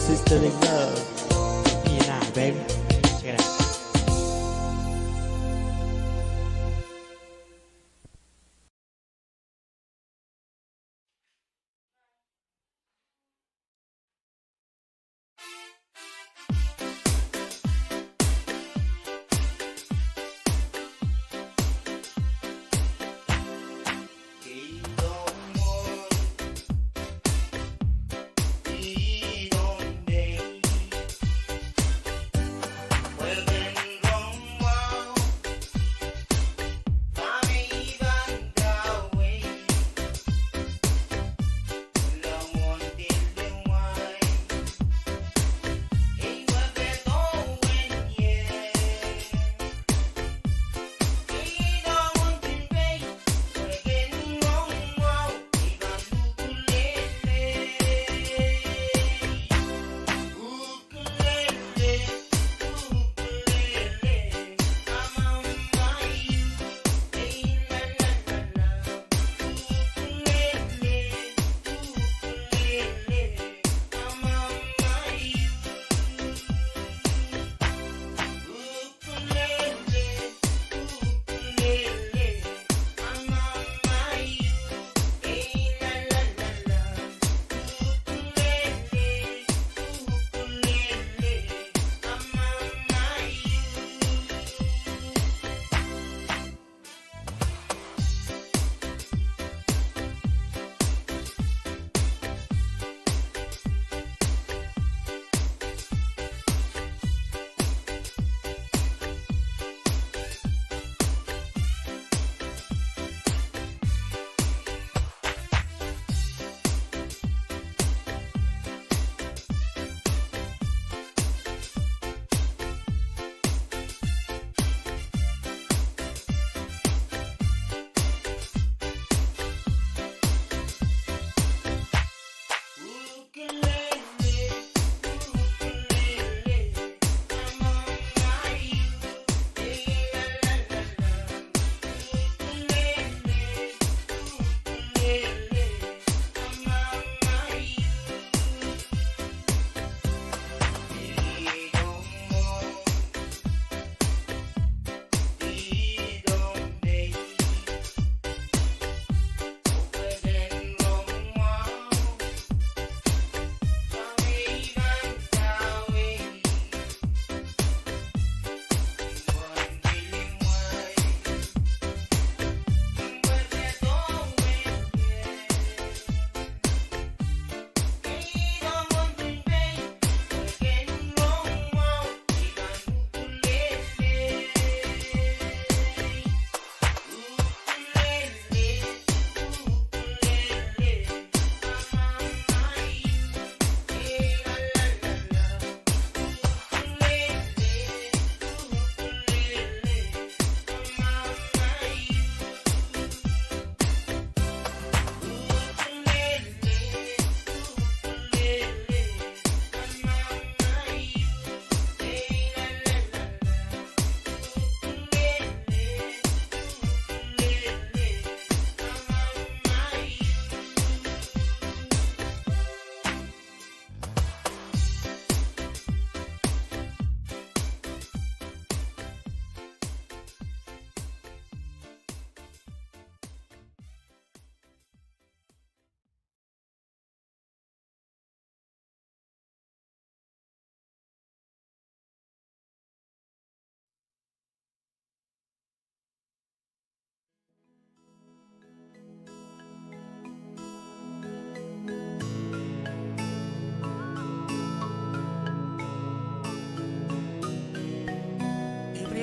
Sisterly Love, P&I, baby. Check it out. Well,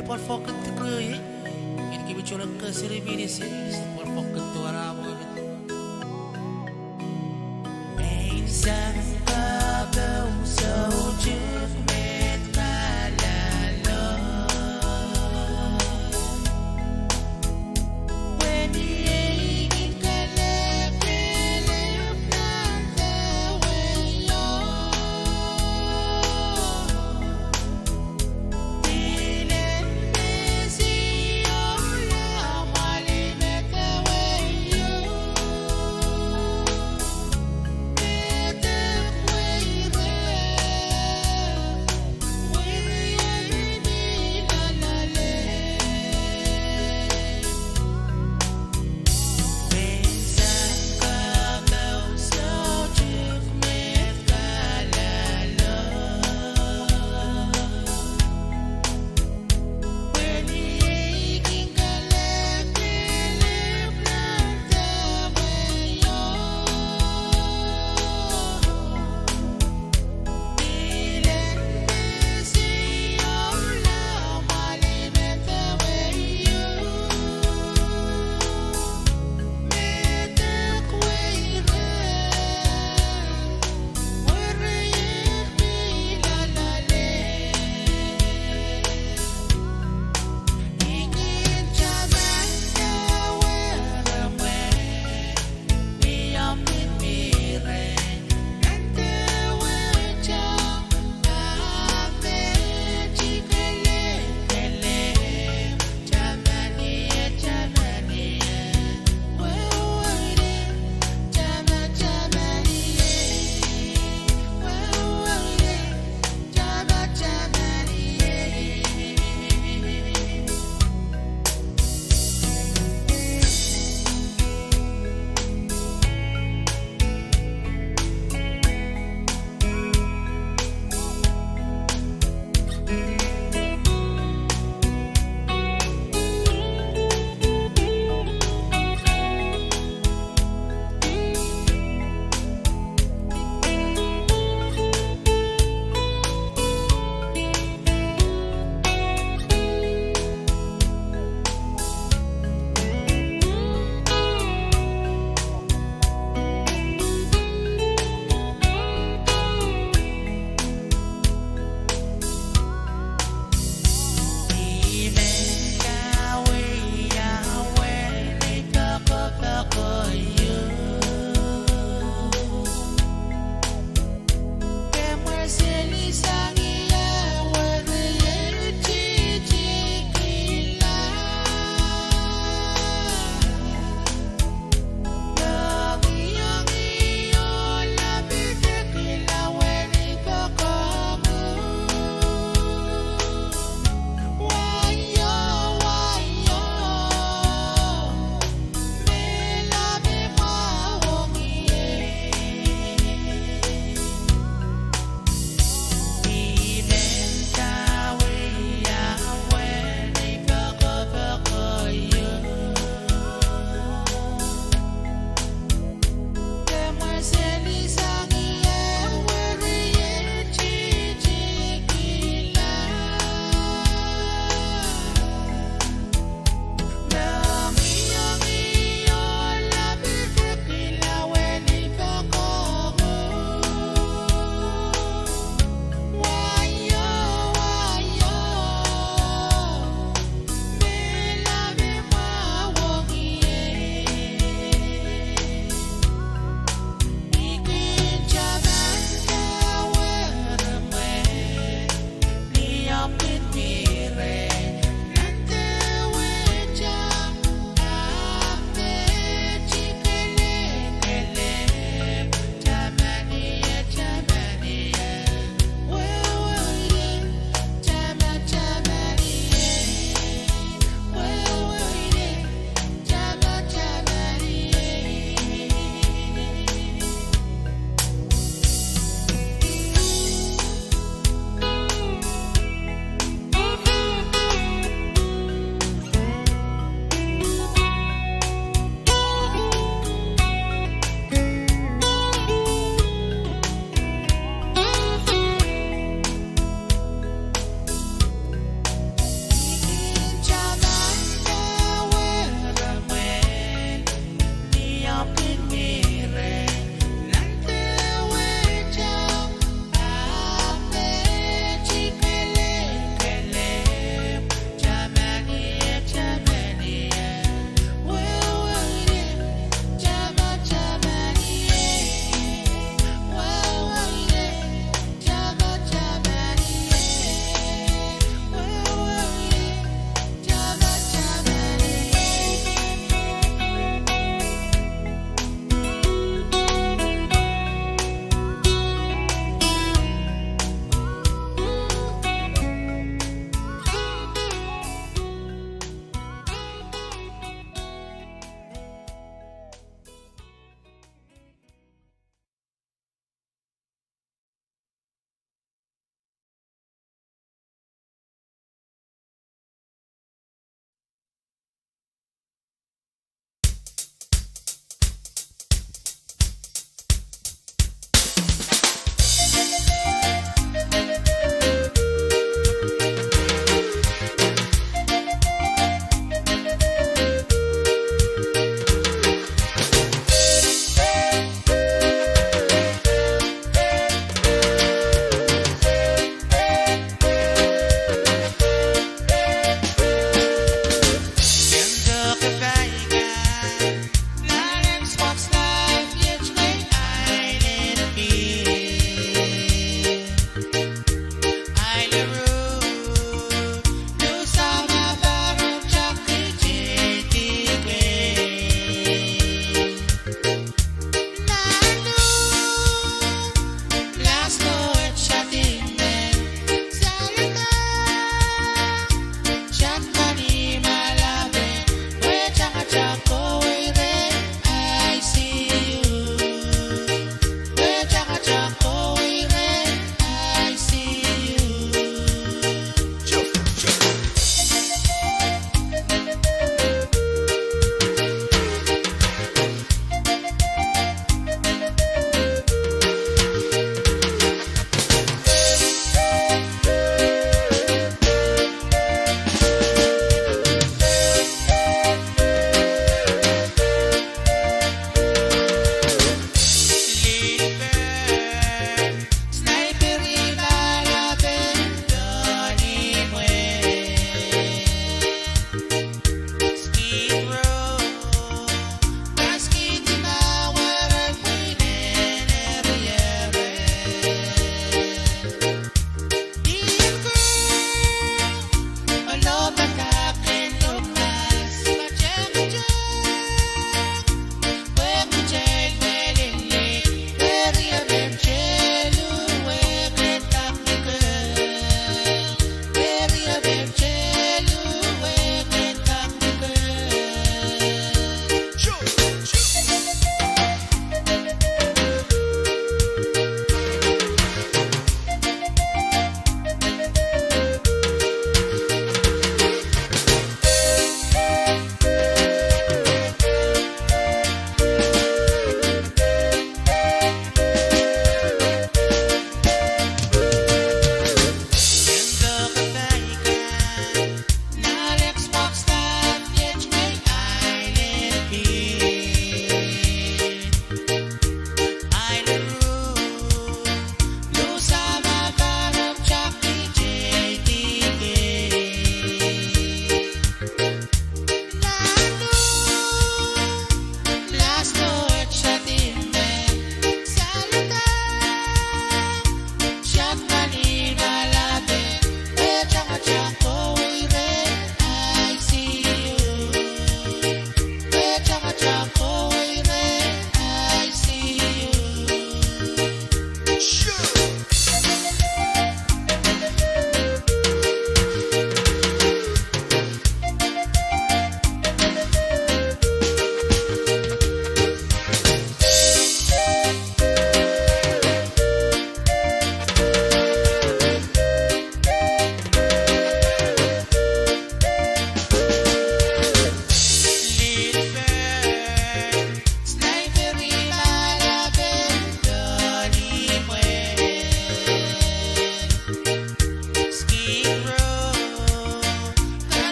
Ele pode focar de que ele que bicho lang ke siribini si pode focar tu arabo. Main sang abel soldier met kalalo. When he away.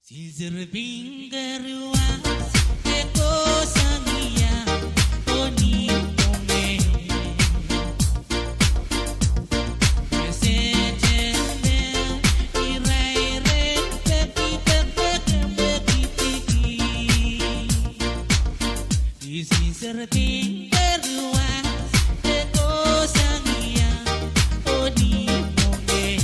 Si serving keruas eko sangia oni pome mesejene irai re peki si serving keruas eko sangia oni pome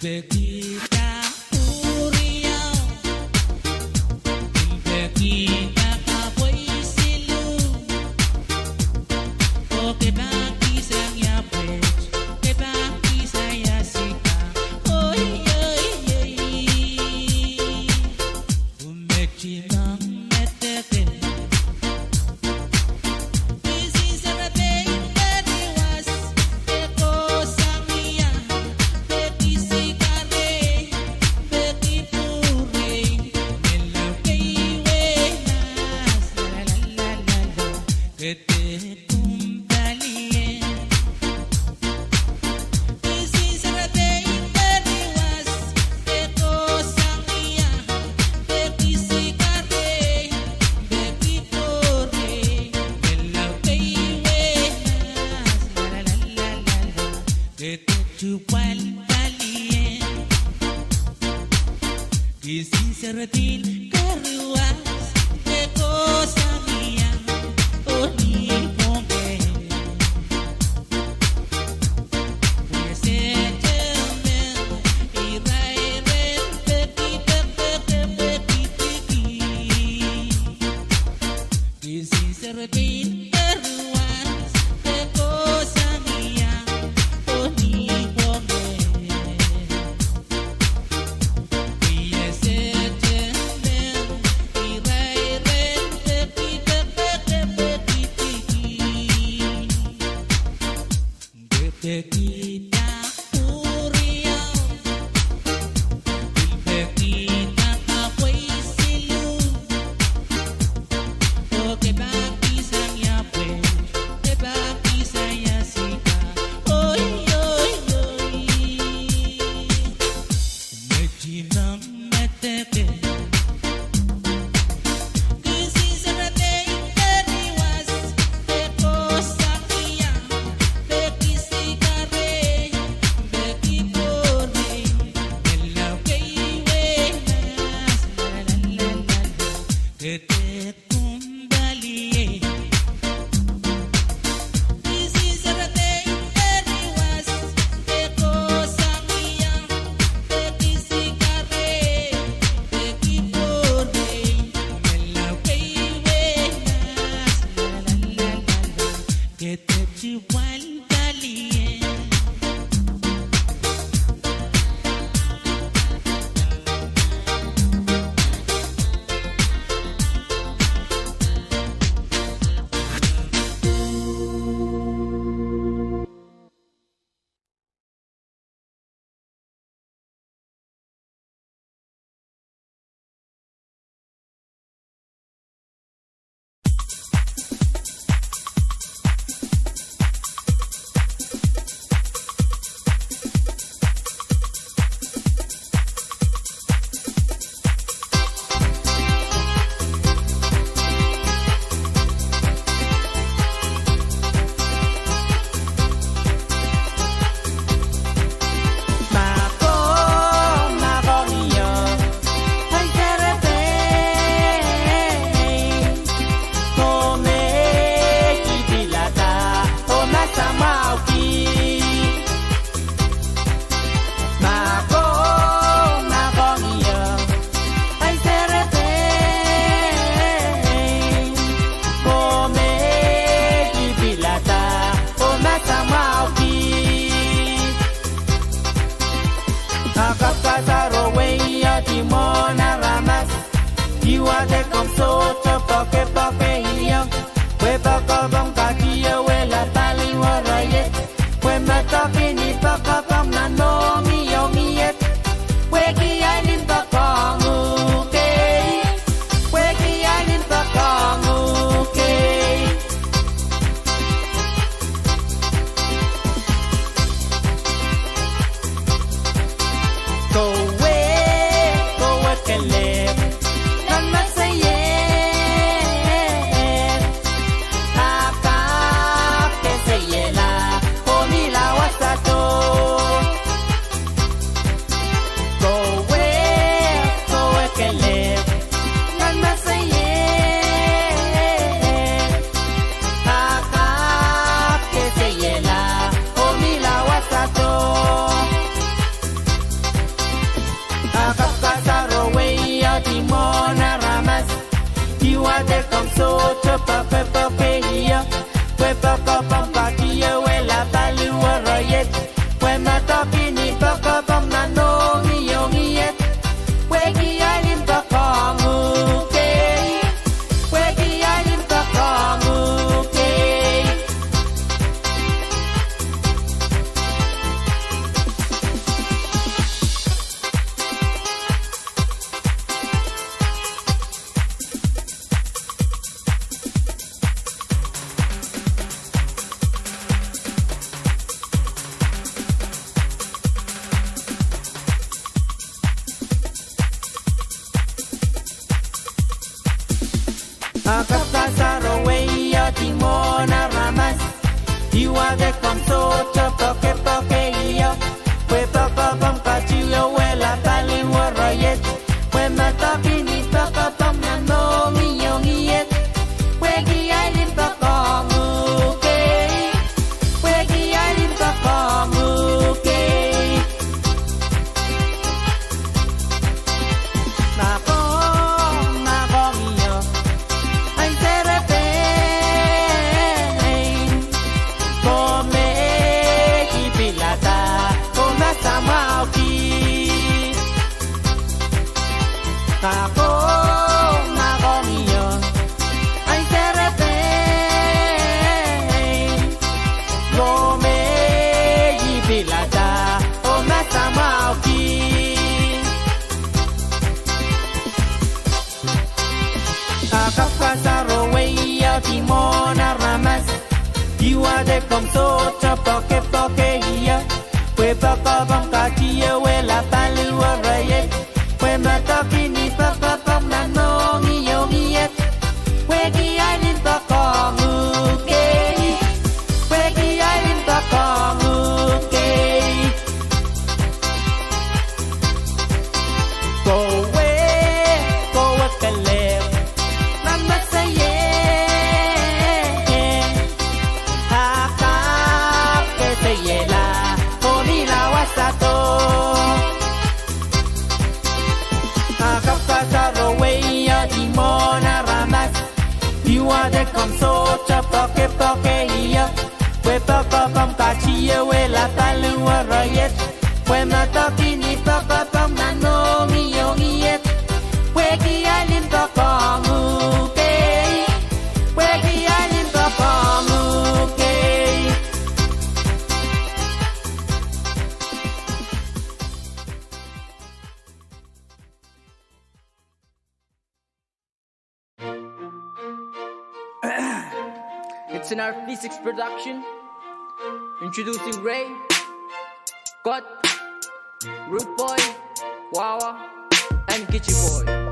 Kita uriau, kita KAPWARESOU. Oh, que baki saya bridge, que baki saya sika. Oh, umeki nang metete. Seratin keruas eko sangia oni Pohnpei mesejene irai re peki isi seratin keruas eko sangia oni Pohnpei Kita uriau, kita KAPWARESOU. Oh, que baki saya bridge, que baki saya sika. Oh, umeki nang metete. de kom so cha poke poke ia we papa bam ka tia we la palu ra ye we ma ta ki ni papa bam na no ngi yo ngi ye we ki ai nin pa ko ngu ke we ki ai nin pa ko ngu ke go ka le nam ma sa ye you are the come so cha poke poke ia we papa pam ka chia we la palu ra yet we ma ta ki ni papa pam na no mi yo ngi yet we ki ai lim pa pa mu ke we ki ai lim pa pa mu ke It's an V6 production. Introducing Ray, Got, Root Boy, Wawa, and Kitchi Boy.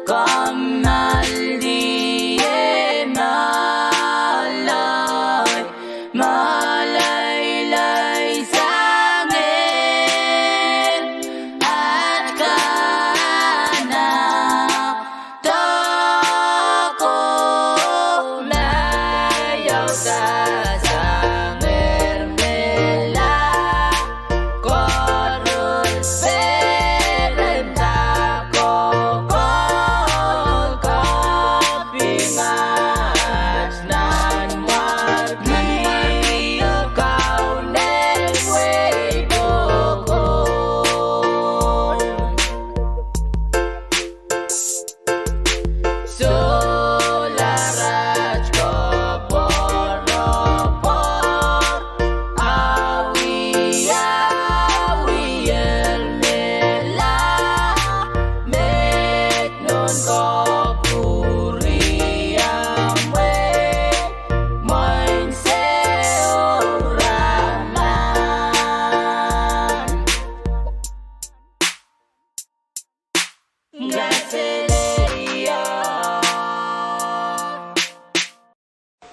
Come, Aldiena.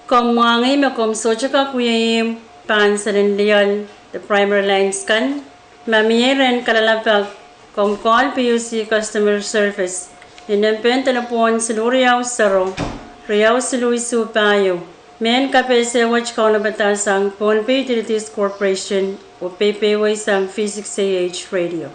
Komwangi makom sochaka kuyayim pansarin liol the primary lines kan mamieren kalalapag kom call PUC customer service inempen telepon siluriyaw saro riyaw siluisu payo men kapese watch kauna batasang Pohnpei Utilities Corporation o PAPWARESOU V6AH Radio.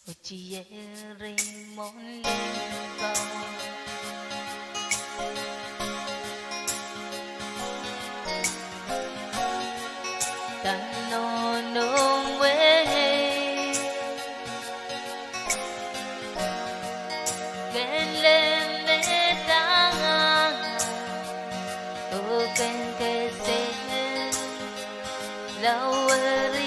Ucciere molto Tanonong way Gelen le tanga Open kese Lower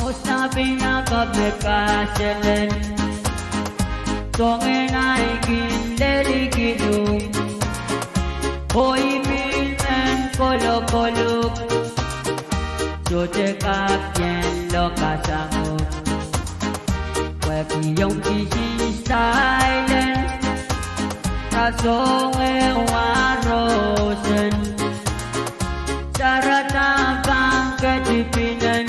Osabina kabekaselen Tongenai kindeli kidu Hoi bilmen kolo kolo Sote kapien lokasango Wepi yung kisi silent Rasong ewarosen Sarata bang ketipinan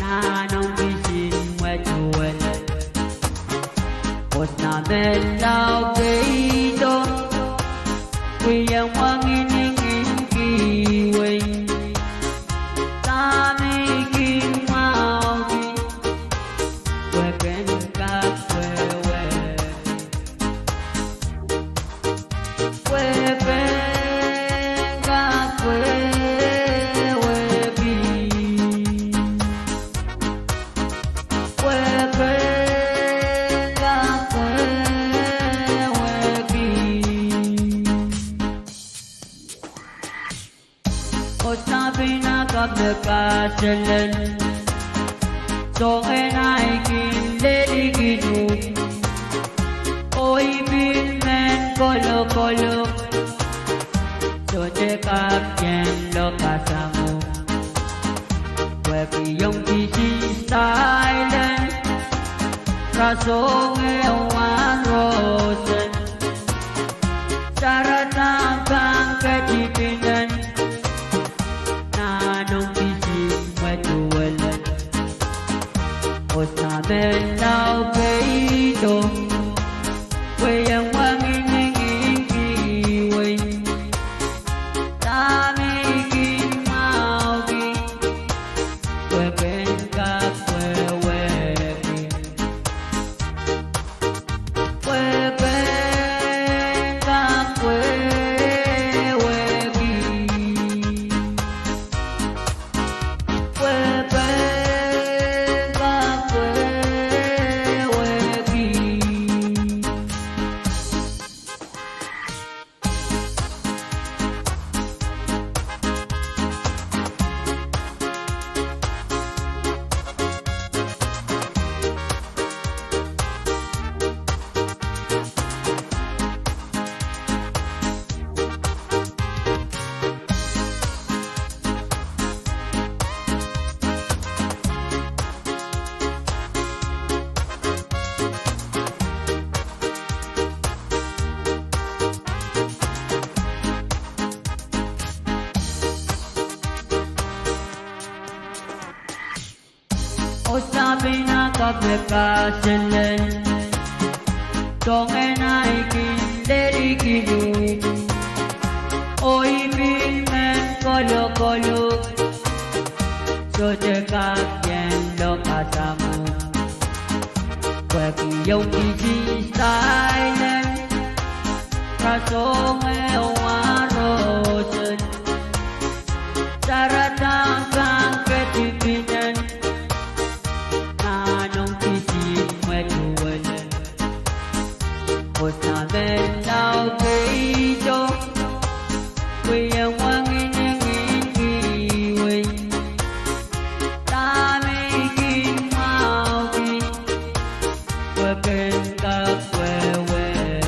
Nanong bisin wetuwen Os na melaw keito Kuyang wanginingin kiwing Tami kimauki Weken kakwewe Weken kakwewe bi Weken kakwewe bi Osabina kabekaselen Tongenai kindeli kidu Oi bilmen kolo kolo Sote kapien lokasango Wepi yung kisi silent Rasong ewan rosen Sarata bang ketipinan Nanong bisin wetuwelan Os na melaw keito Kuyang wanginingin kiwing Tami kimauki Weken kakwewepi Weken kakwewepi Weken kakwewepi Osabina kabekaselen Tongenai kindeli kidu Oi bilmen kolo kolo Sote kapien lokasango Wepi yung kisi silent Rasong ewarosen Sarata bang ketipinan Nanong bisin wetuwelan Os na melaw keito Kuyang wanginingin kiwing Tami kimauki Weken kakwewepi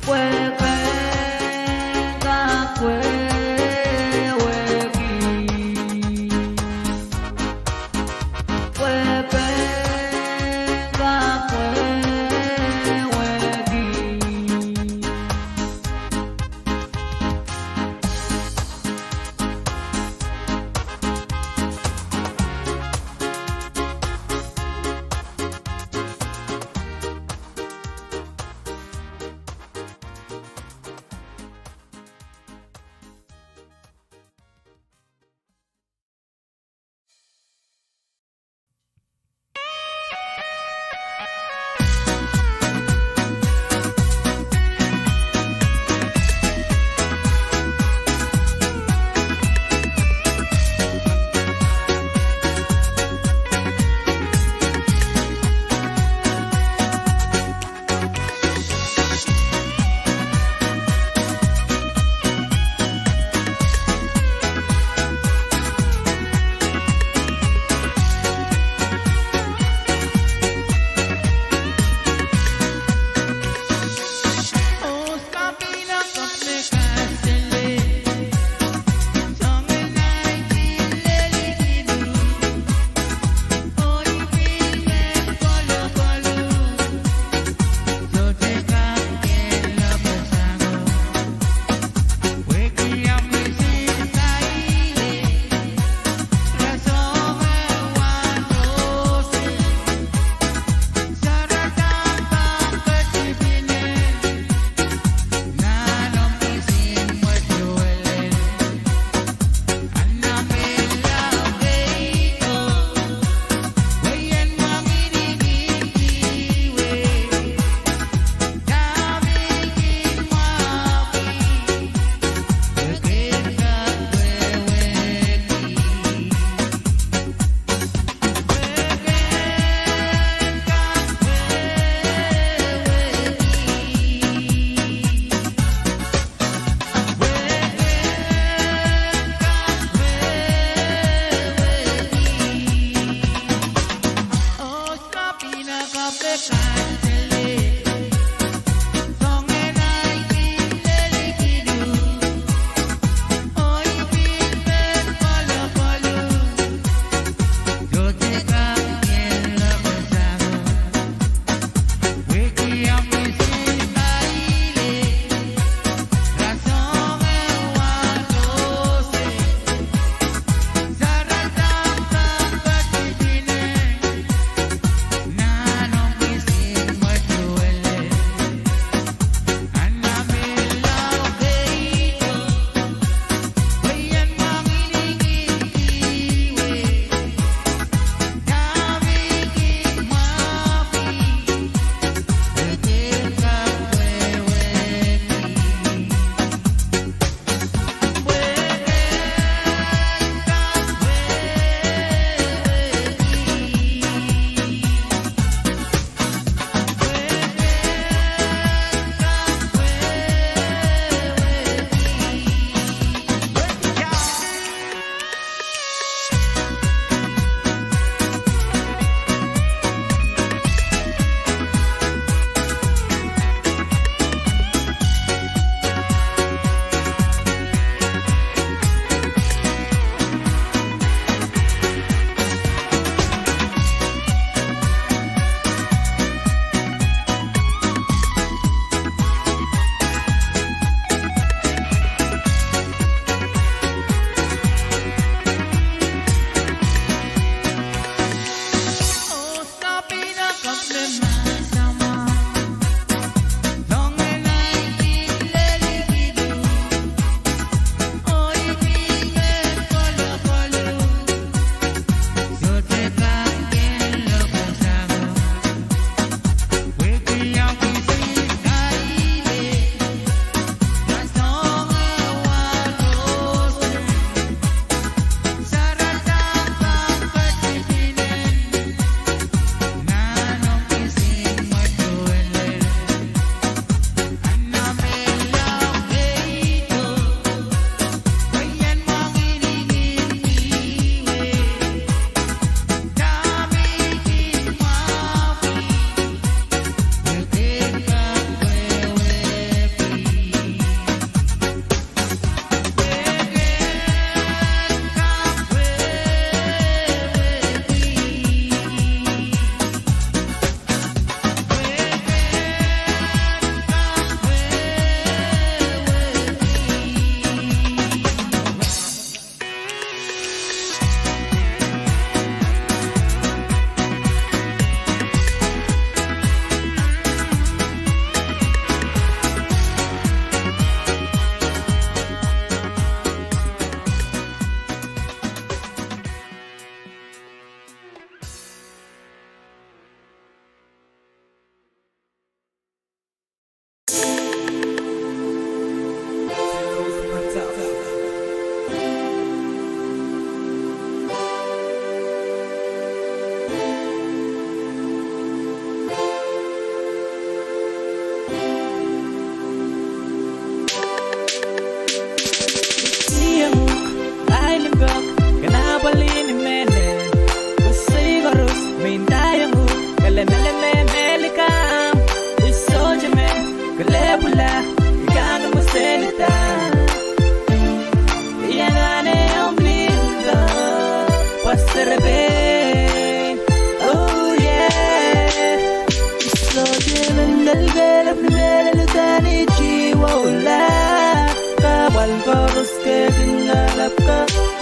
Weken kakwewepi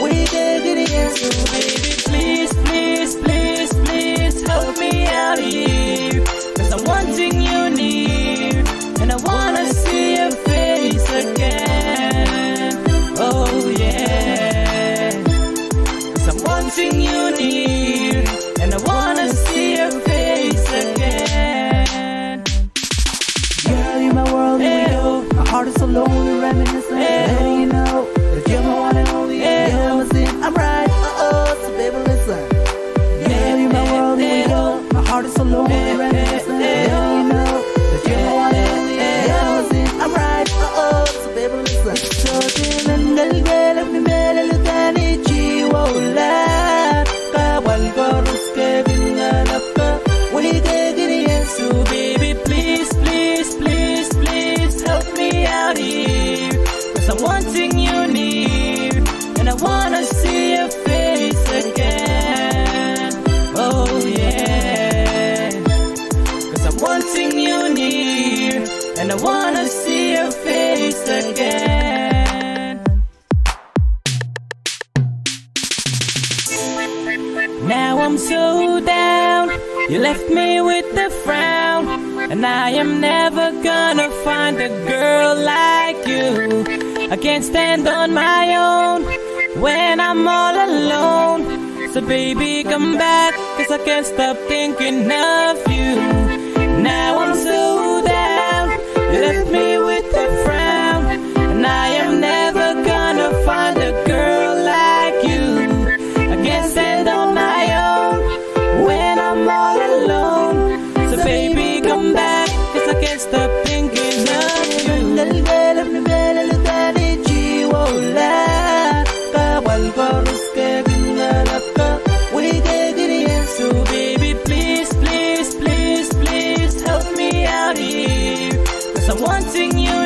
We can get it, yes. So baby, please, please, please, please help me out here. Cause I'm wanting you near, and I wanna see your face again. Oh yeah. Cause I'm wanting you near, and I wanna see your face again. Girl, you're my world, yeah. My heart is so lonely, reminiscing. Letting you know that you're my one and only. Yeah, I'm a sin, I'm right. So baby, listen. Girl, you're my world, yeah. My heart is so lonely, reminiscing. Letting you know that you're my one and only. Yeah, I'm a sin, I'm right. So baby, listen. So dim and girl, mi mele lutani chiwola. Kawal gorus ke bingalapa. We can get it, so baby, please, please, please, please help me out here. Cause I'm wanting you near, and I wanna see your face again. Oh yeah. Cause I'm wanting you near, and I wanna see your face again. Now I'm so down, you left me with a frown, and I am never gonna find a girl like you. I can't stand on my own when I'm all alone. So baby, come back, cause I can't stop thinking of you. Now I'm so down, you left me with a frown, and I am never gonna find a girl like you. I can't stand on my own when I'm all alone. So baby, come back, cause I can't stop thinking of you. So baby, please, please, please, please help me out here. Cause I'm wanting you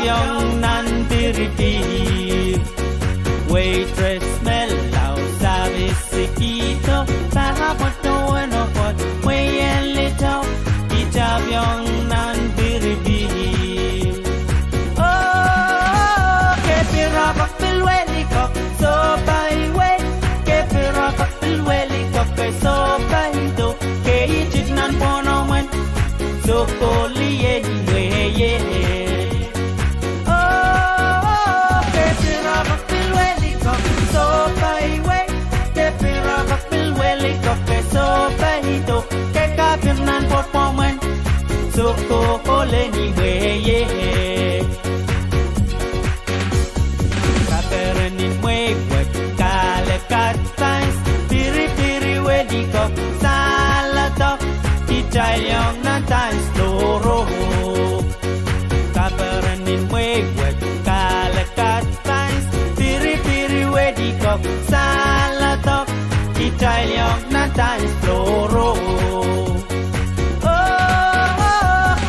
Itavyong nandiripir Waitress melao sabi sikito Pahapot no wenopot Wayen lito Itavyong nandiripir Oh, kepirabak pilwelikok So baiwe Kepirabak pilwelikok So baido Keichit nan ponomen So koliye weye Oh, kepirabak pilwelikok So baiwe Kepirabak pilwelikok So baido Kekapir nan ponomen So koleni weye Kaperenin wewek Kalekat times Piri-piri wedikok Salatok Italiong na times loro Kaperenin wewek Kalekat times Piri-piri wedikok Salatok Italiong na times loro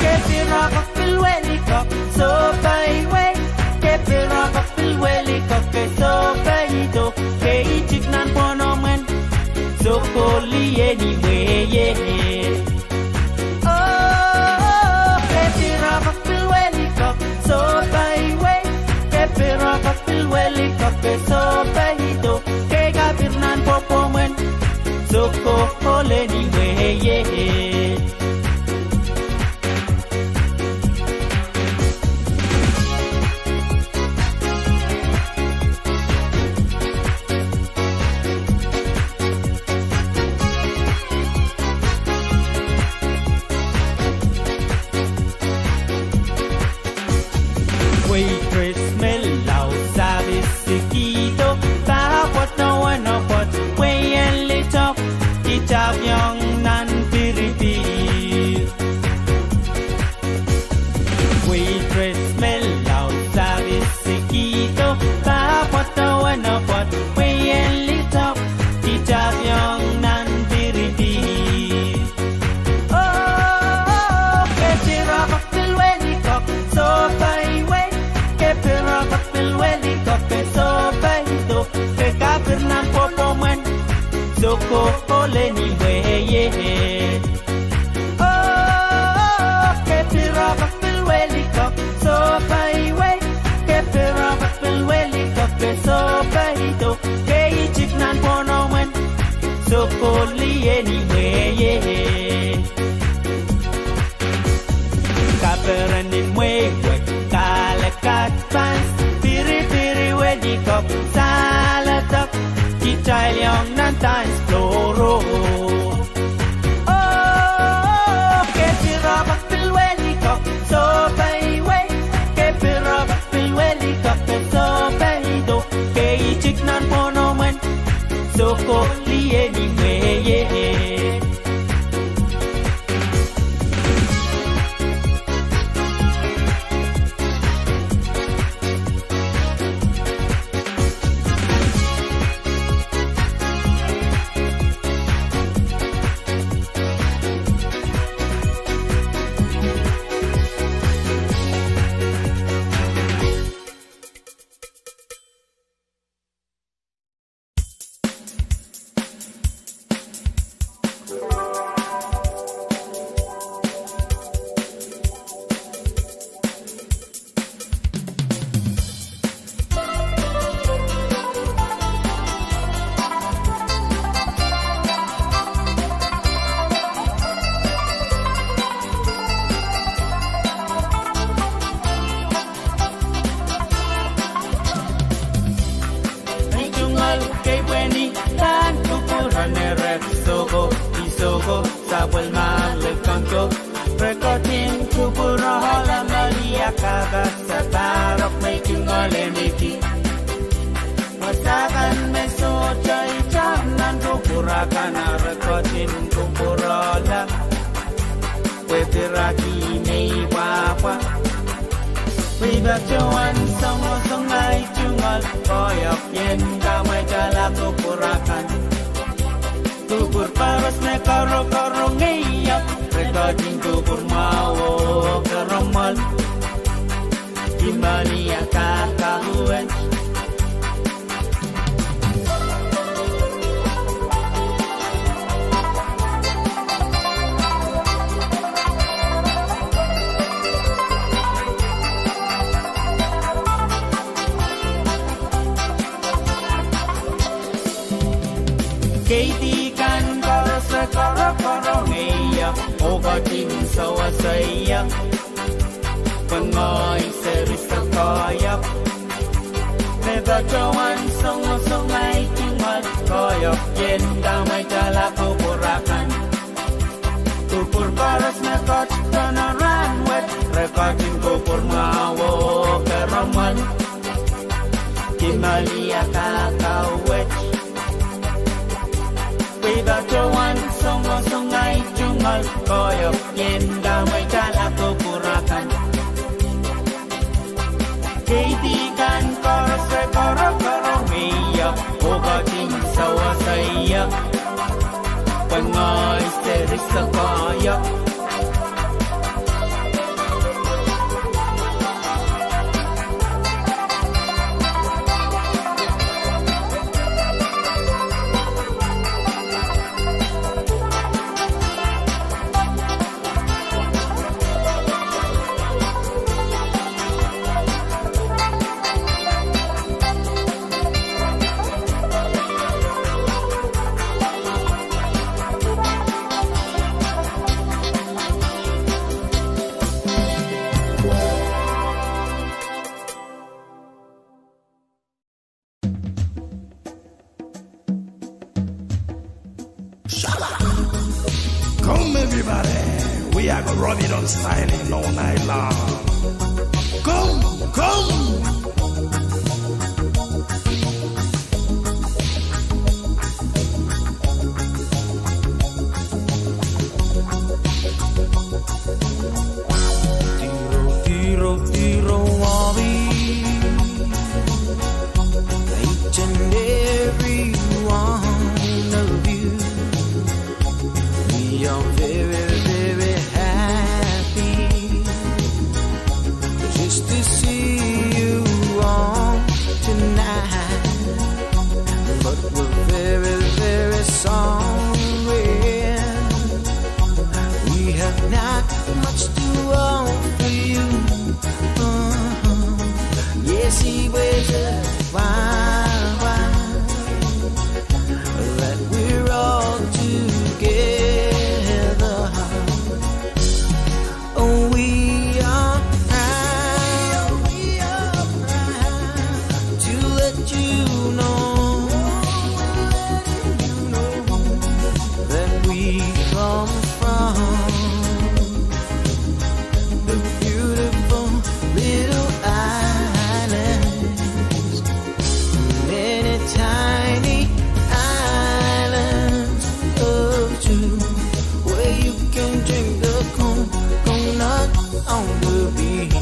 Kepirabak pilwelikok So baiwe Kepirabak pilwelikok So baito Keichik nan ponomen So koliye ni weye Oh Kepirabak pilwelikok So baiwe Kepirabak pilwelikok So baito Kekapir nan ponomen So koliye ni weye Waitress melao sabi sikito Pahapot na wenopot Wayen lito Itavyong nandiripir Waitress melao sabi sikito Pahapot na wenopot Wayen lito Itavyong nandiripir Oh, kepirabak pilwelikok So baiwe Kepirabak pilwelikok So baito Kekapir nan popomen So koleni weye Oh, kepirabak pilwelikok So baiwe Kepirabak pilwelikok So baito Keichik nan ponomen So kolieni weye Kaperenin wewek Kalekat pants Piri-piri wedikok Salatok Italiong nan times loro Oh, kepirabak pilwelikok So baiwe Kepirabak pilwelikok So baido Keichik nan ponomen So koliye ni weye Recording to Purahola Maria Kaga sa Pahrek making olemiki Masakan meso chay cham nandu purakan recording to Purahola Wetiraki nei wapa Wiba chuan songo songai chungal Koyok yen kamay jalak to purakan Tubur paras me karo ngayak Recording tubur mawo karamal Kimberly Kakawet. Katie kan koro ngeya oga ting sawa saya pengoy serisa koyok never jawan sungai tinggal koyok yen damai jala kuburakan kubur baras nekot tanaran wet rekotin kubur ngawo keraman Kimalia kakawet Wida jawan sungai jungal koyok yen damai jala kuburakan Katie kan koro ngeya oga ting sawa saya pengoy serisa koyok Come everybody, we are gonna rub it on styling all night long. Come. Tiro, Wally. Each and every one of you. We are very, very happy just to see you on tonight. But we're very, very sorry. We have not much to offer you. Yes, he wears a fine that we're all together. Oh, we are proud to let you know that we come from the beautiful little islands, many tiny islands of two, where you can drink the coconut on the beach,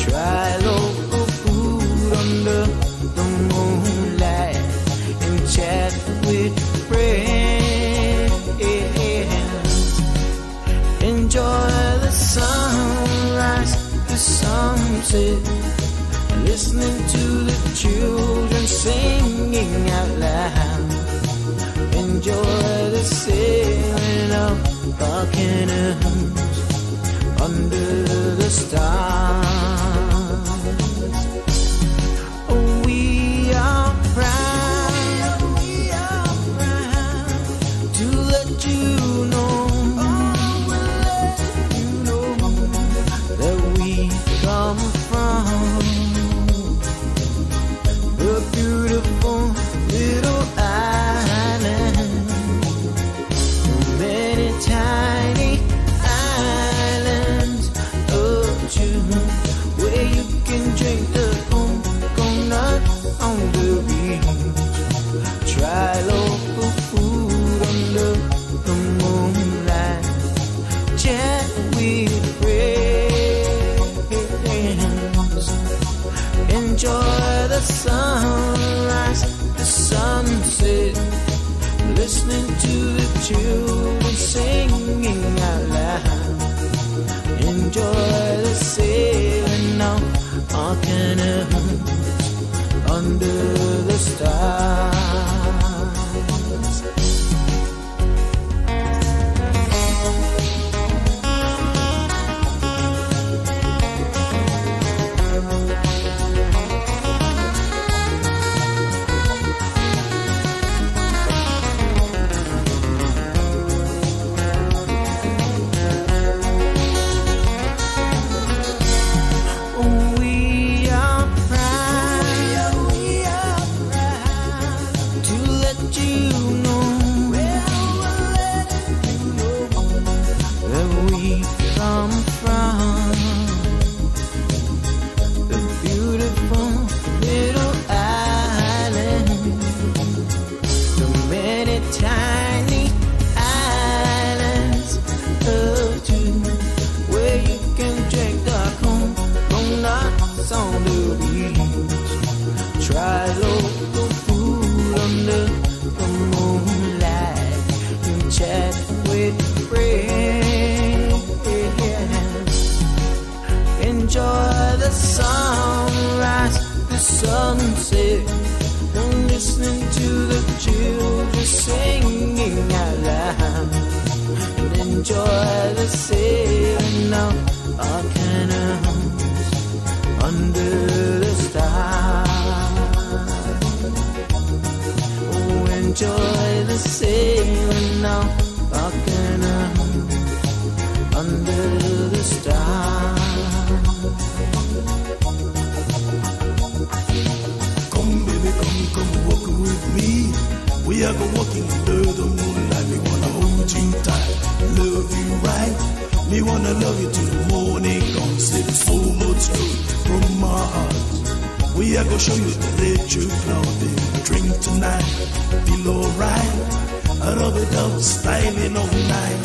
try local food under the moonlight, and chat with friends. Enjoy the sunrise, the sunset, listening to the children singing out loud. Enjoy the sailing of our canoes under the stars. Oh, we are proud to let you know that we come from the beautiful little island, many tiny islands of June, swallow the food under the moonlight and chat with friends. Enjoy the sunrise, the sunset, and listening to the children singing out loud. And enjoy the sailing of our canoes under the stars. Oh, enjoy the sailing of our canoes under the stars. Come, baby, come walk with me. We are go walking under the moonlight. We wanna hold you tight, love you right. We wanna love you till the morning comes. There's so much good from my heart. We are gonna show you the electric clothing. Drink tonight, feel alright. I rub it up, styling all night.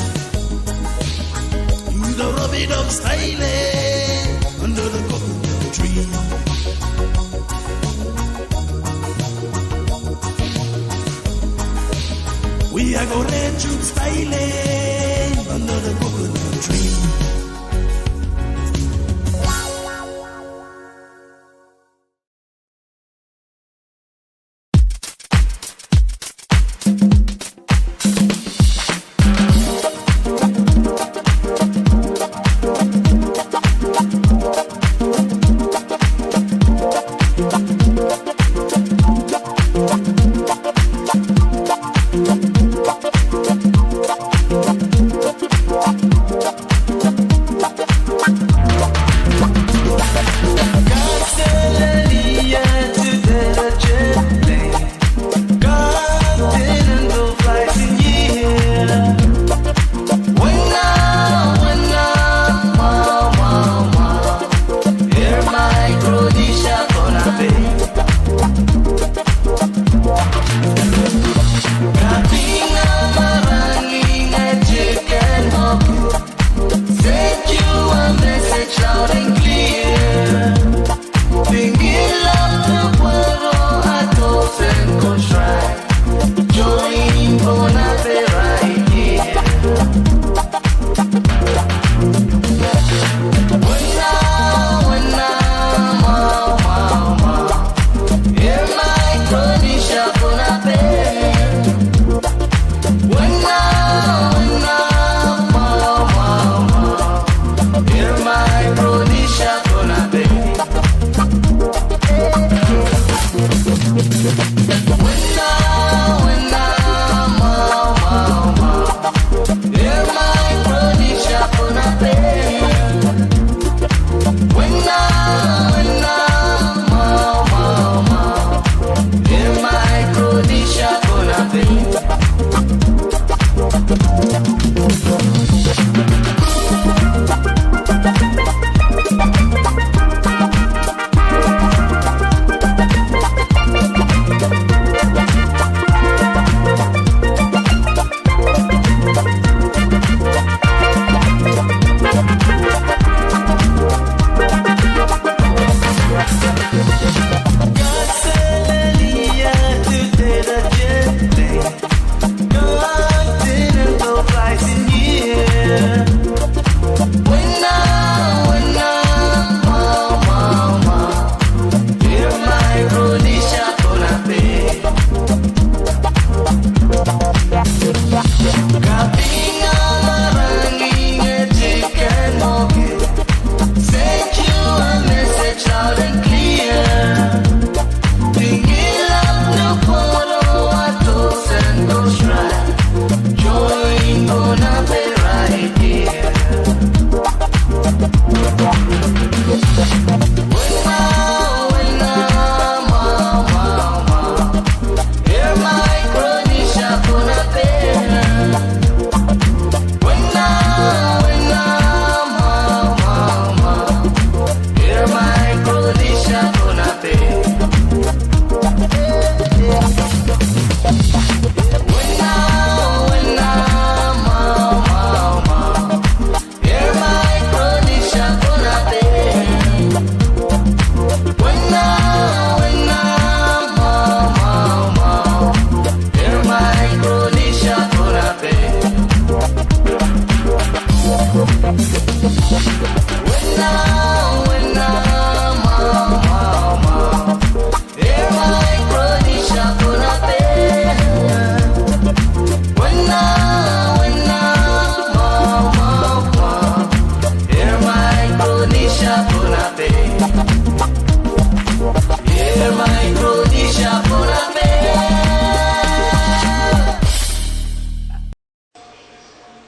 You the rub it up, styling under the coconut tree. We are gonna let you styling under the coconut tree.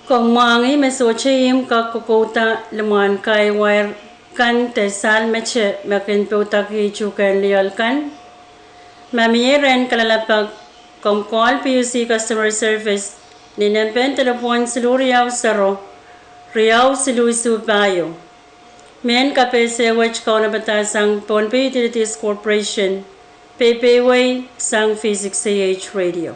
Kung mangi mesochim ka kokota leman kai wire kan te sal meche makin putaki chukan lial kan. Mamieren kalalapag kom call PUC customer service ninampen telepon seluriaw saro riaw siluisu bayo. Men kapese wech kauna batasang Pohnpei Utilities Corporation PPWay sang V6AH Radio.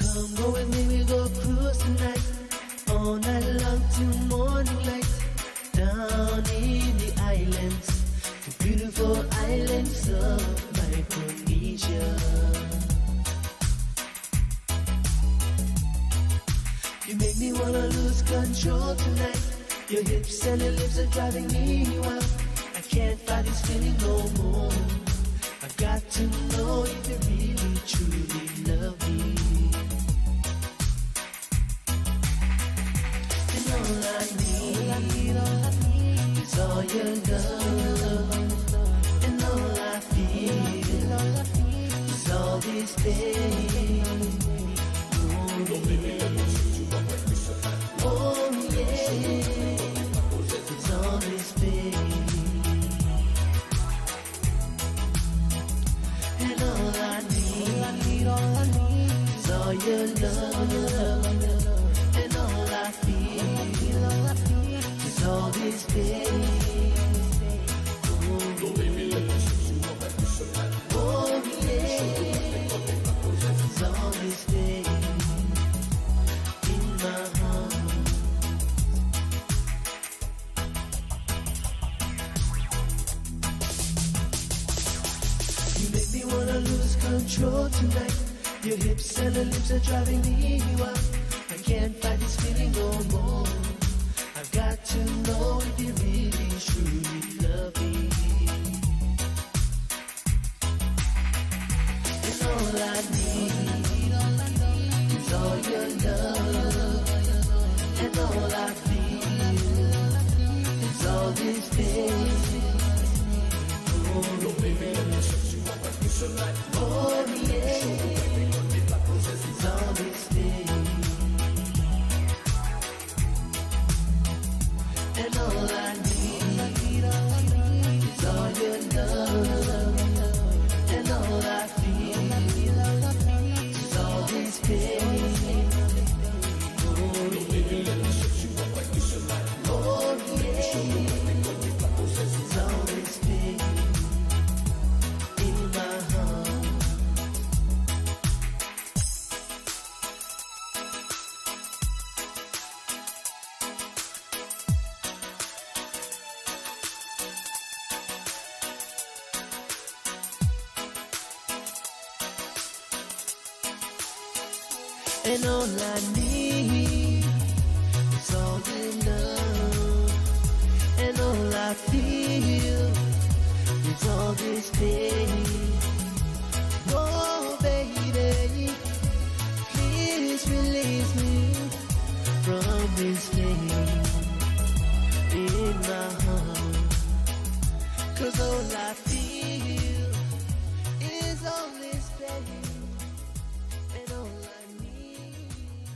Come go with me, we go cruise tonight. All night long till morning light. Down in the islands, the beautiful islands of Micronesia. You make me wanna lose control tonight. Your hips and your lips are driving me wild. I can't fight this feeling no more. I got to know if you really truly love me. And all I need is all your love. And all I feel is all this pain. Oh yeah, it's all this pain. And all I need is all your love. And all I feel is all this pain. Oh yeah, it's all this pain in my heart. You make me wanna lose control tonight. Your hips and the lips are driving me wild. I can't fight this feeling no more. I've got to know if you really truly love me. And all I need is all your love. And all I feel is all this pain. Oh, baby, oh yeah, it's all this pain. And all I need is all your love. And all I feel is all this pain. Oh yeah, it's all this pain in my heart. And all I need is all your love. And all I feel is all this pain. Oh baby, please release me from this pain in my heart. 'Cause all I feel is all this pain. And all I need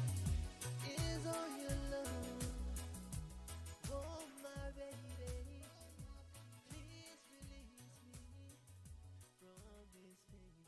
is all your love. Oh my baby, please release me from this pain.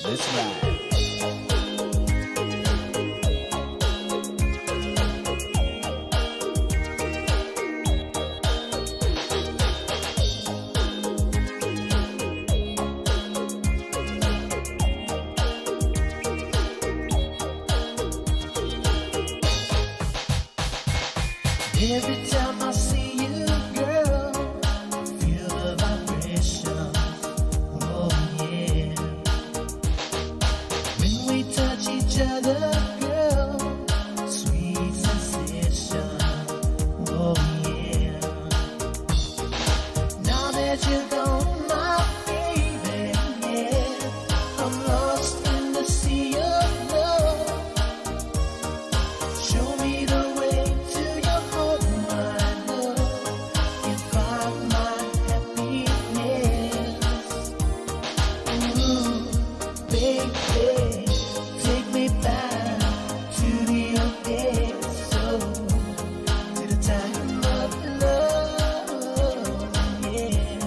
Let's ride. Every time I see you, girl, I feel the vibration. Oh yeah. When we touch each other, girl, sweet sensation. Oh yeah. Now that you're gone, my baby, yeah, I'm lost in the sea of love. Show me the way to your home, my love. You find my happiness. Ooh, baby, take me back to the old days, so to the time of love, yeah.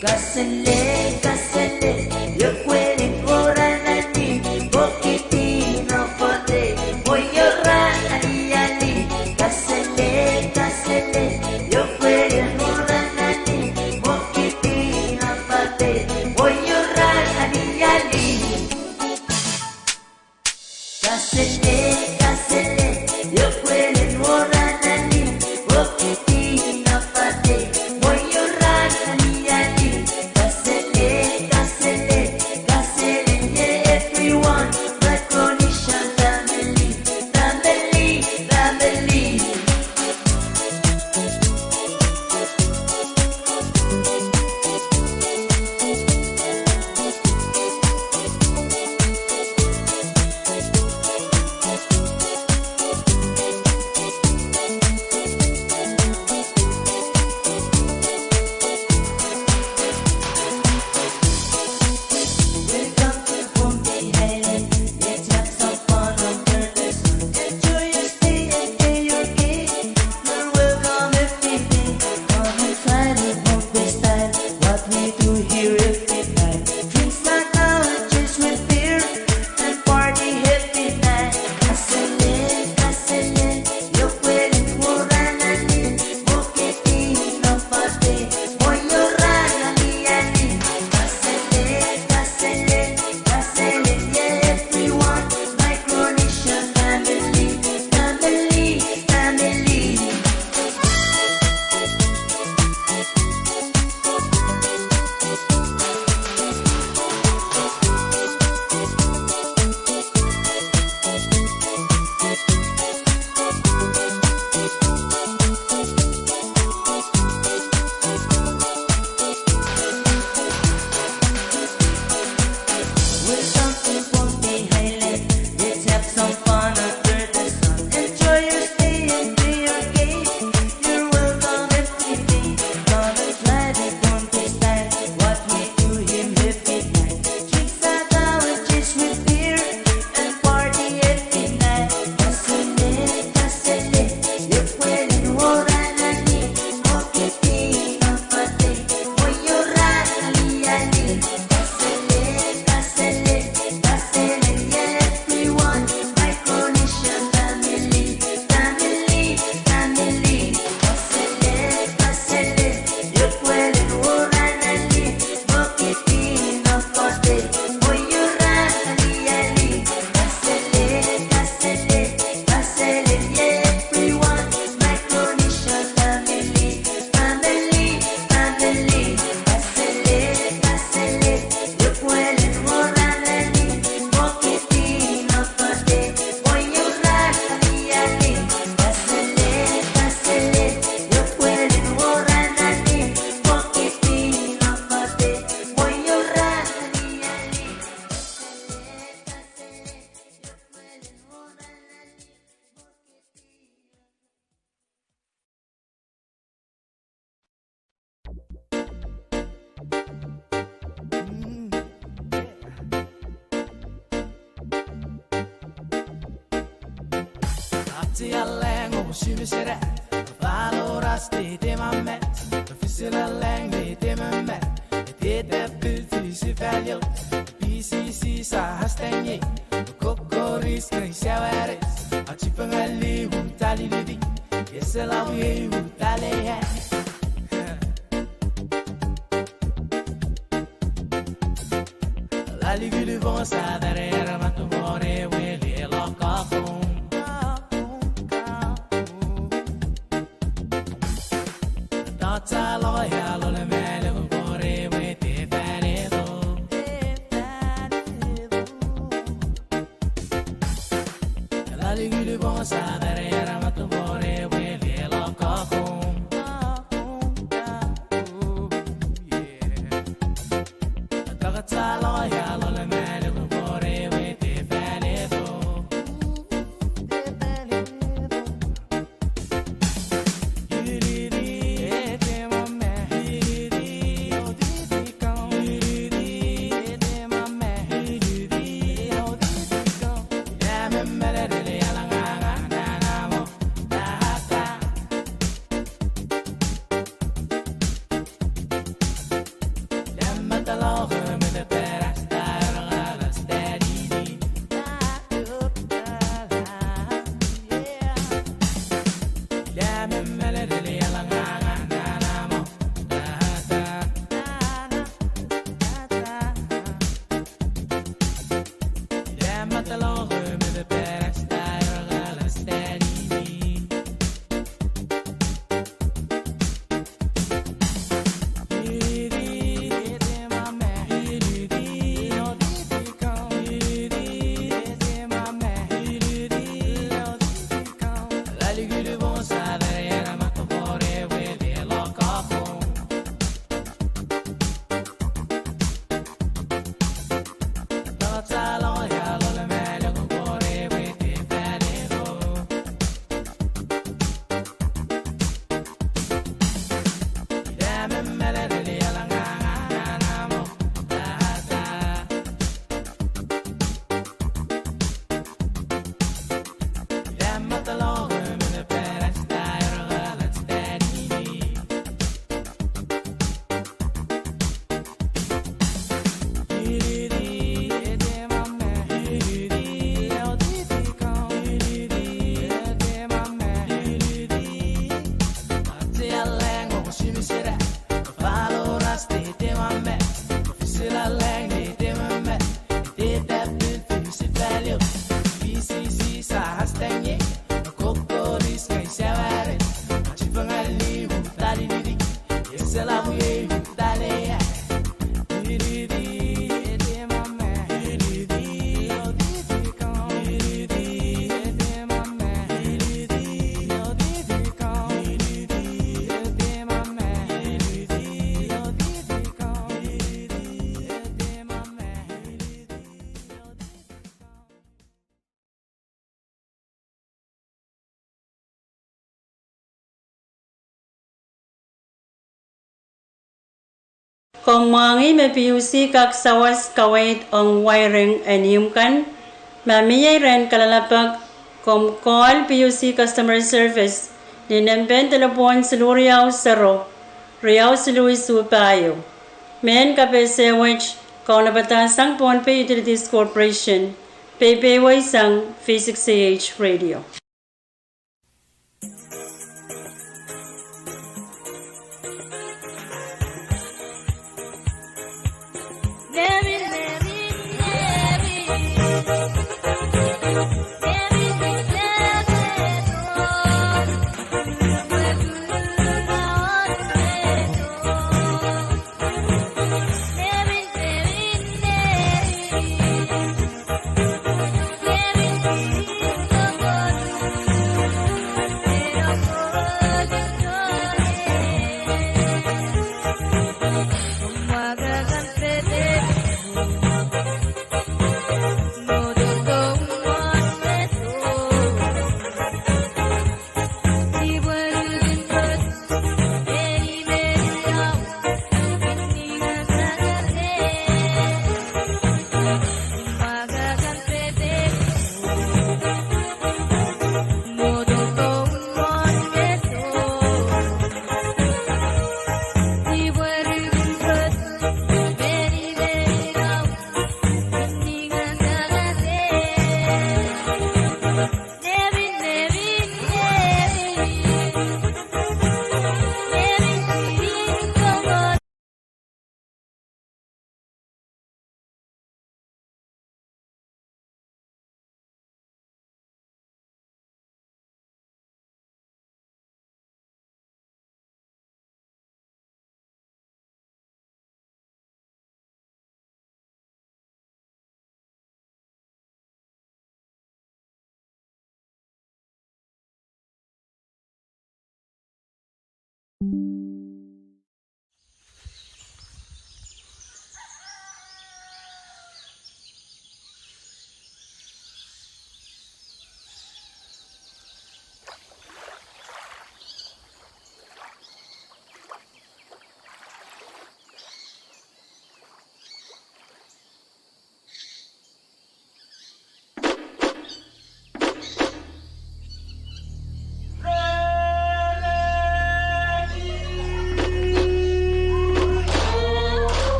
Kasele, kasele, yo kweli bora nani, bokiti no pote, moyora ali ali. Kasele, kasele, yo kweli bora nani, bokiti no pote, moyora ali ali. Kasele, kasele, yo kweli bora nani, bokiti no pote, moyora ali ali. Kasele, kasele, kasele, yeah, everyone, recognition, family, family, family. Welcome to Pohnpei Island. Let's have some fun under the sun. Enjoy your stay and play your game. You're welcome every day. Come and try the Pohnpei style. What we do here every night. Drinks like oranges with beer and party every night. Kasele, kasele, yo puedes jurar a mí. Bokiti no pate, moyora ali ali. Kasele, kasele, kasele, yeah, everyone. Micronesian family, family, family. Welcome to Pohnpei Island. Let's have some fun under the sun. Enjoy your stay and play your game. You're welcome every day. Come and try the Pohnpei style. What we do here every night. Drinks like oranges with beer and party every night. Kasele, kasele, yo puedes jurar a mí. Bokiti no pate, moyora ali ali. Kasele, kasele, kasele, yeah, everyone. Micronesian family, family, family. Kasele, kasele, yo puedes jurar a mí. Bokiti no pate, moyora ali ali. Kasele, kasele, kasele, yeah, everyone. Micronesian family, family, family. Kasele, kasele, yo puedes jurar a mí. Bokiti no pate, moyora ali ali. Kasele, kasele, yo puedes jurar a mí. Bokiti no pate, moyora ali ali. Ati aleng o shivi shere, valoraste te mamet, fisil aleng me te mamet, te debut si valio, PCC sa hastenye, kokoris kri shawaris, achi pangali utali lidi, yesela we utale ya. La ligue du vent sa derrière ma tumore wele lokafum. Tata loya lo le mele kore we te fanedo. La ligue du vent sa derrière ma tumore wele lokafum. Tata loya lo le mele kore we te fanedo. Komangi me PUC kak sawas kawait ang wiring anyumkan. Mamiyay ren kalalapag call PUC customer service ni nemben telepon seluriaw saro. Riau selui supayo. Men KAPWARESOU kaunabatasang Pohnpei Utilities Corporation. Pepeway sang V6AH Radio.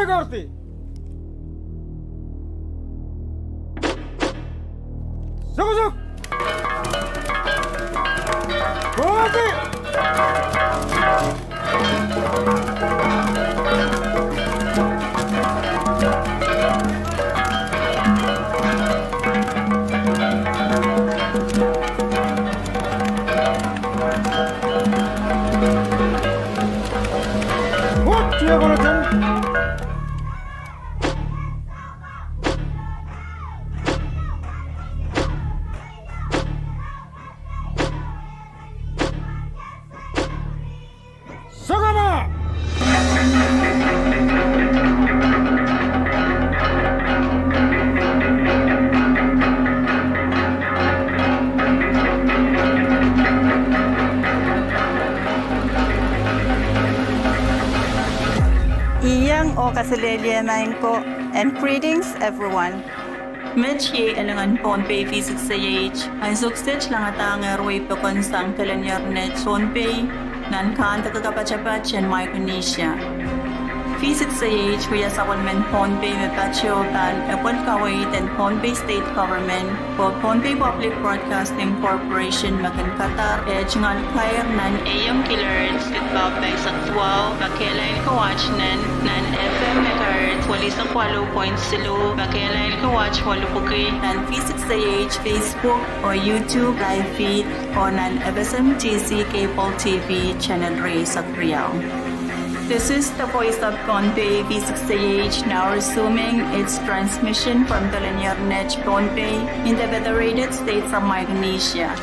Dorothy. Suk. Dorothy. What you gonna do? And greetings everyone. Mitch ye elangan Pohnpei V6AH ay suksej lang atang airway pekon sang Telanyarnet Pohnpei nan kan takakapachapat chen Micronesia. V6AH kuya sakonmen Pohnpei me patio tan epon kawait and Pohnpei State Government for Pohnpei Public Broadcasting Corporation makan Qatar chingan kair nan AM killers kitbab bay saktwao bakelain kawach nan FM megahertz wali sa 4.0 bakelain kawach walupukri nan V6AH Facebook or YouTube live feed or nan FSMTC Cable TV channel 3 sa Riau. This is the voice of Pohnpei V6AH now resuming its transmission from Telanyarnet Pohnpei in the Federated States of Micronesia.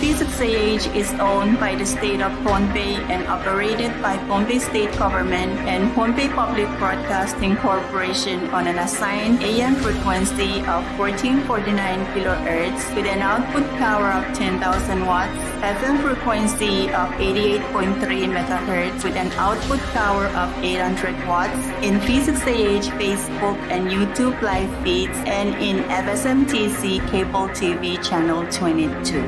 V6AH is owned by the state of Pohnpei and operated by Pohnpei State Government and Pohnpei Public Broadcasting Corporation on an assigned AM frequency of 1449 kHz with an output power of 10,000 watts, FM frequency of 88.3 MHz with an output power of 800 watts, in V6AH Facebook and YouTube live feeds, and in FSMTC Cable TV Channel 22.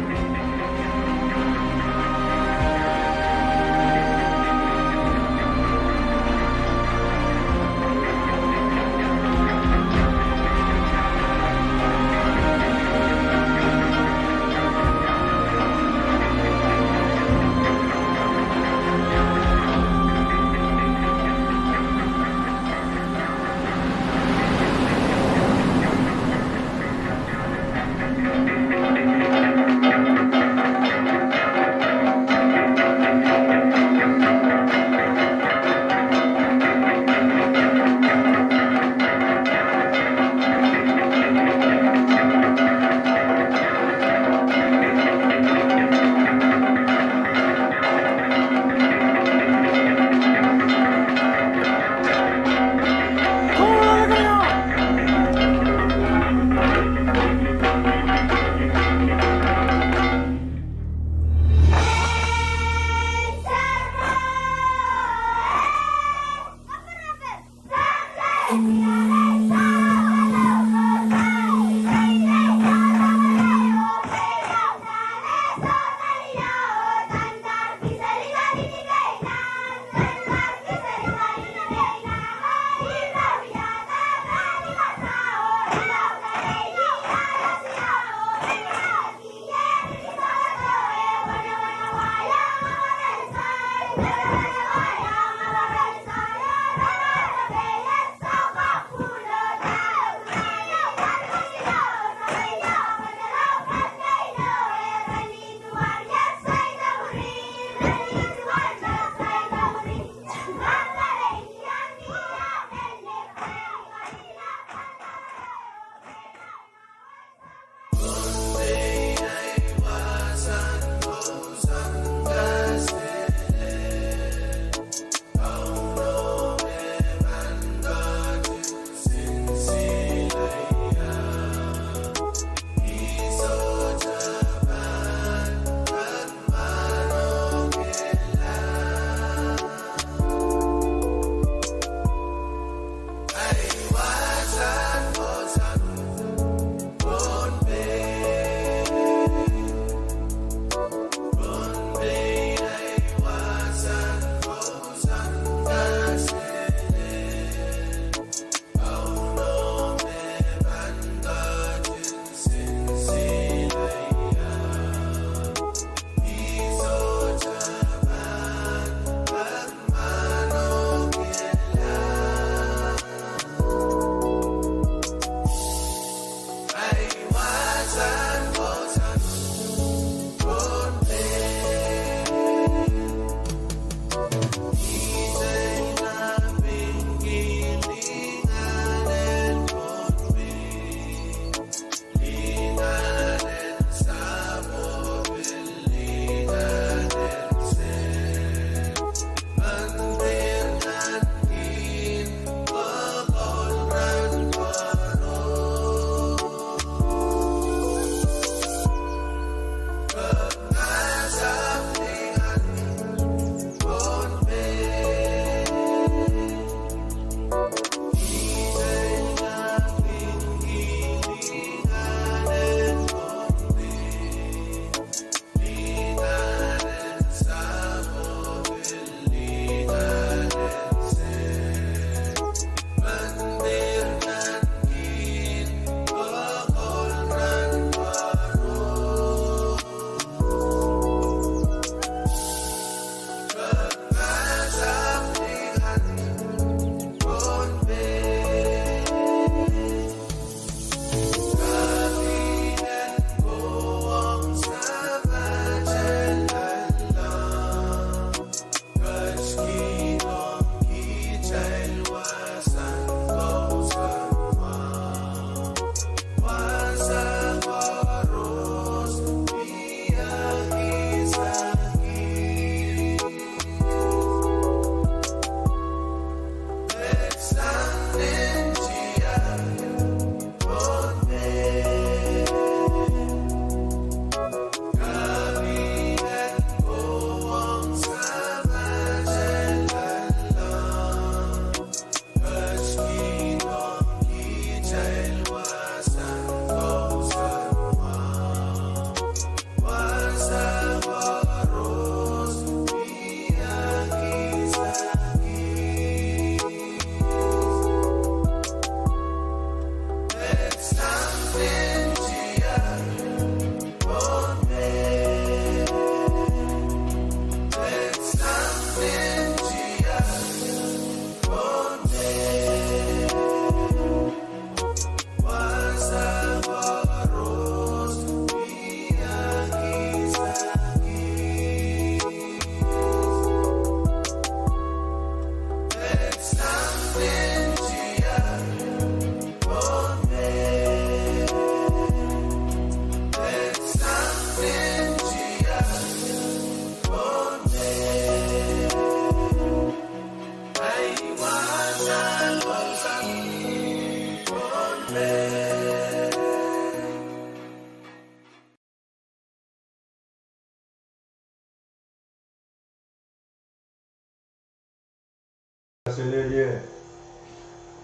Australia.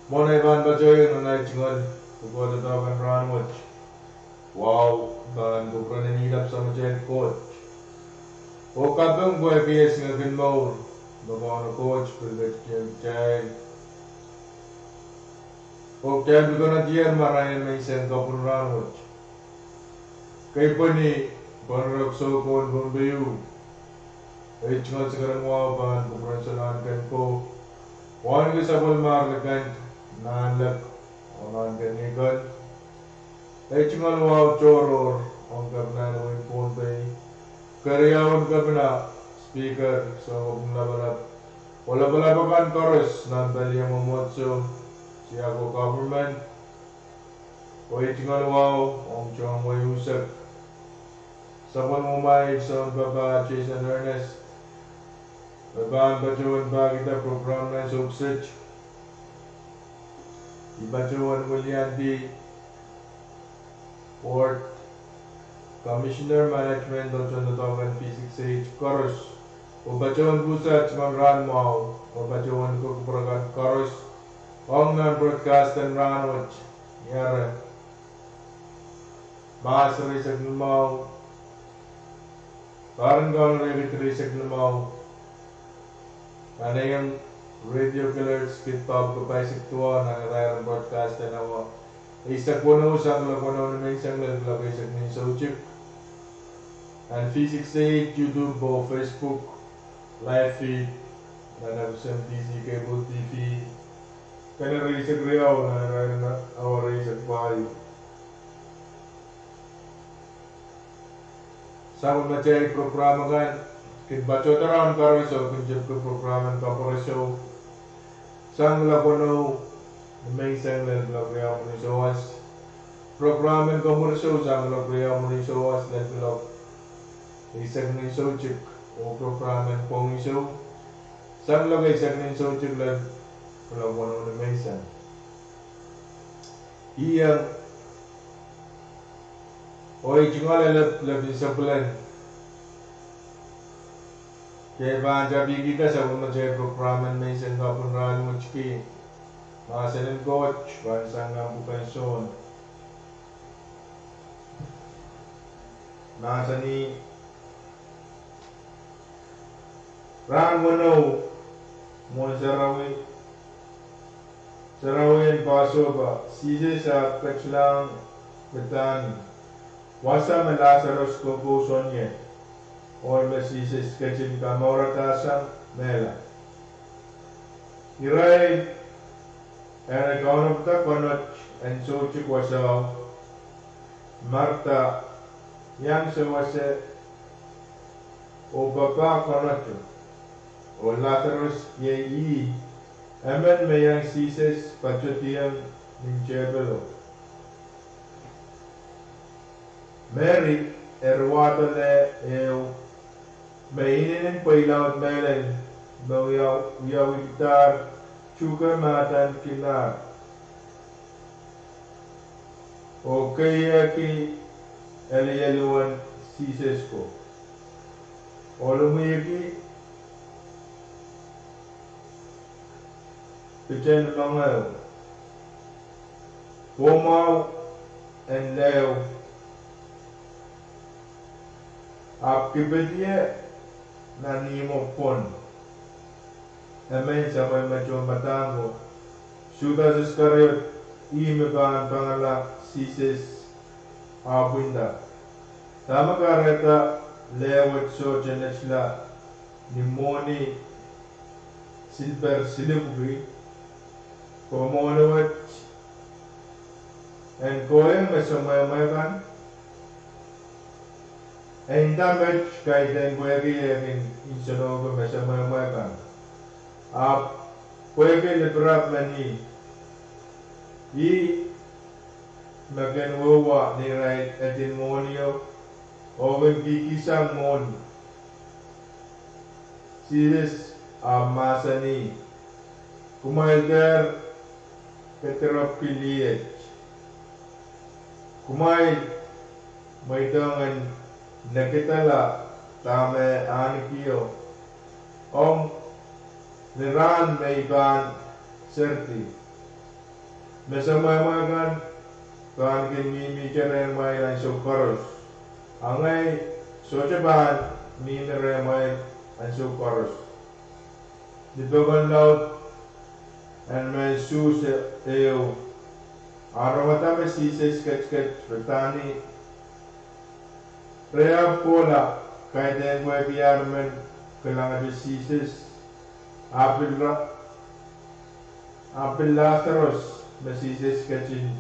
Monai ban bajoy nunai chingon buko the dog and run watch. Wow, ban buko na nilap sa majen coach. O kapung boy PS ngagin mo. Bago na coach pilget jay. O kaya buko na diyan marahin may isang kapun run watch. Kay po ni Pahrek so kon Pohnpei. Ay chingon sekarang wow ban buko sa kan ko. Wan ke sabal mar lekan nanlak onan kenikan. Ay chingon wow choror on kapna no Pohnpei. Karyawan kapna speaker so mulabalap. Wala balabakan chorus nan bali yang memotso siya ko government. Oy chingon wow om chong way usak. Sabon mumay sa baba Jason Ernest. Babaan bacawan ba kita program na subsearch. Ibacawan Willianti Port Commissioner Management on Chandotogan V6AH Chorus. Bacawan pusat man ran mau. Bacawan ko program Chorus. Pwuhng broadcast and ran watch. Yara. Mas risak mau. Parang gawang risak mau. Ano yung radio killers kitpab ko pa isip tuwa na nagayang broadcast na ako. Isak po na usang lakonaw na may isang lalagay sa kanyang sochip. And V6AH YouTube o Facebook live feed na FSMTC cable TV. Kaya rin isang riyaw na nagayang awara isang bahay. Sama macam programa kan. Baca terang KAPWARESOU kunjung ke program KAPWARESOU sang lakono may sang lakono monisoas program KAPWARESOU sang lakono monisoas dan blog isang ni sojik o program Pwuhng sang lagay isang ni sojik dan lakono may sang iyang oy jingal lebih sebulan. Kaya jabi kita sa mga program may isang kapun ran mo chiki. Masanin coach, bansang ng bukensyon. Nasa ni ran mo no mo sarawin paso ba sise sa kachulang betani. Wasa Lazarus ko po sonye. और मैं सीसे sketching का मोरता संग मेला इराय एने कौन तक कौनच एंसोचिक वसाव मरता yang sewase o bapa konacho o Lazarus ye amen me yang sises pachotiam ninchebelo Mary erwatole eu Mainin pailaut melen Yawitar Chuka matan kinar O kaya ki Eliyaluan Sisesko O lumiki Pichen mangaw Pumaw and Leo आपकी बेटिए नानीमो पon Amen sampai macam batango sudah sekarang ini mekan pangala sises abunda sama kareta lewat so jenislah nimoni silver silibri komonowat and koeng masamay kan and damage kaitan puwede yakin insunog masamay kan puwede lebrap mani i maganwawa ni right edemonio o kikisang mon siris masani kumailder peterop piliyet kumail maidangan nakitala tame anikiyo om Niran may ban serti. Mesamamagan kan kinimi keren may lang sukaros. Angay sochaban minere may ang sukaros. Dibagan laut and may sus eo. Aramata me sises sketch retani. Rea pola kay den mo biarmen kailangan de sises. Apilateros me sises sketchin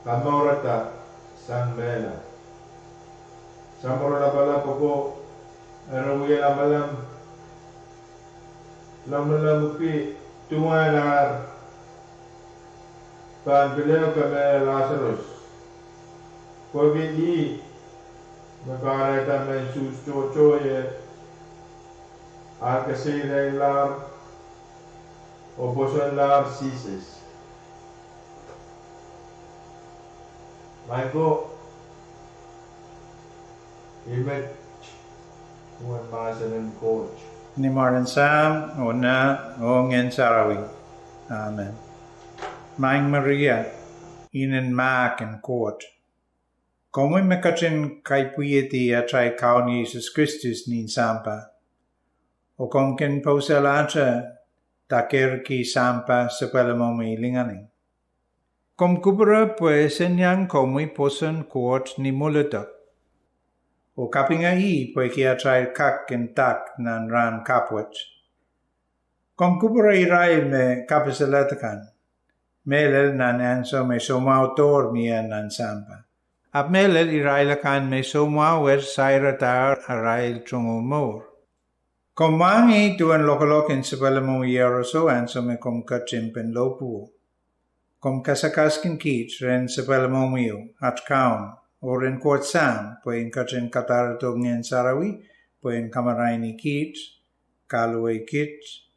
kamorata san mela. Samoro la bala popo arawi amalam lamalamuki tuanar pan bileo kame Lazarus kobi magkareta me sus chocho ye arkasile lar oposon lar sises Michael image one masan and coach Ni Martin Sam, Ona, Ongen Sarawi. Amen. Maing Maria, Inen Maak en Court. Como me kachin kaipuieti a trai kaun Jesus Christus nin sampa. O kom ken poselacha taker ki sampa sepelamo me linganing. Kom kubra pues enyang komui posen court ni mulutok. O kapinga pues kia trai kak en tak nan ran kapwet. Kom kubra irai me kapiselatakan. Melel nan anso me somautor mia nan sampa. Ap melel irai lakan me somauer saira tar arail trungumor. Kom mangi tuan lokalokin sepelamo yeroso anso me kom kachimpen lopu. Kom kasakaskin kich ren sepelamo mio at kaun. Oren court sam, pueden kachin Kadkadaur ngien sarawi, pueden kamaraini kits, kalwe kits,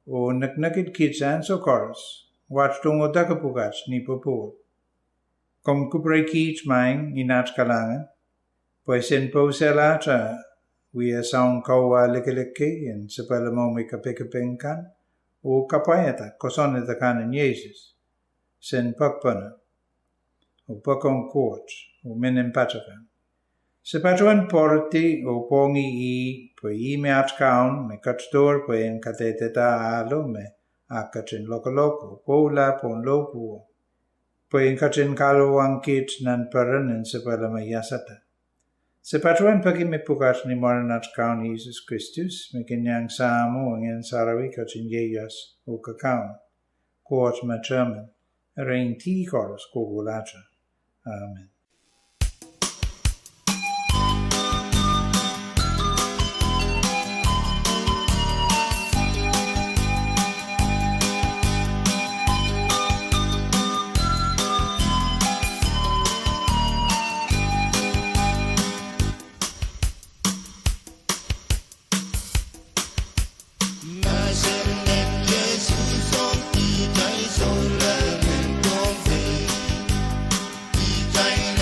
o naknakit kits and so chorus. Watch tungo dakapugats ni popul. Kom kupre kits maing inat kalangan, pues en posela cha, we a sound kawa likelike en sepelamo me kapikapenkan, o kapayata kosoneta kanan Jesus, sen pakpana, o pakon court. O menen patakan. Sepatuan porti o pongi I me atkaun me Kadkadaur en kateteta alo me akachin lokaloko pola pon lopu. En kachin kalo kit nan paran en sepalama yasata. Sepatuan pagi me pukas ni moran atkaun Jesus Christus me kenyang samo ngen sarawi kachin yeyas o kakaun. Court matraman. Rein ti koros kogulacha. Amen. Thank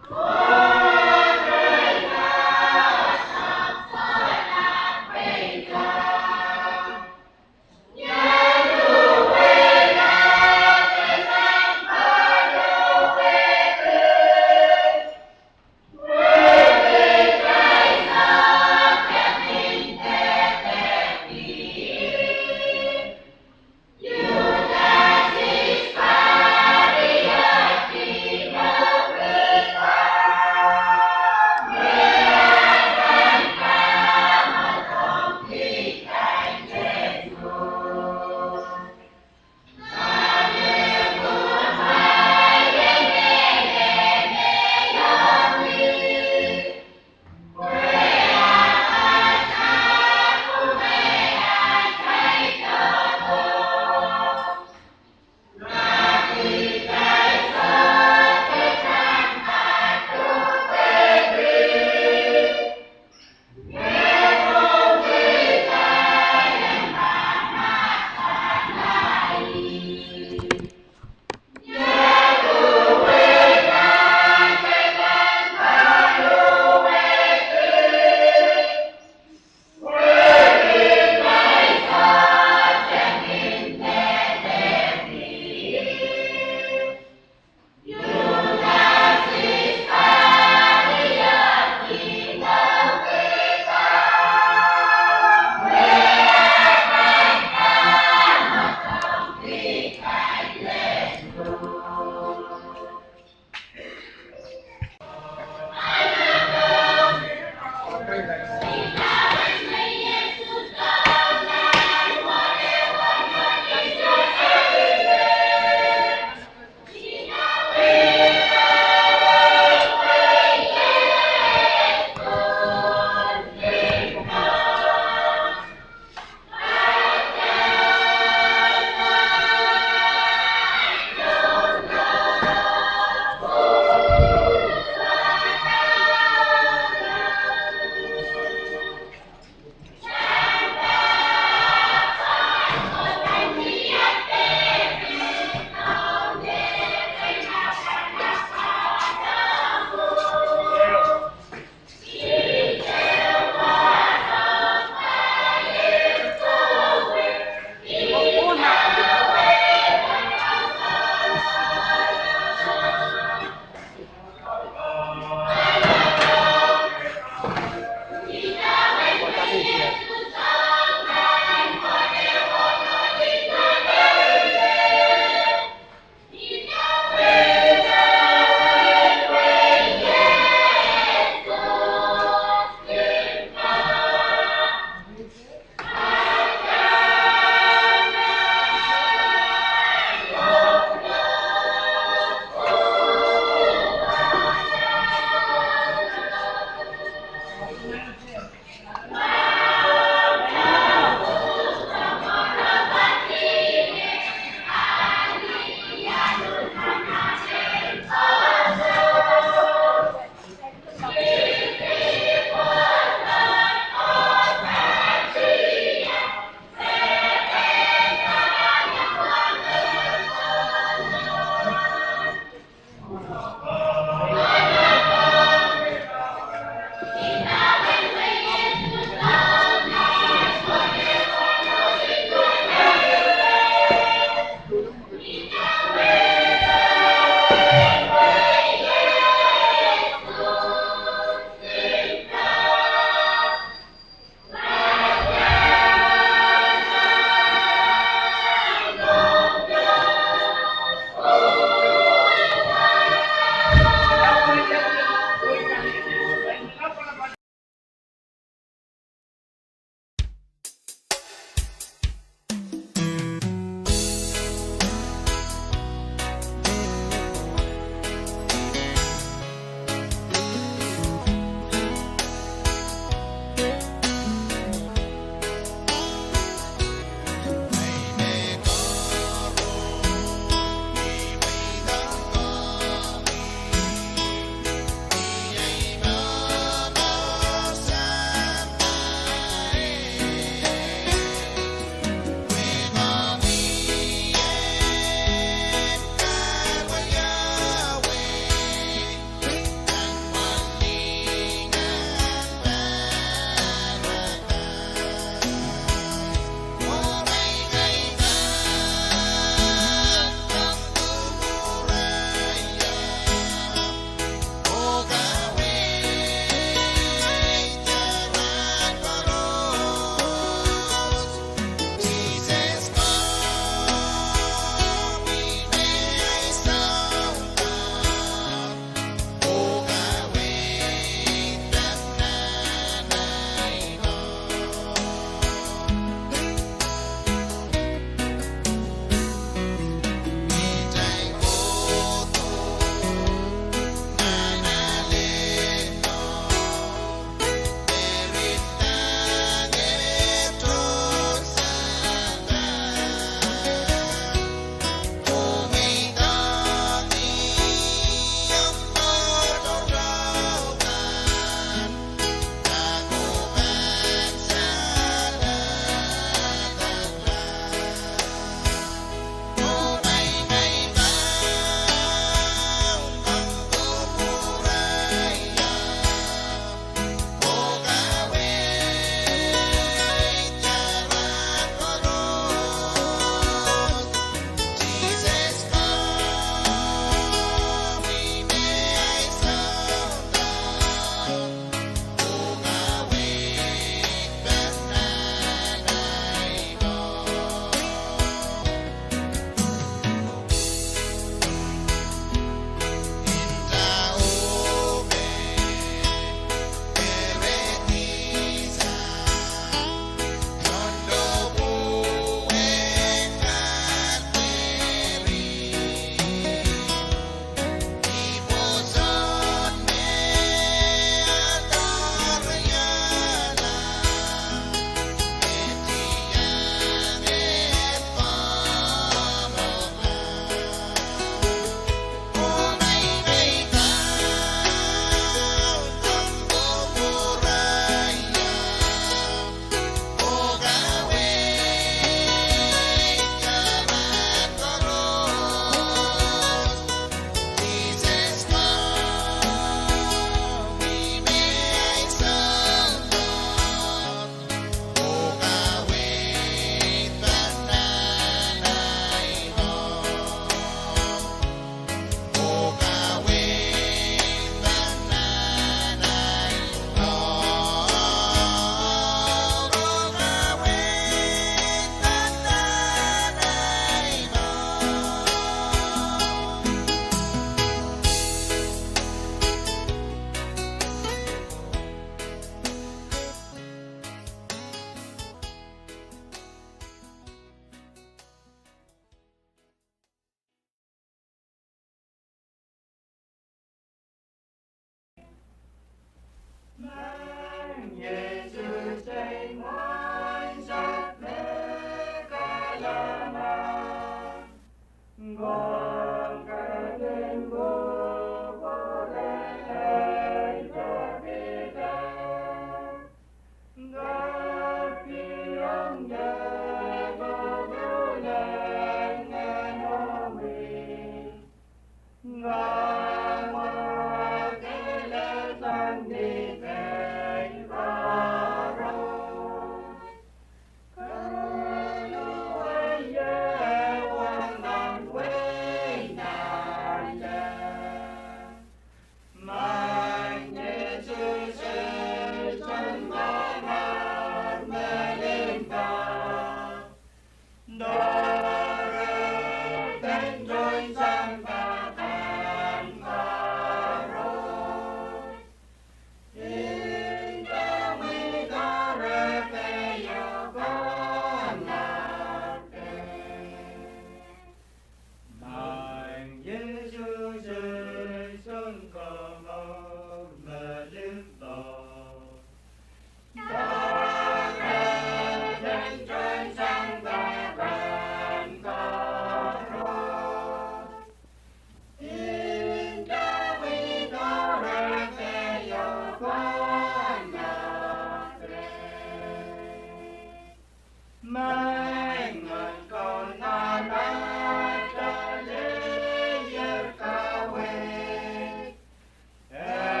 Yeah.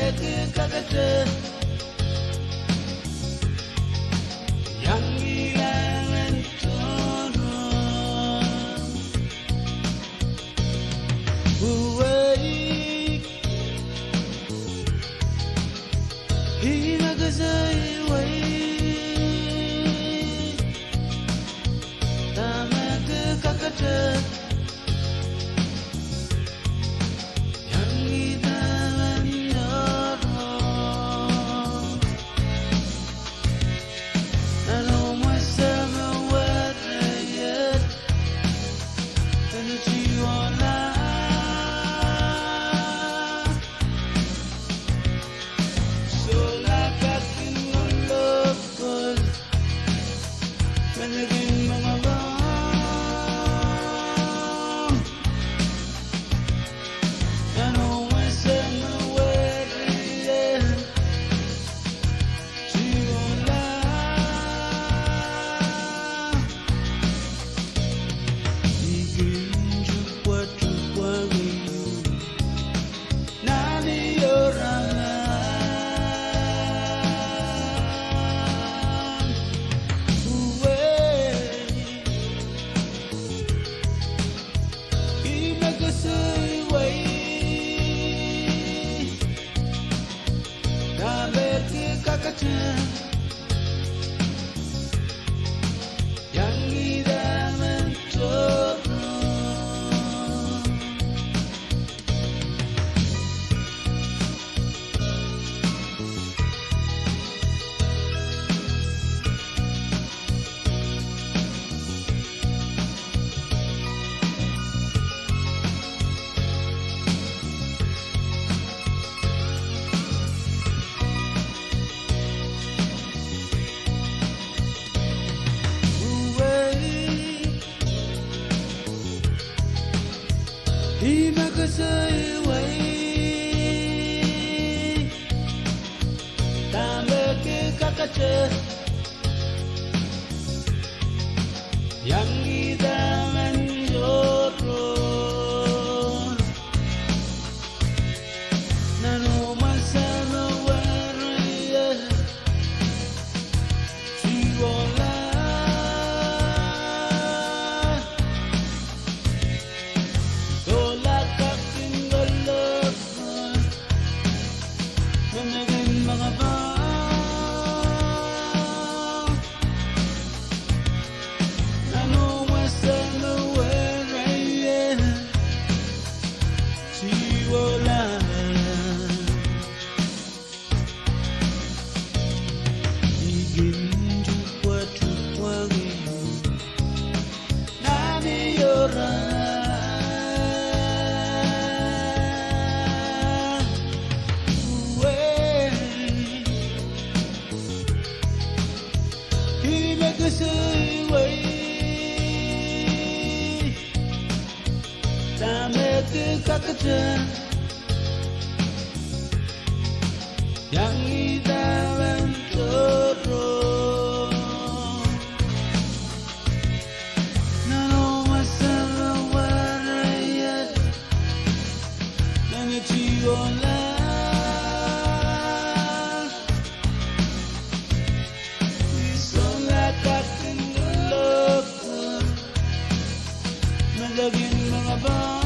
kakata yang ilangan tono Uwai Hinagazai wai Tamat kakata yang idangan jodoh nano masana waraya jiwola tolak kaking golok menagin mga ba kakata yang idalan toro nano masalah warayat nangajiwola isolakatin gulok magaging mga ba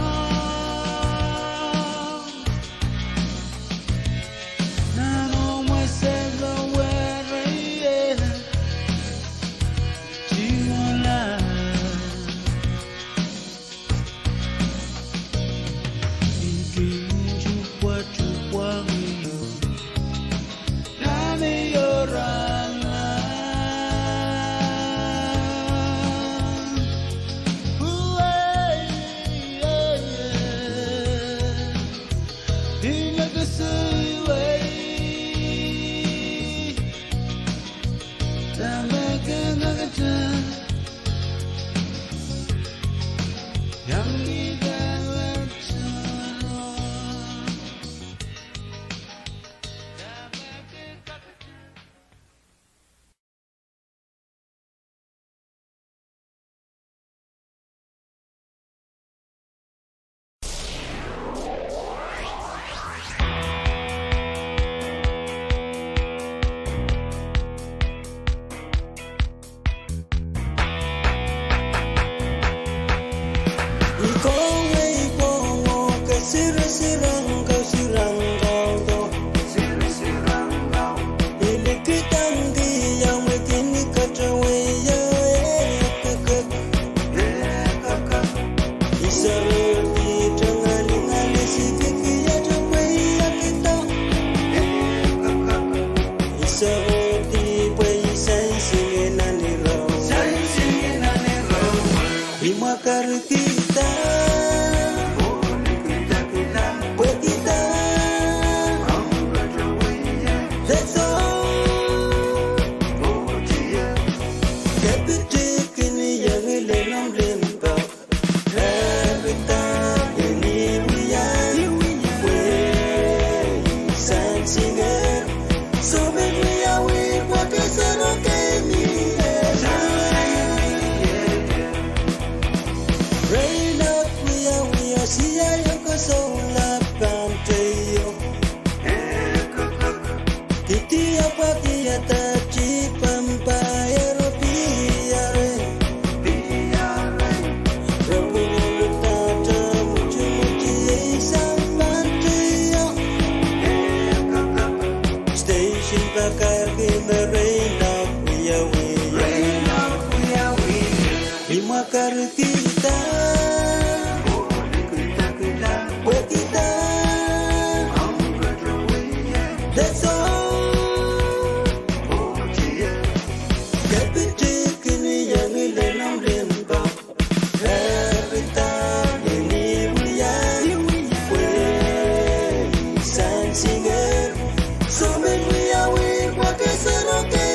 That's all. Oh dear. Get the chicken young in the number. Every time you need me, we sing it. So when we are with what is it okay?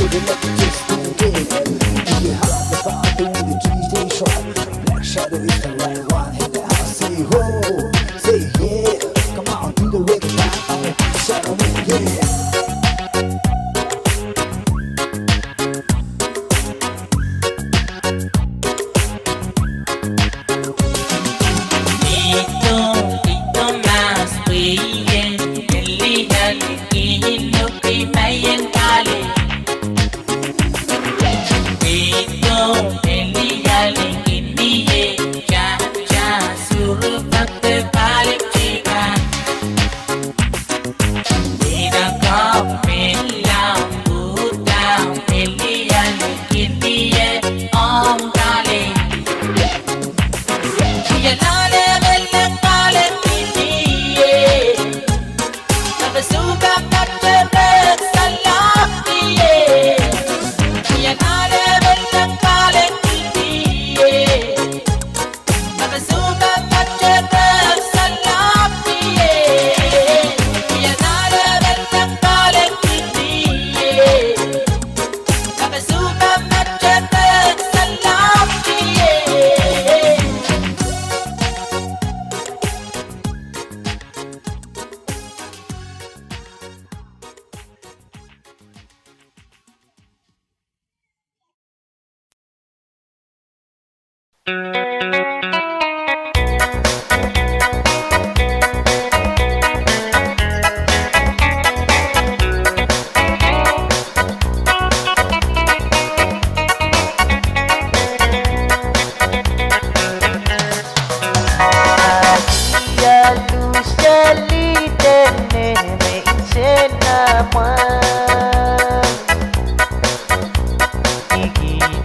waving like you just don't get it. If you hop the fire through the trees, they sharp. Black shadow is the right one. Hit the house, say ho, say yeah. Come on, do the reggae line. Shadow, yeah.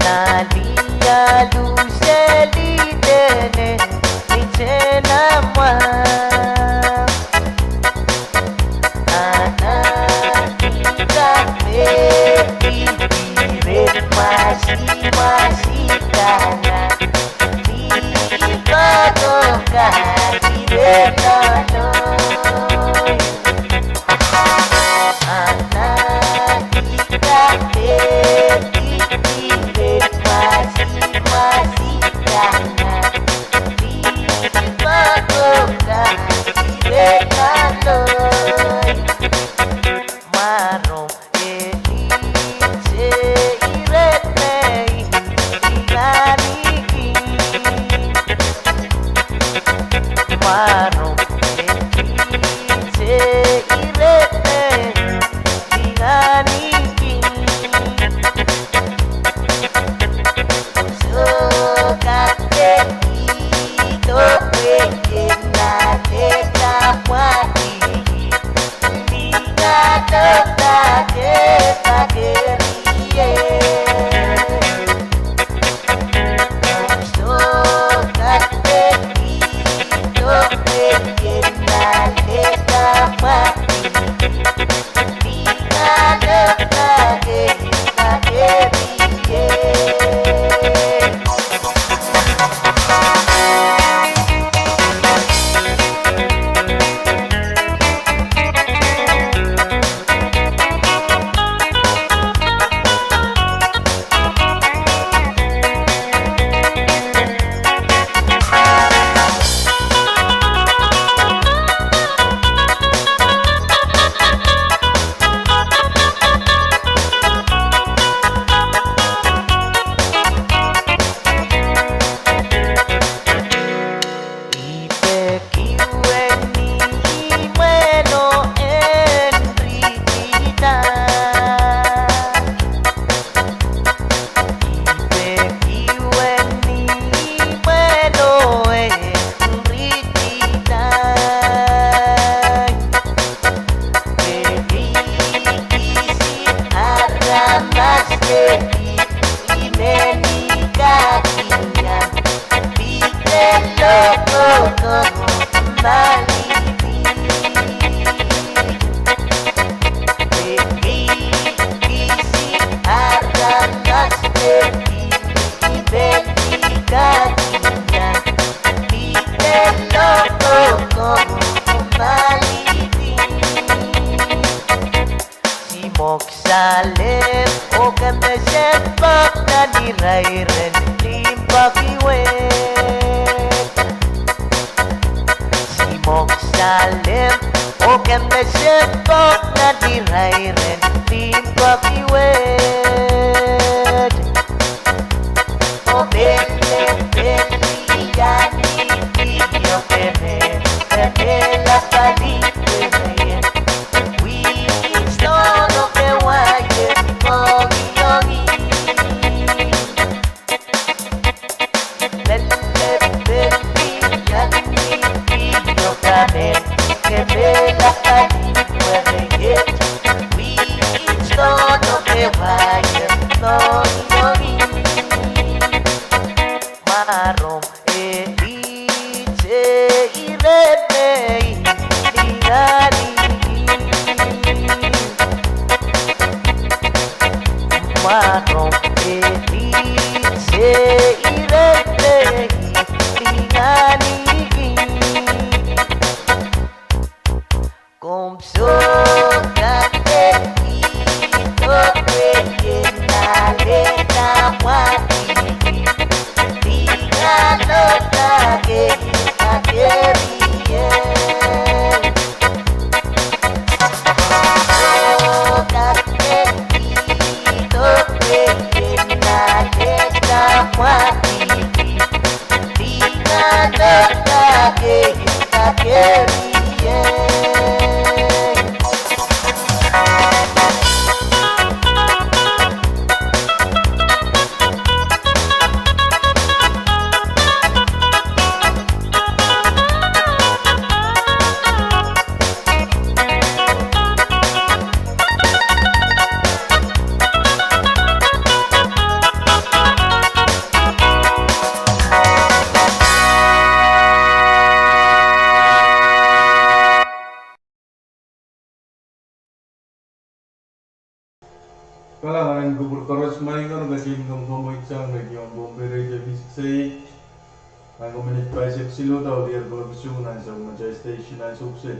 Nalia Luceli dirairen limpakiwet Simok salem o kem nesetok na dirairen limpakiwet O bele yani yo peme la kalikwet We install of the wire yogi Lele beli yani yo peme la kalikwet We install of the wire yogi Marom elite irene ingani Marom elite irene ingani Komsogate ito kweke nalena mwati Kalangan Gubernur Semayang bagi mengomoicang bagi yang Pohnpei jadi V6AH Aku menikmati seksilu tau dia kalau kesungan sama macam station dan sukses.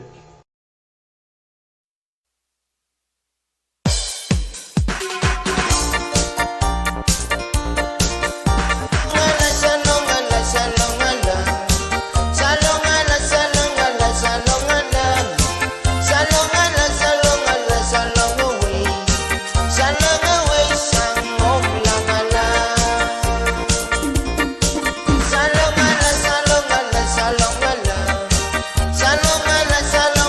Salong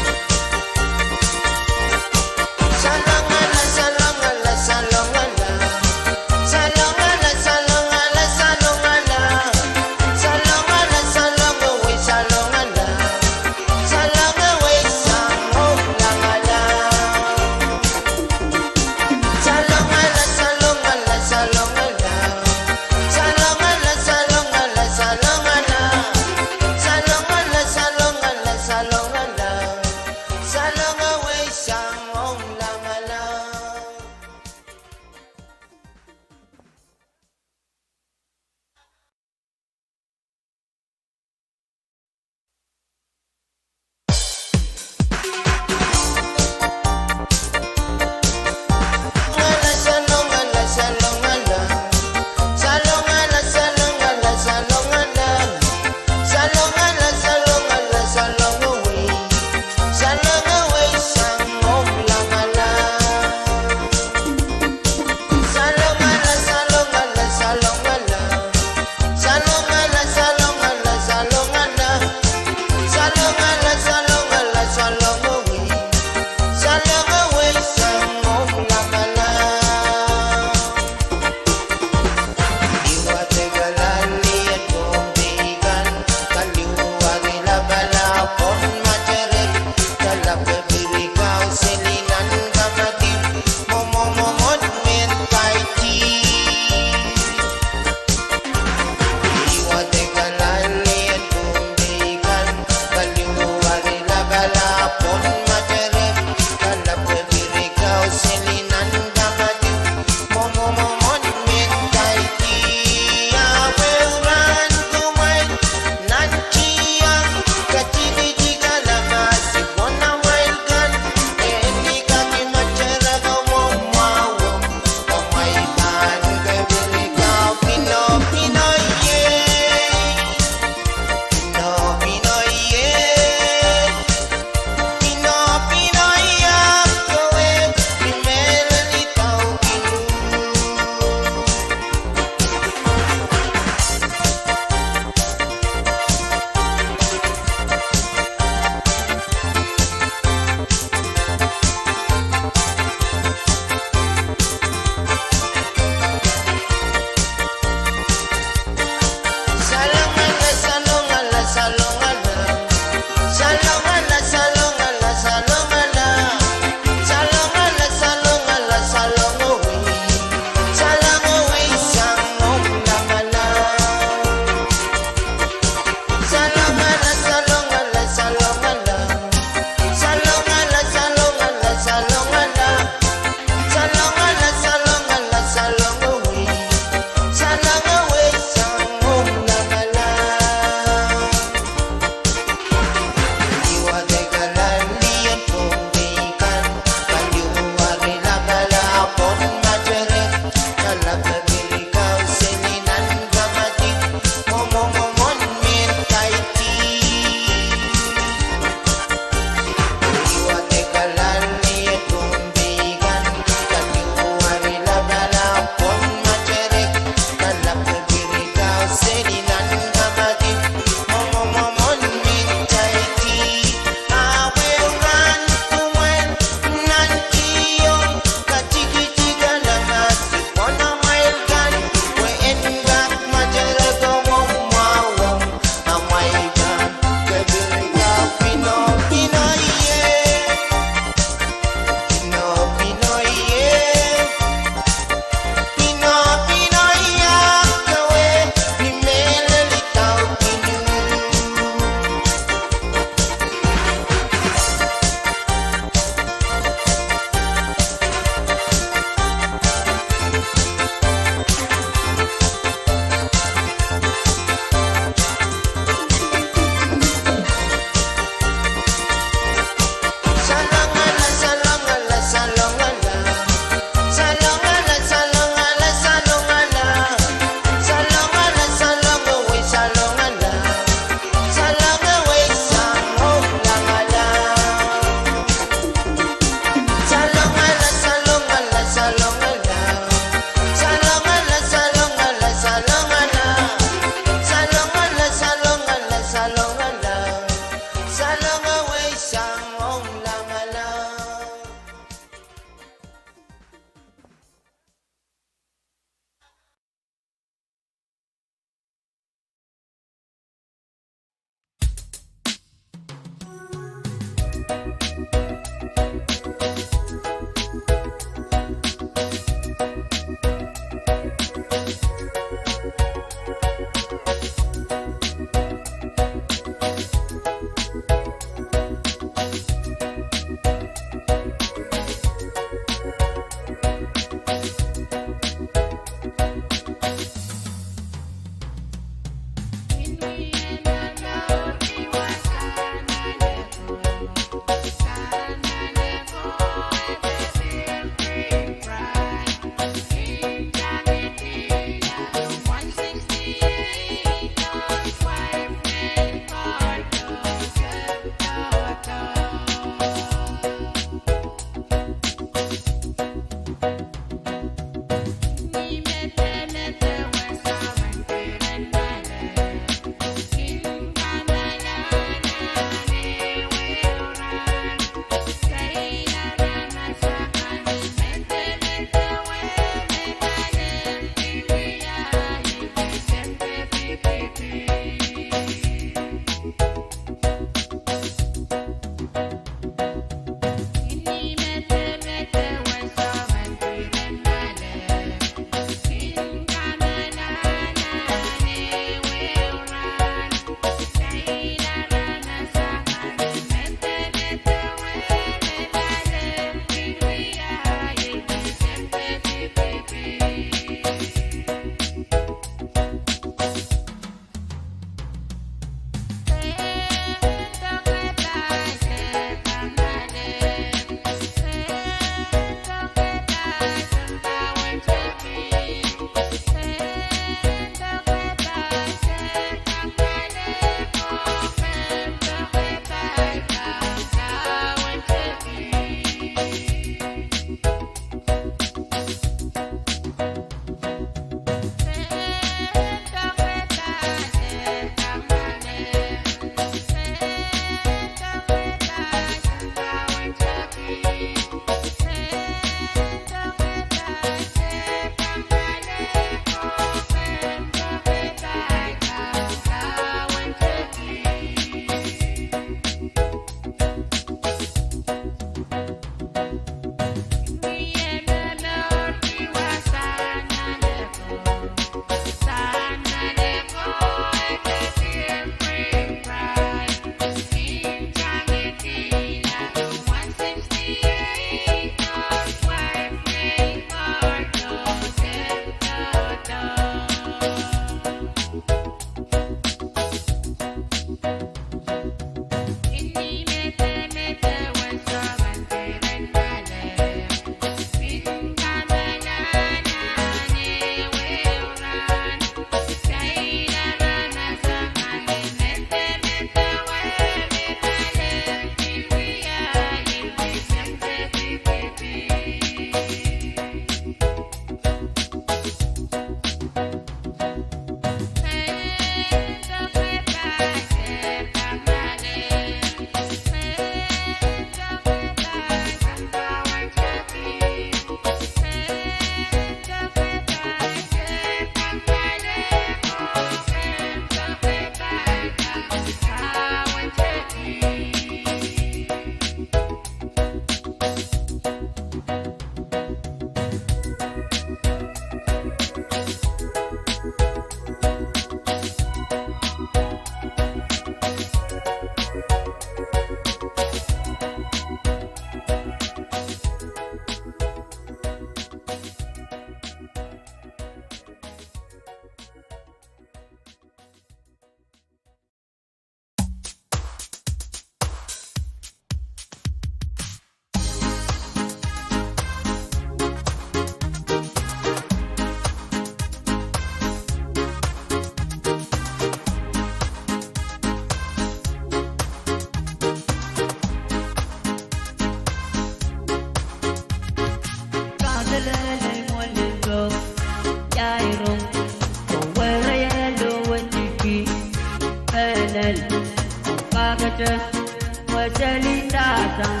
sang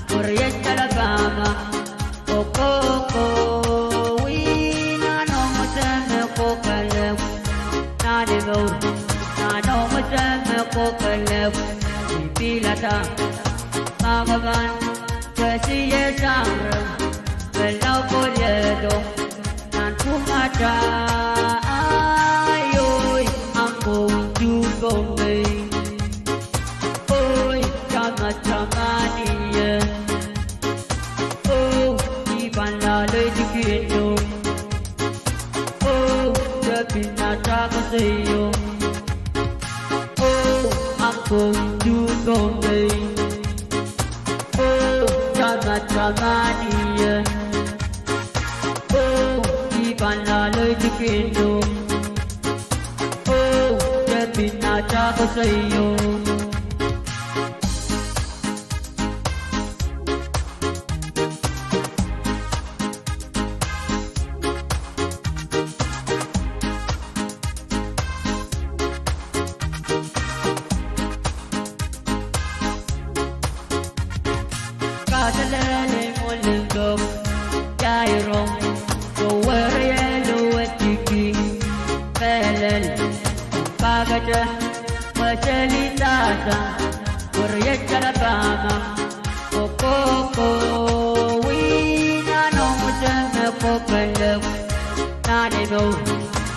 Korea Alabama Okoko Wina no Mutame Kokalev Nadigo Nano Mutame Kokalev Pilata Magavan Kasiye Sangra Belau Koledo Nan Kumata Ayoy I'm going to Pohnpei Oy Chama Chamaniye Oh Iban la Legislature Oh Jepina Tagaseyo Oh I'm going to Pohnpei Oh Chama Chamaniye Oh Iban la Legislature Oh Jepina Tagaseyo Kadalele Molingo Jairong Gowerelo Etiki Pelel Pagaja Machelitata Korea Alabama Okoko Wina no Mutame Kokalev Nanigo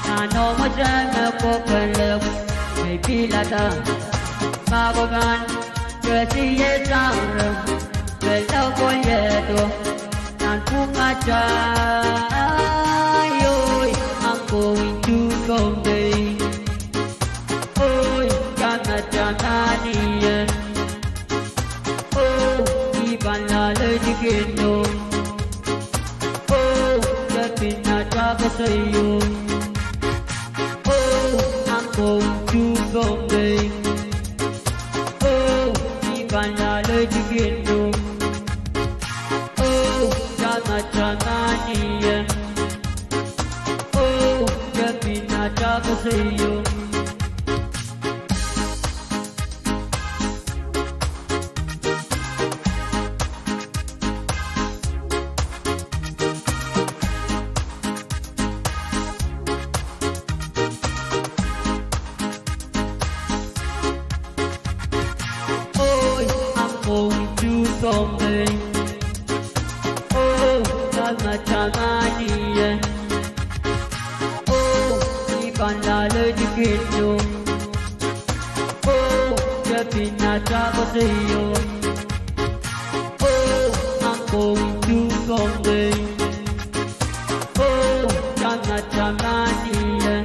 Nano Mutame Kokalev Pilata Magogan Kasiye Sangra Belau Koledo Nan Kumata Ayoy I'm going to Pohnpei Oy Chama Chamaniye Oh Iban la Legislature Oh Jepina Tagaseyo Oh I'm going to Pohnpei Oh Iban la Legislature Oh Chama Chamaniye Oh Jepina Tagaseyo Oy I'm going to Pohnpei Oh Chama Chamaniye Oh Iban la Legislature Oh Jepina Tagaseyo Oh I'm going to Pohnpei Oh Chama Chamaniye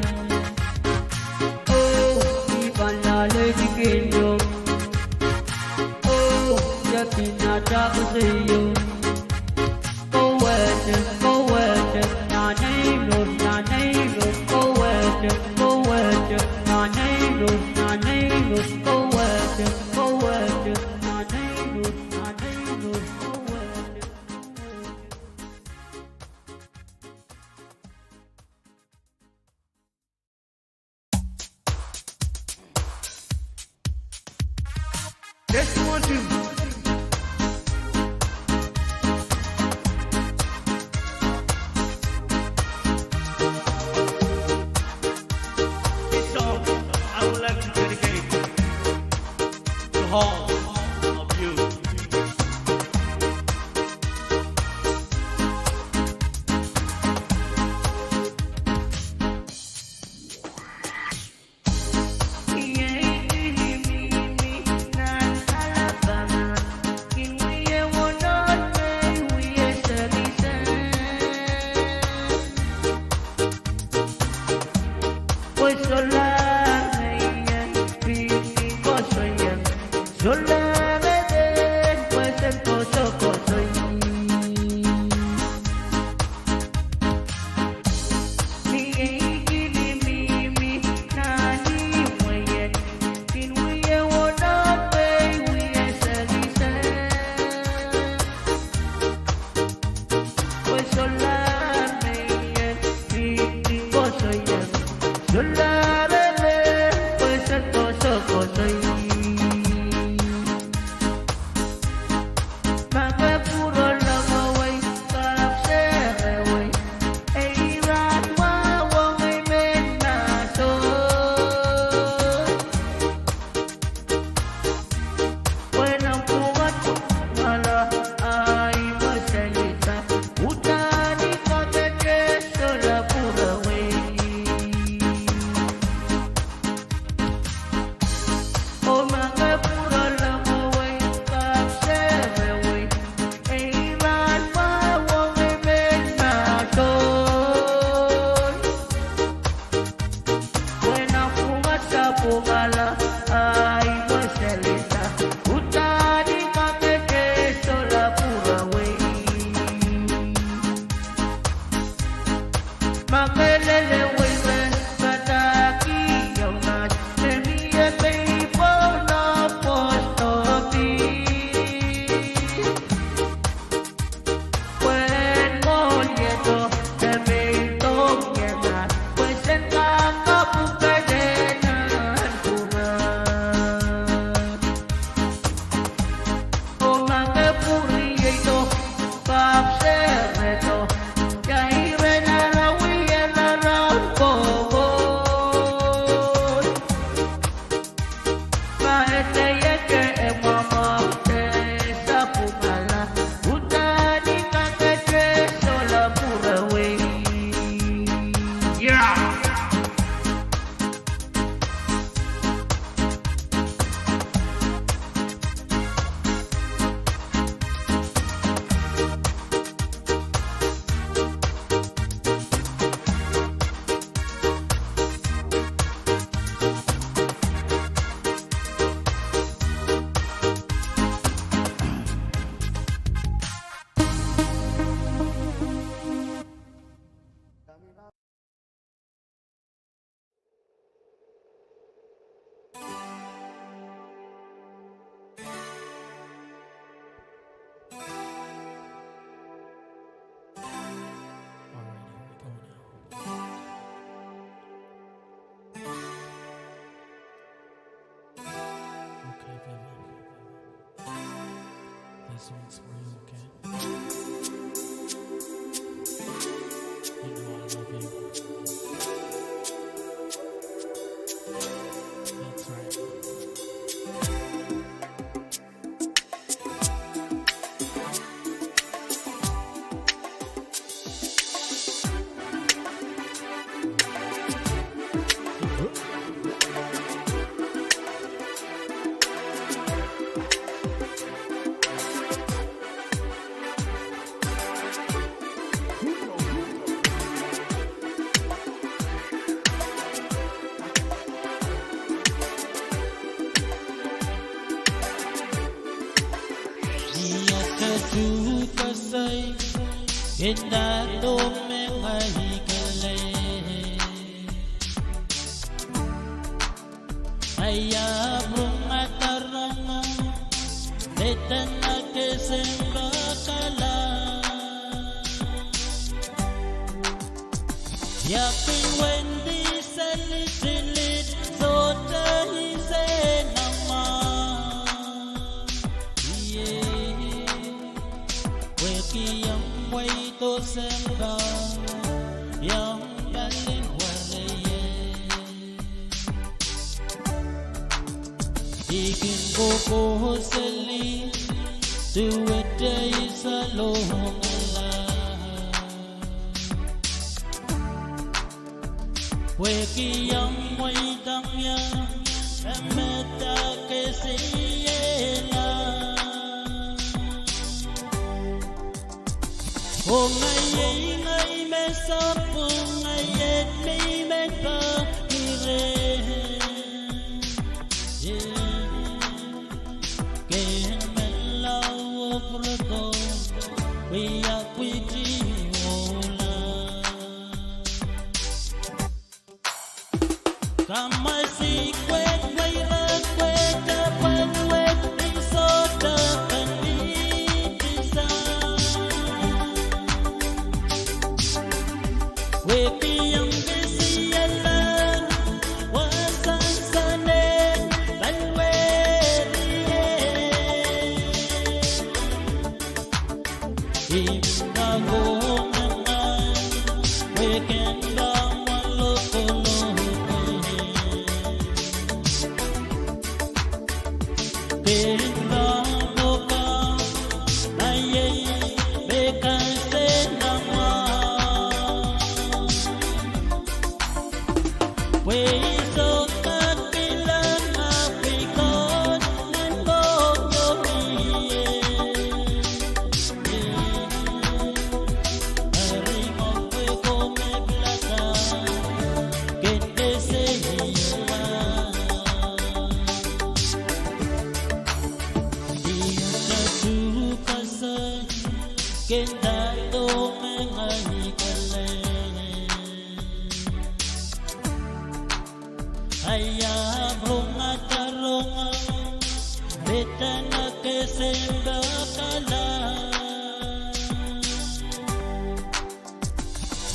Oh Iban la Legislature Oh Jepina Tagaseyo Go west, na name road, go west, go west, na name road, go west, na name road, go west. Let's do one, two. This song I would like to dedicate to all of you. Solar This one's for you, okay? You know I love you. That's right. Indah dome mai kale Ayah bunga tarama Detan ake sembra kala Yapin wendi salilit Soda hise nama Weki yang to sembra yang galing walaye Ikin koko seli tuwete isalong Allah Weki yang waitang yang emeta kesiyela Oh ngay ngay me sapu ngay me me pa ire ke me lao proto we are pretty ola kama si kwet way ra kwet pan wet so ta Weki yang kesialan wasan sanen dan werie Imda gongan weken dang walokoloke Kenda moka ayay bekan senama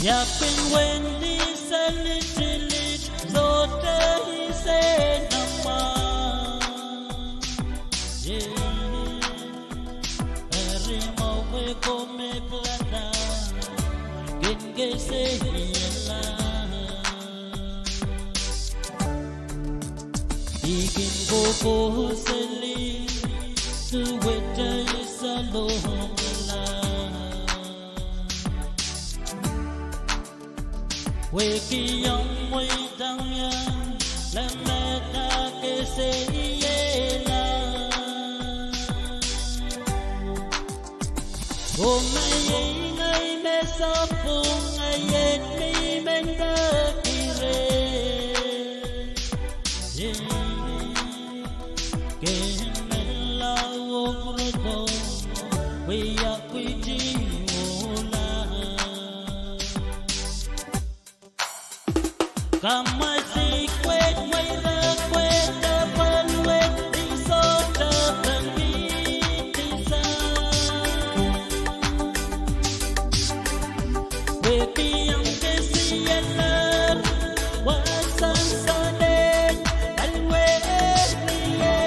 Yapin wendi salilit zote hise nama Erimo we come plata Genge se hiela Ikin koko seli Tuweta isalong Weki yang waitang yang lameta kesiyela Oh ngay ngay me sapu ngayet mi menda kire Ken melawo proto we akwiti Kama si kwet way ra kwet pan wet so ta sa Weki yang kesialan wasan sanen dan werie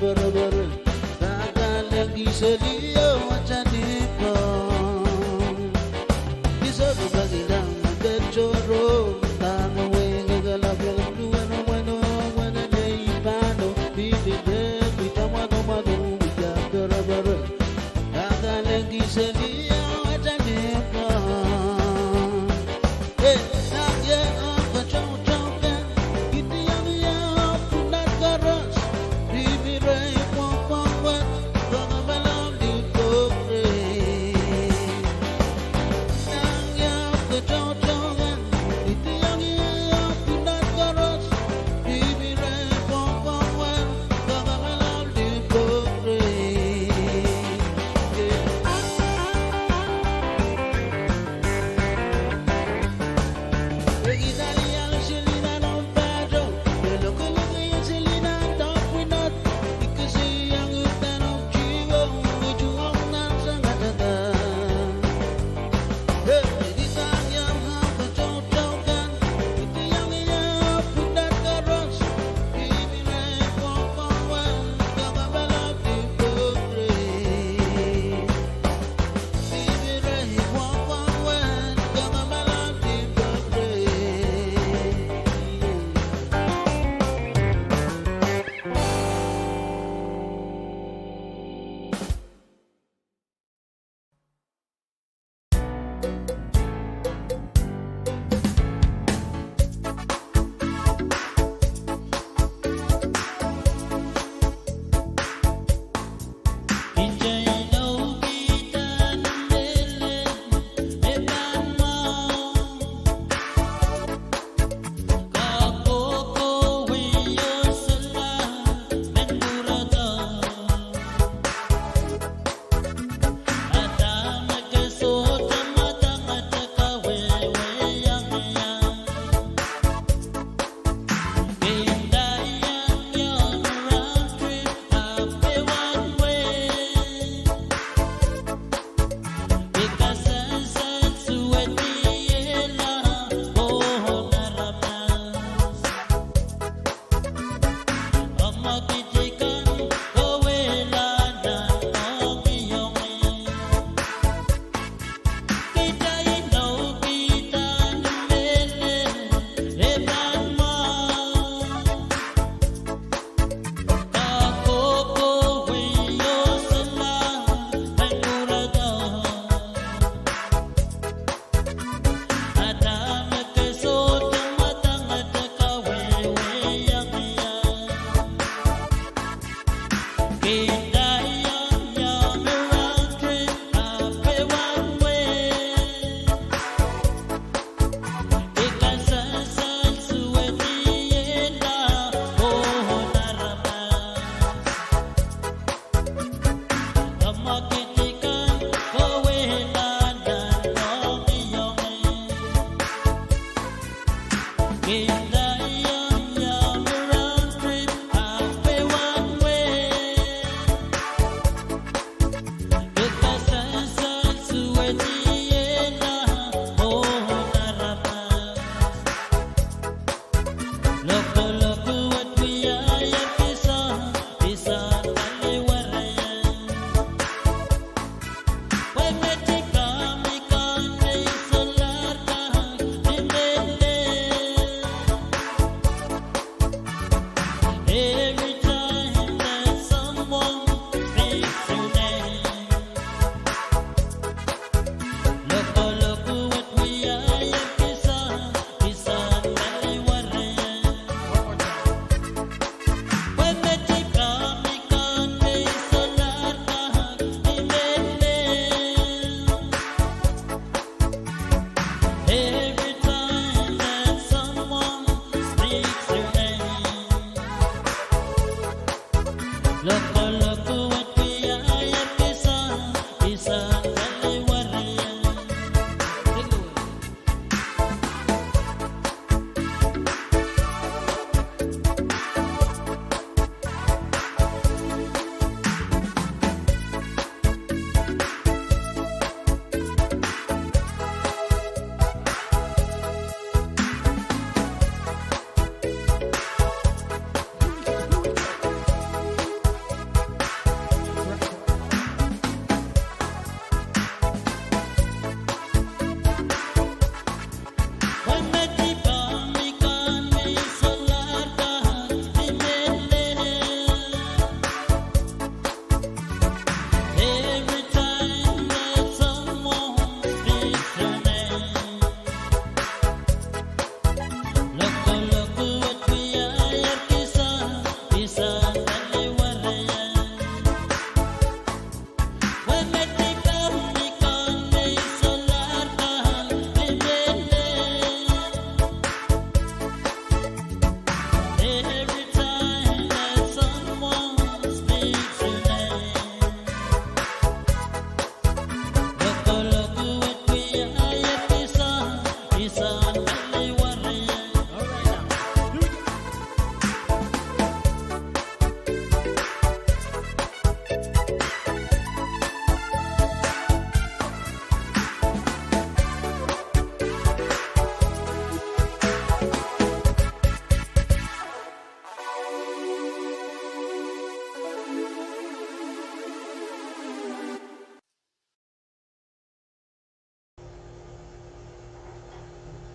bara Takkan lagi sedia macam nipa Bisa berbagi dan bercoro Tanah weng gelap gelap dua no bueno bueno nei pano Bibi de kita mado Bisa bara Takkan lagi sedia macam nipa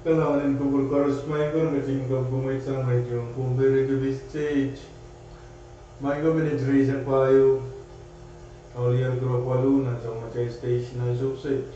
Kailangan ko correspond ko ng gumamit sa radio Pohnpei Radio V6AH. May manage reason payo Oliar Gropaluna sa mga station na subset.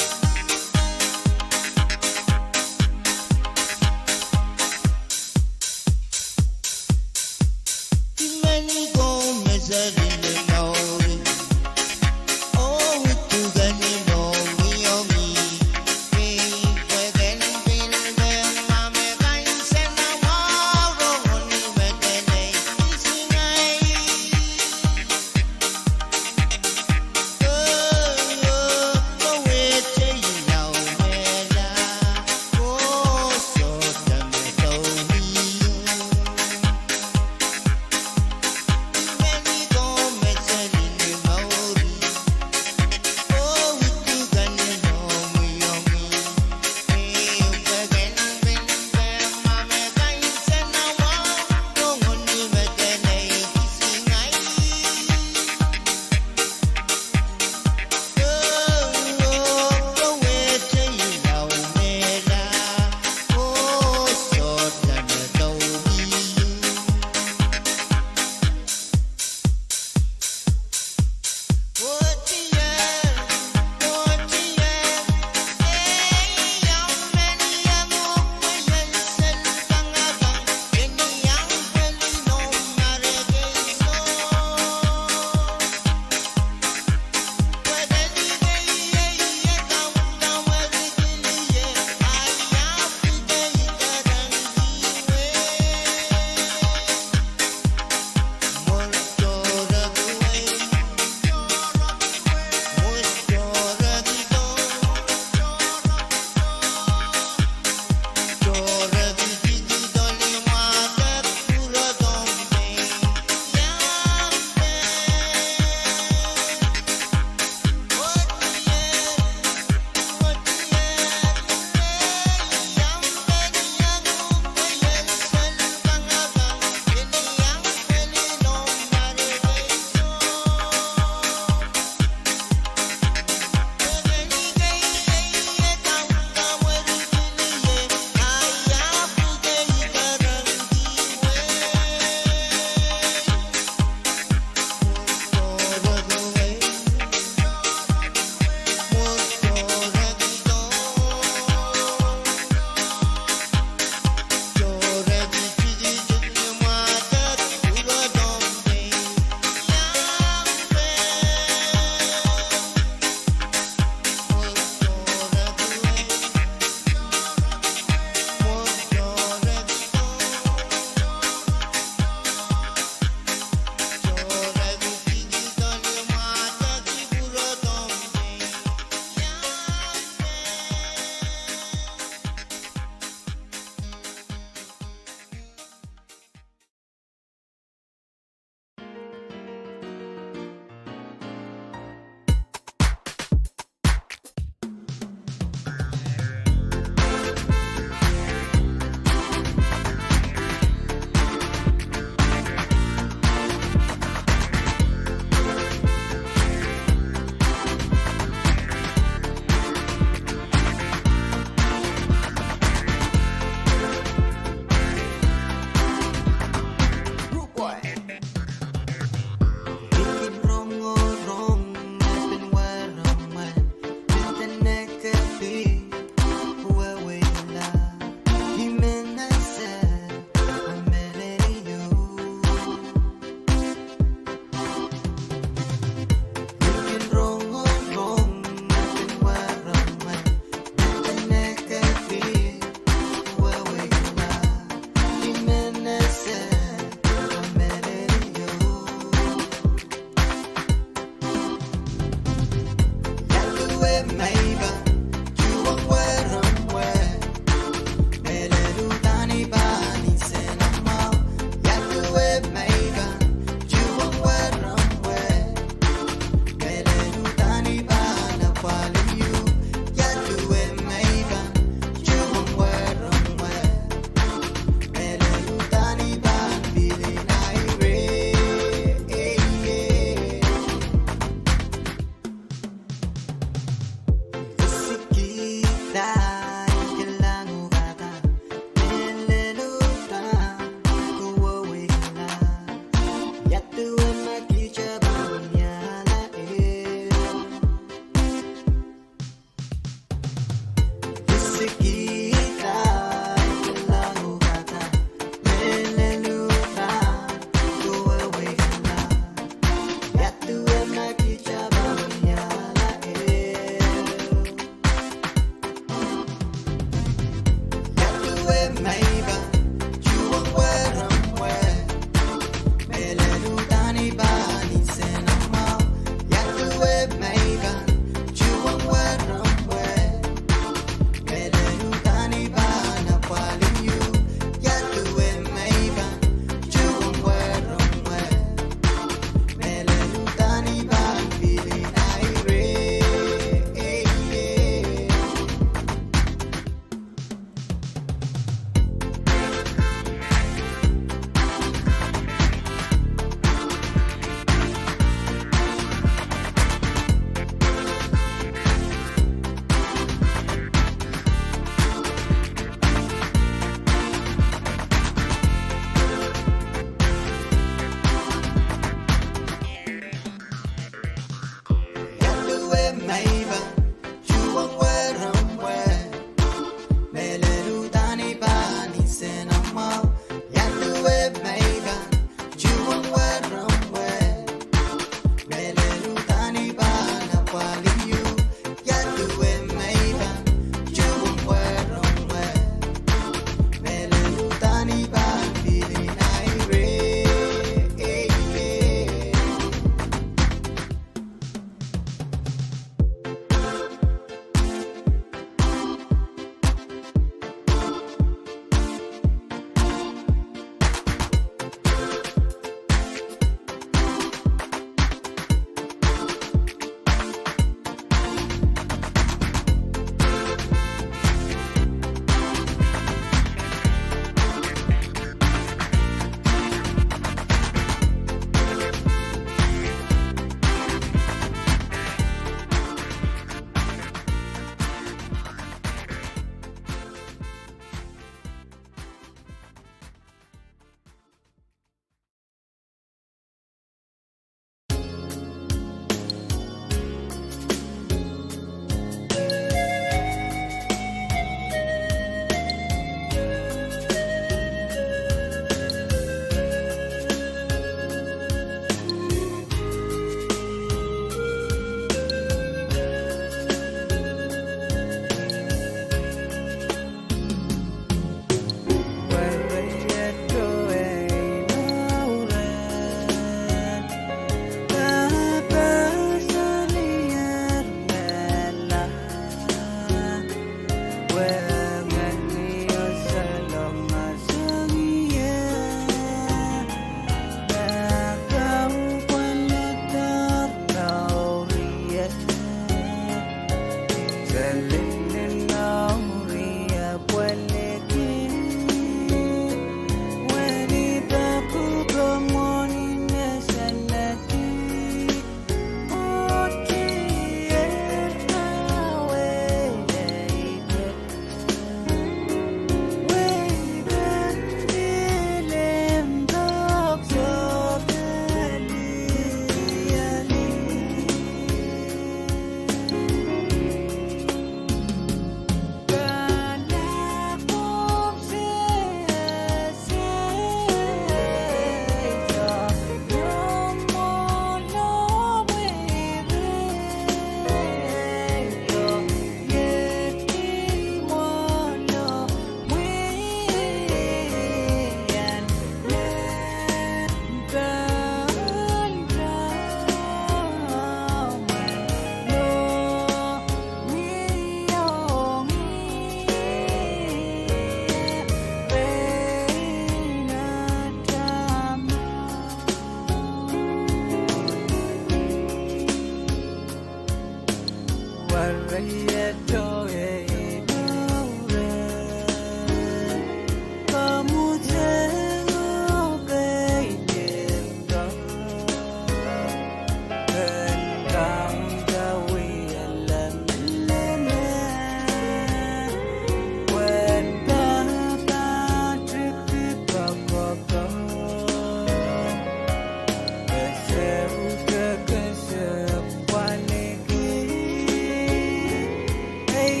Hey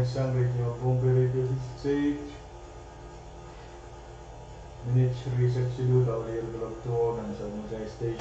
isang radio, Pohnpei Radio V6AH. Minutes research dulu tak boleh berlaku dan sama saya station.